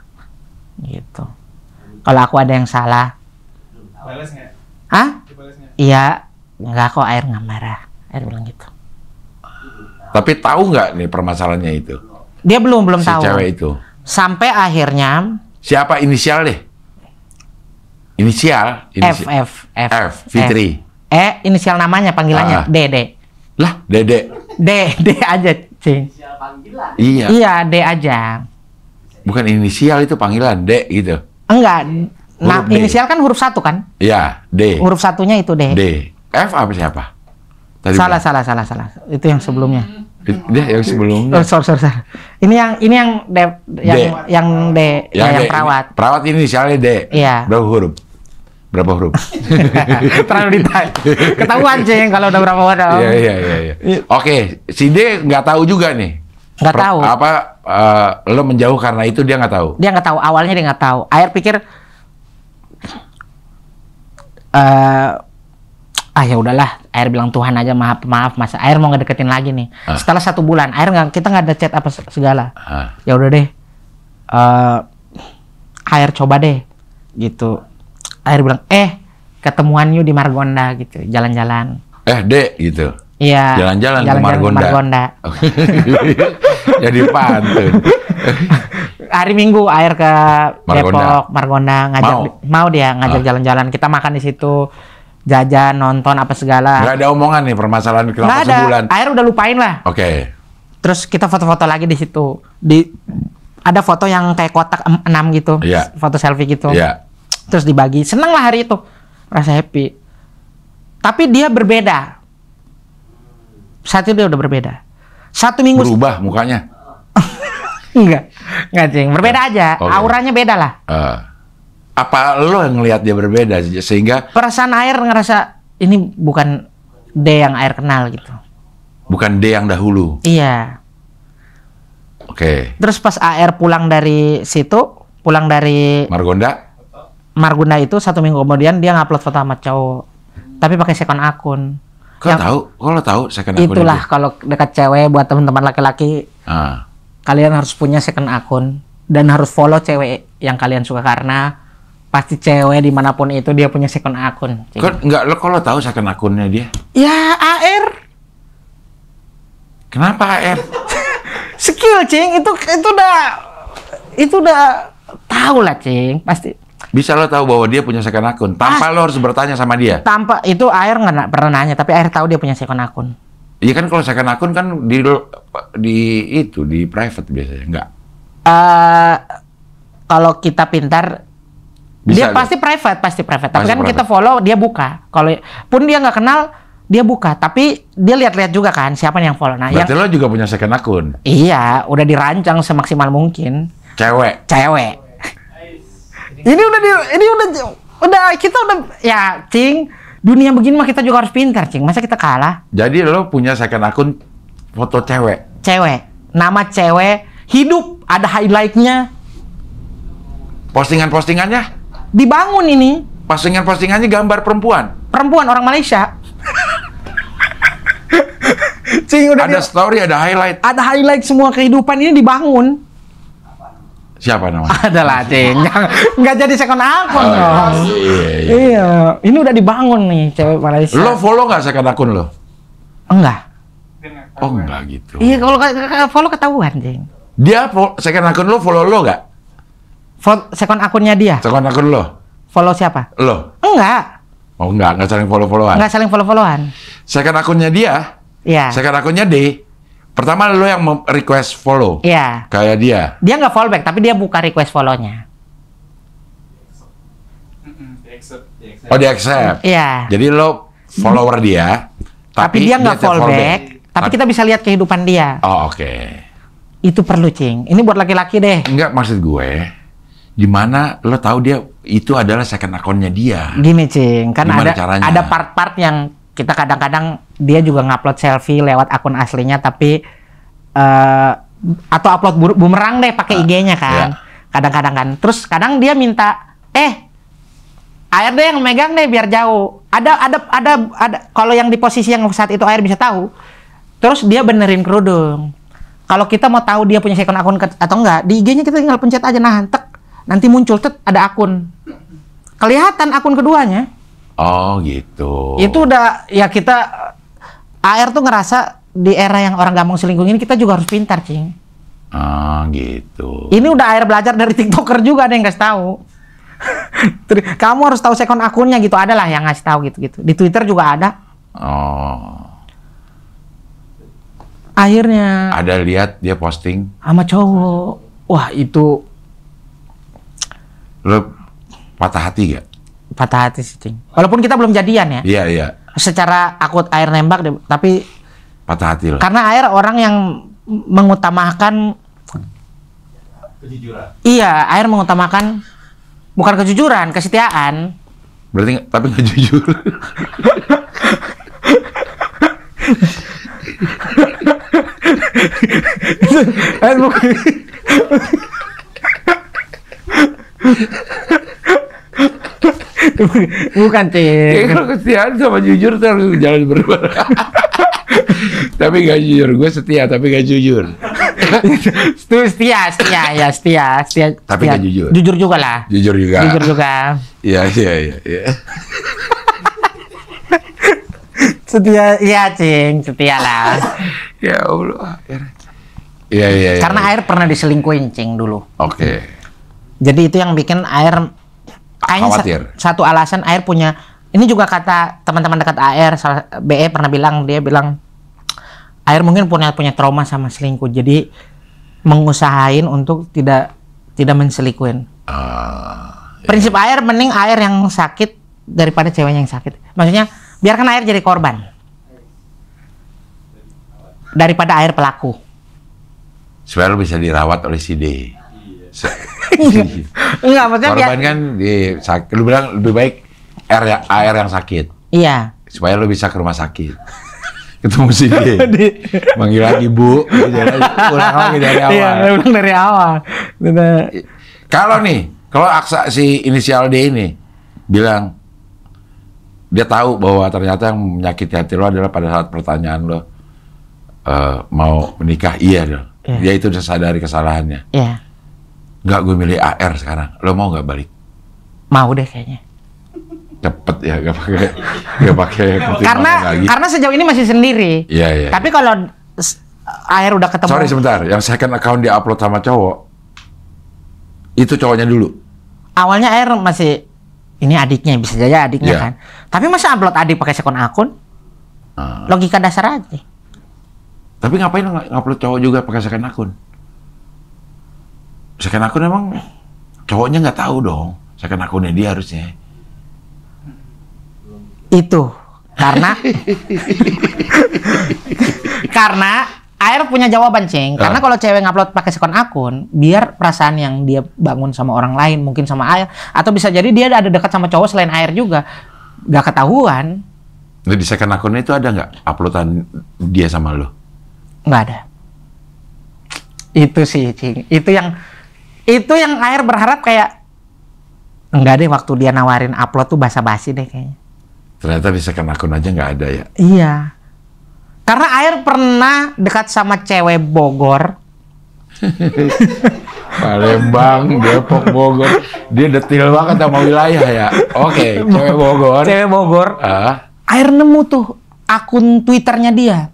Gitu. Kalau aku ada yang salah. Balas nggak? Hah? Iya. Enggak kok, air nggak marah. Air bilang gitu. Tapi tahu nggak nih permasalahannya itu? Dia belum Si tahu. cewek itu. Sampai akhirnya Siapa inisial deh? Inisial? F, Fitri. inisial namanya, panggilannya Dede. Lah, Dede. D aja, Cing. Iya. Iya, D aja. Bukan inisial, itu panggilan, D gitu. Enggak. Nah, Huruf D. inisial kan huruf 1 kan? Iya, D. Huruf satunya itu D. D. F apa siapa? Tadi Salah. Itu yang sebelumnya. Dia yang sebelumnya. Sorry. Ini yang D, yang D, yang perawat. Perawat inisialnya D. Iya. Berapa huruf? Terlalu detail. Ketahuan, Cing, kalau udah berapa huruf. Iya. Oke, si D nggak tahu juga nih. Nggak tahu. Lo menjauh karena itu dia nggak tahu. Dia nggak tahu. Awalnya dia nggak tahu. Air pikir, ya udahlah. Air bilang Tuhan aja, maaf mas. Air mau ngedeketin lagi nih. Setelah 1 bulan, Air kita nggak ada chat apa segala. Ya udah deh. Air coba deh, gitu. Air bilang, ketemuan yuk di Margonda gitu, jalan-jalan. D gitu. Iya. Jalan-jalan ke Margonda. Jadi pantun. Hari Minggu Air ke Depok, Margonda, mau dia ngajak jalan-jalan. Kita makan di situ, jajan, nonton apa segala. Nggak ada omongan nih permasalahan kenapa sebulan. Air udah lupain lah. Oke. Terus kita foto-foto lagi di situ. Ada foto yang kayak kotak 6 gitu. Iya. Foto selfie gitu. Iya. Terus dibagi. Seneng lah hari itu. Rasa happy. Tapi dia berbeda. Saat itu dia udah berbeda. 1 minggu. Berubah mukanya? Enggak, Cing. Berbeda aja. Okay. Auranya beda lah. Apa lo yang ngelihat dia berbeda sehingga perasaan Air ngerasa ini bukan D yang Air kenal gitu. Bukan D yang dahulu. Iya. Oke. Terus pas Air pulang dari Margonda itu 1 minggu kemudian dia ngupload foto sama cowok. Tapi pakai second akun. Kok lo tahu second akun? Itulah kalau dekat cewek, buat teman-teman laki-laki. Kalian harus punya second akun dan harus follow cewek yang kalian suka, karena pasti cewek dimanapun itu dia punya second akun. Lo kalau tahu second akunnya dia? Ya AR. Kenapa AR? Skill, Cing. Itu udah tahu lah, Cing. Pasti Bisa lo tahu bahwa dia punya second akun tanpa lo harus bertanya sama dia. Tanpa itu Air nggak pernah nanya, tapi Air tahu dia punya second akun. Iya kan, kalau second akun kan di private biasanya, enggak? Kalau kita pintar, dia pasti private. Tapi kan kita follow, dia buka. Kalau pun dia nggak kenal, dia buka. Tapi dia lihat-lihat juga kan siapa yang follow. Nah, berarti lo juga punya second akun? Iya, udah dirancang semaksimal mungkin. Cewek. Ini udah kita udah ya, Cing. Dunia begini mah kita juga harus pintar, Cing. Masa kita kalah? Jadi lo punya second akun foto cewek? Nama cewek, hidup, ada highlight-nya. Postingannya? Dibangun ini. Postingannya gambar perempuan? Perempuan, orang Malaysia. Cing, udah ada story, ada highlight? Ada highlight semua kehidupan ini dibangun. Siapa namanya? Adalah, Cing. Nggak jadi second akun dong. Iya. Ini udah dibangun nih cewek Malaysia. Lo follow nggak second akun lo? Enggak. Oh, enggak gitu. Iya, kalau follow ketahuan, Cing. Dia second akun lo, follow lo nggak? Second akunnya dia. Second akun lo? Follow siapa? Lo? Enggak. Oh, enggak saling follow-followan. Enggak saling follow-followan. Second akunnya dia? Iya. Second akunnya D. Pertama lo yang request follow. Iya. Kayak dia. Dia nggak follow back, tapi dia buka request follow-nya. Oh, dia accept. Iya. Jadi lo follower dia, tapi dia nggak follow back. Tapi kita bisa lihat kehidupan dia. Oh, oke. Itu perlu, Cing. Ini buat laki-laki deh. Enggak, maksud gue, gimana lo tahu dia itu adalah second akunnya dia? Gini, Cing. Kan gimana caranya? Ada part-part yang kita kadang-kadang dia juga ngupload selfie lewat akun aslinya, tapi atau upload bumerang deh pakai IG-nya kan. Kadang-kadang kan. Terus kadang dia minta, Air deh yang megang deh biar jauh. Ada kalau yang di posisi yang saat itu Air bisa tahu. Terus dia benerin kerudung. Kalau kita mau tahu dia punya second akun atau enggak, di IG-nya kita tinggal pencet aja, nah, nanti muncul ada akun. Kelihatan akun keduanya. Oh, gitu. Itu udah ya, kita Air tuh ngerasa di era yang orang gampang selingkuh ini kita juga harus pintar, Cing. Ah, gitu. Ini udah Air belajar dari TikToker juga, ada yang kasih tahu. Kamu harus tahu second akunnya gitu, adalah yang ngasih tahu gitu. Di Twitter juga ada. Oh. Akhirnya ada lihat dia posting sama cowok. Wah, itu lo patah hati gak? Patah hati sih, Cing. Walaupun kita belum jadian ya. Iya. Secara akut Air nembak deh, tapi patah hati lo. Karena Air orang yang mengutamakan kejujuran. Iya, Air mengutamakan bukan kejujuran, kesetiaan. Berarti tapi nggak jujur. Bukan, Cing. Kalau kesetiaan sama jujur tuh harus jalan berdua. Tapi nggak jujur, gue setia tapi nggak jujur. Itu setia. Tapi nggak jujur. Jujur juga lah. Jujur juga. Iya. Setia, iya, Cing, setia lah. Ya Allah. Iya. Karena Air pernah diselingkuhin, Cing, dulu. Oke. Jadi itu yang bikin Air khawatir. Satu alasan Air punya, ini juga kata teman-teman dekat Air, BE pernah bilang, dia bilang Air mungkin punya trauma sama selingkuh, jadi mengusahain untuk tidak menselingkuhin. Prinsip Air, mending Air yang sakit daripada ceweknya yang sakit. Maksudnya biarkan Air jadi korban daripada Air pelaku. Supaya lo bisa dirawat oleh si D. Enggak, maksudnya korban kan lu bilang lebih baik Air yang sakit. Iya. Supaya lo bisa ke rumah sakit. Ketemu si D. Manggil lagi, Bu. Ulang lagi dari awal. Iya, ulang dari awal. Kalau Aksa si inisial D ini bilang dia tahu bahwa ternyata yang menyakiti hati lo adalah pada saat pertanyaan lo mau menikah, iya dong. Yeah. Dia itu udah sadari kesalahannya. Iya. Nggak, gue milih AR sekarang. Lo mau nggak balik? Mau deh kayaknya. Cepet ya, nggak pakai karena sejauh ini masih sendiri. Iya. Tapi kalau Air udah ketemu. Sorry sebentar, yang second account dia upload sama cowok, itu cowoknya dulu. awalnya Air masih ini adiknya, bisa saja adiknya kan. Tapi masa upload adik pakai second akun? Logika dasar aja. Tapi ngapain ngupload cowok juga pakai second akun? Second akun emang cowoknya nggak tahu dong. Second akunnya dia harusnya. Itu karena Air punya jawaban, Cing. Karena kalau cewek ngupload pakai second akun, biar perasaan yang dia bangun sama orang lain, mungkin sama Air, atau bisa jadi dia ada dekat sama cowok selain Air juga, gak ketahuan. Nah, di second akunnya itu ada nggak uploadan dia sama lo? Nggak ada. Itu sih, Cing. Itu yang Air berharap kayak enggak deh, waktu dia nawarin upload tuh basa-basi deh kayaknya. Ternyata di second akun aja nggak ada ya? Iya. Karena Air pernah dekat sama cewek Bogor. Palembang, Depok, Bogor. Dia detail banget sama wilayah ya. Oke, cewek Bogor. Cewek Bogor. Air nemu tuh akun Twitternya dia.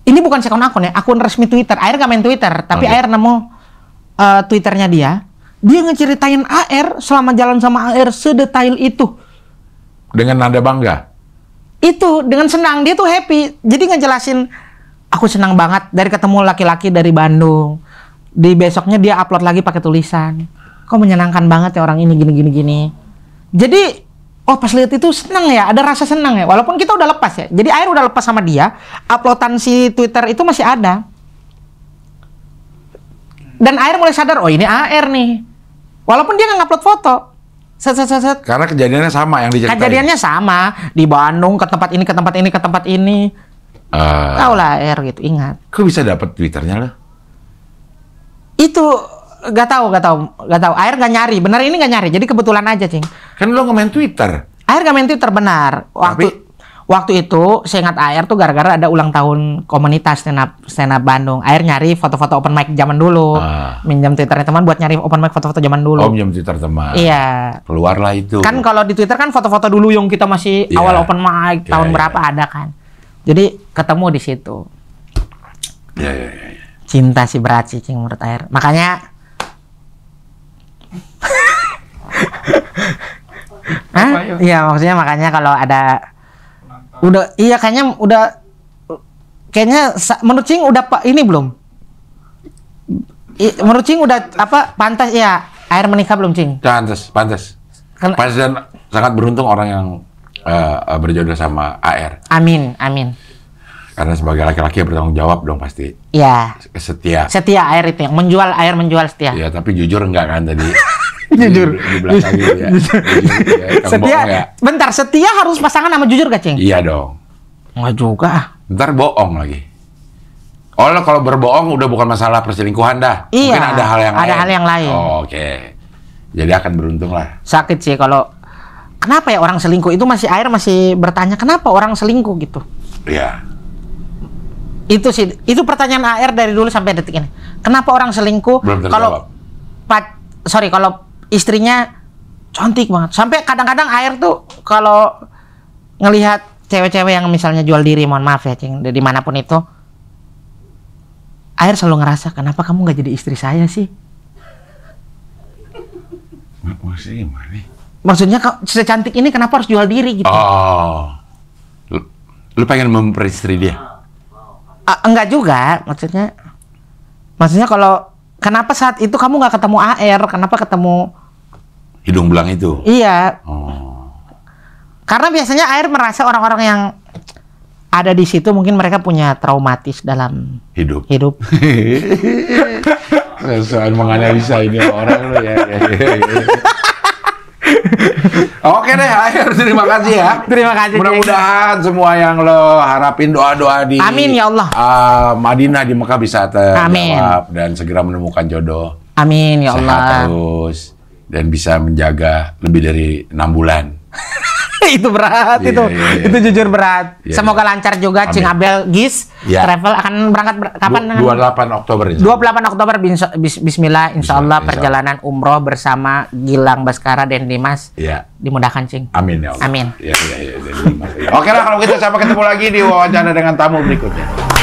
Ini bukan second akun ya, akun resmi Twitter. Air gak main Twitter, tapi Air nemu Twitternya dia. Dia ngeceritain Air selama jalan sama Air sedetail itu. Dengan nada bangga? Itu, dengan senang. Dia tuh happy. Jadi ngejelasin, aku senang banget dari ketemu laki-laki dari Bandung. Di besoknya dia upload lagi pakai tulisan. Kok menyenangkan banget ya orang ini gini. Jadi, oh pas lihat itu senang ya, ada rasa senang ya. Walaupun kita udah lepas ya. Jadi Air udah lepas sama dia, uploadan si Twitter itu masih ada. Dan Air mulai sadar, oh ini Air nih. Walaupun dia nggak upload foto. Karena kejadiannya sama yang diceritain. Kejadiannya sama di Bandung, ke tempat ini. Tahu lah Air gitu, ingat. Kok bisa dapet Twitternya lo? Itu gak tahu. Air gak nyari, benar ini gak nyari. Jadi kebetulan aja, Cing. Kan lo nge-main Twitter. Air gak main Twitter, benar. Waktu itu saya ingat Air tuh gara-gara ada ulang tahun komunitas stand up Bandung. Air nyari foto-foto open mic zaman dulu. Minjam Twitternya teman buat nyari open mic foto-foto zaman dulu. Oh, minjam Twitter teman. Iya. Keluarlah itu. Kan kalau di Twitter kan foto-foto dulu yang kita masih awal open mic tahun berapa ada kan. Jadi ketemu di situ. Iya. Cinta sih berat sih, Cing, menurut Air. Makanya iya, maksudnya makanya kalau ada kayaknya menurut Cing udah ini belum? Menurut Cing udah pantas ya Air menikah belum, Cing? Pantas. Pantas dan sangat beruntung orang yang berjodoh sama Air. Amin. Karena sebagai laki-laki yang bertanggung jawab dong pasti. Iya. Setia Air itu yang Air menjual setia. Iya, tapi jujur enggak kan tadi? Jujur. Di belakang gitu ya. Setia. Ya. Bentar, setia harus pasangan sama jujur gak, Cing? Iya dong. Enggak juga. Ntar bohong lagi. Oh, kalau berbohong udah bukan masalah perselingkuhan dah. Iya. Mungkin ada hal yang lain. Ada hal yang lain. Oh, oke. Jadi akan beruntung lah. Sakit sih kalau kenapa ya orang selingkuh itu Air masih bertanya kenapa orang selingkuh gitu. Iya. Itu sih, itu pertanyaan Air dari dulu sampai detik ini. Kenapa orang selingkuh kalau kalau istrinya cantik banget. Sampai kadang-kadang Air tuh kalau ngelihat cewek-cewek yang misalnya jual diri, mohon maaf ya, Cing, dari manapun itu, Air selalu ngerasa, kenapa kamu nggak jadi istri saya sih? Maksudnya gimana? Maksudnya secantik ini kenapa harus jual diri gitu? Oh, lu pengen memperistri dia? Enggak juga, maksudnya kalau kenapa saat itu kamu nggak ketemu Air, kenapa ketemu hidung belang itu? Iya. Oh. Karena biasanya Air merasa orang-orang yang ada di situ mungkin mereka punya traumatis dalam hidup. Soal menganalisa ini orang lo ya. Oke deh, Air, terima kasih ya. Terima kasih. Mudah-mudahan semua yang lo harapin, doa-doa di Amin ya Allah. Madinah di Mekah bisa terjawab dan segera menemukan jodoh. Amin ya Allah. Sehat terus dan bisa menjaga lebih dari 6 bulan. Itu berat, itu jujur berat. Semoga lancar juga. Cing Abel Gis travel akan berangkat kapan? 28 Oktober. 28 Oktober Bismillah, insya Allah perjalanan umroh bersama Gilang Baskara dan Dimas. Dimudahkan, Cing. Amin ya Allah. Amin. Oke lah kalau gitu, sampai ketemu lagi di wawancara dengan tamu berikutnya.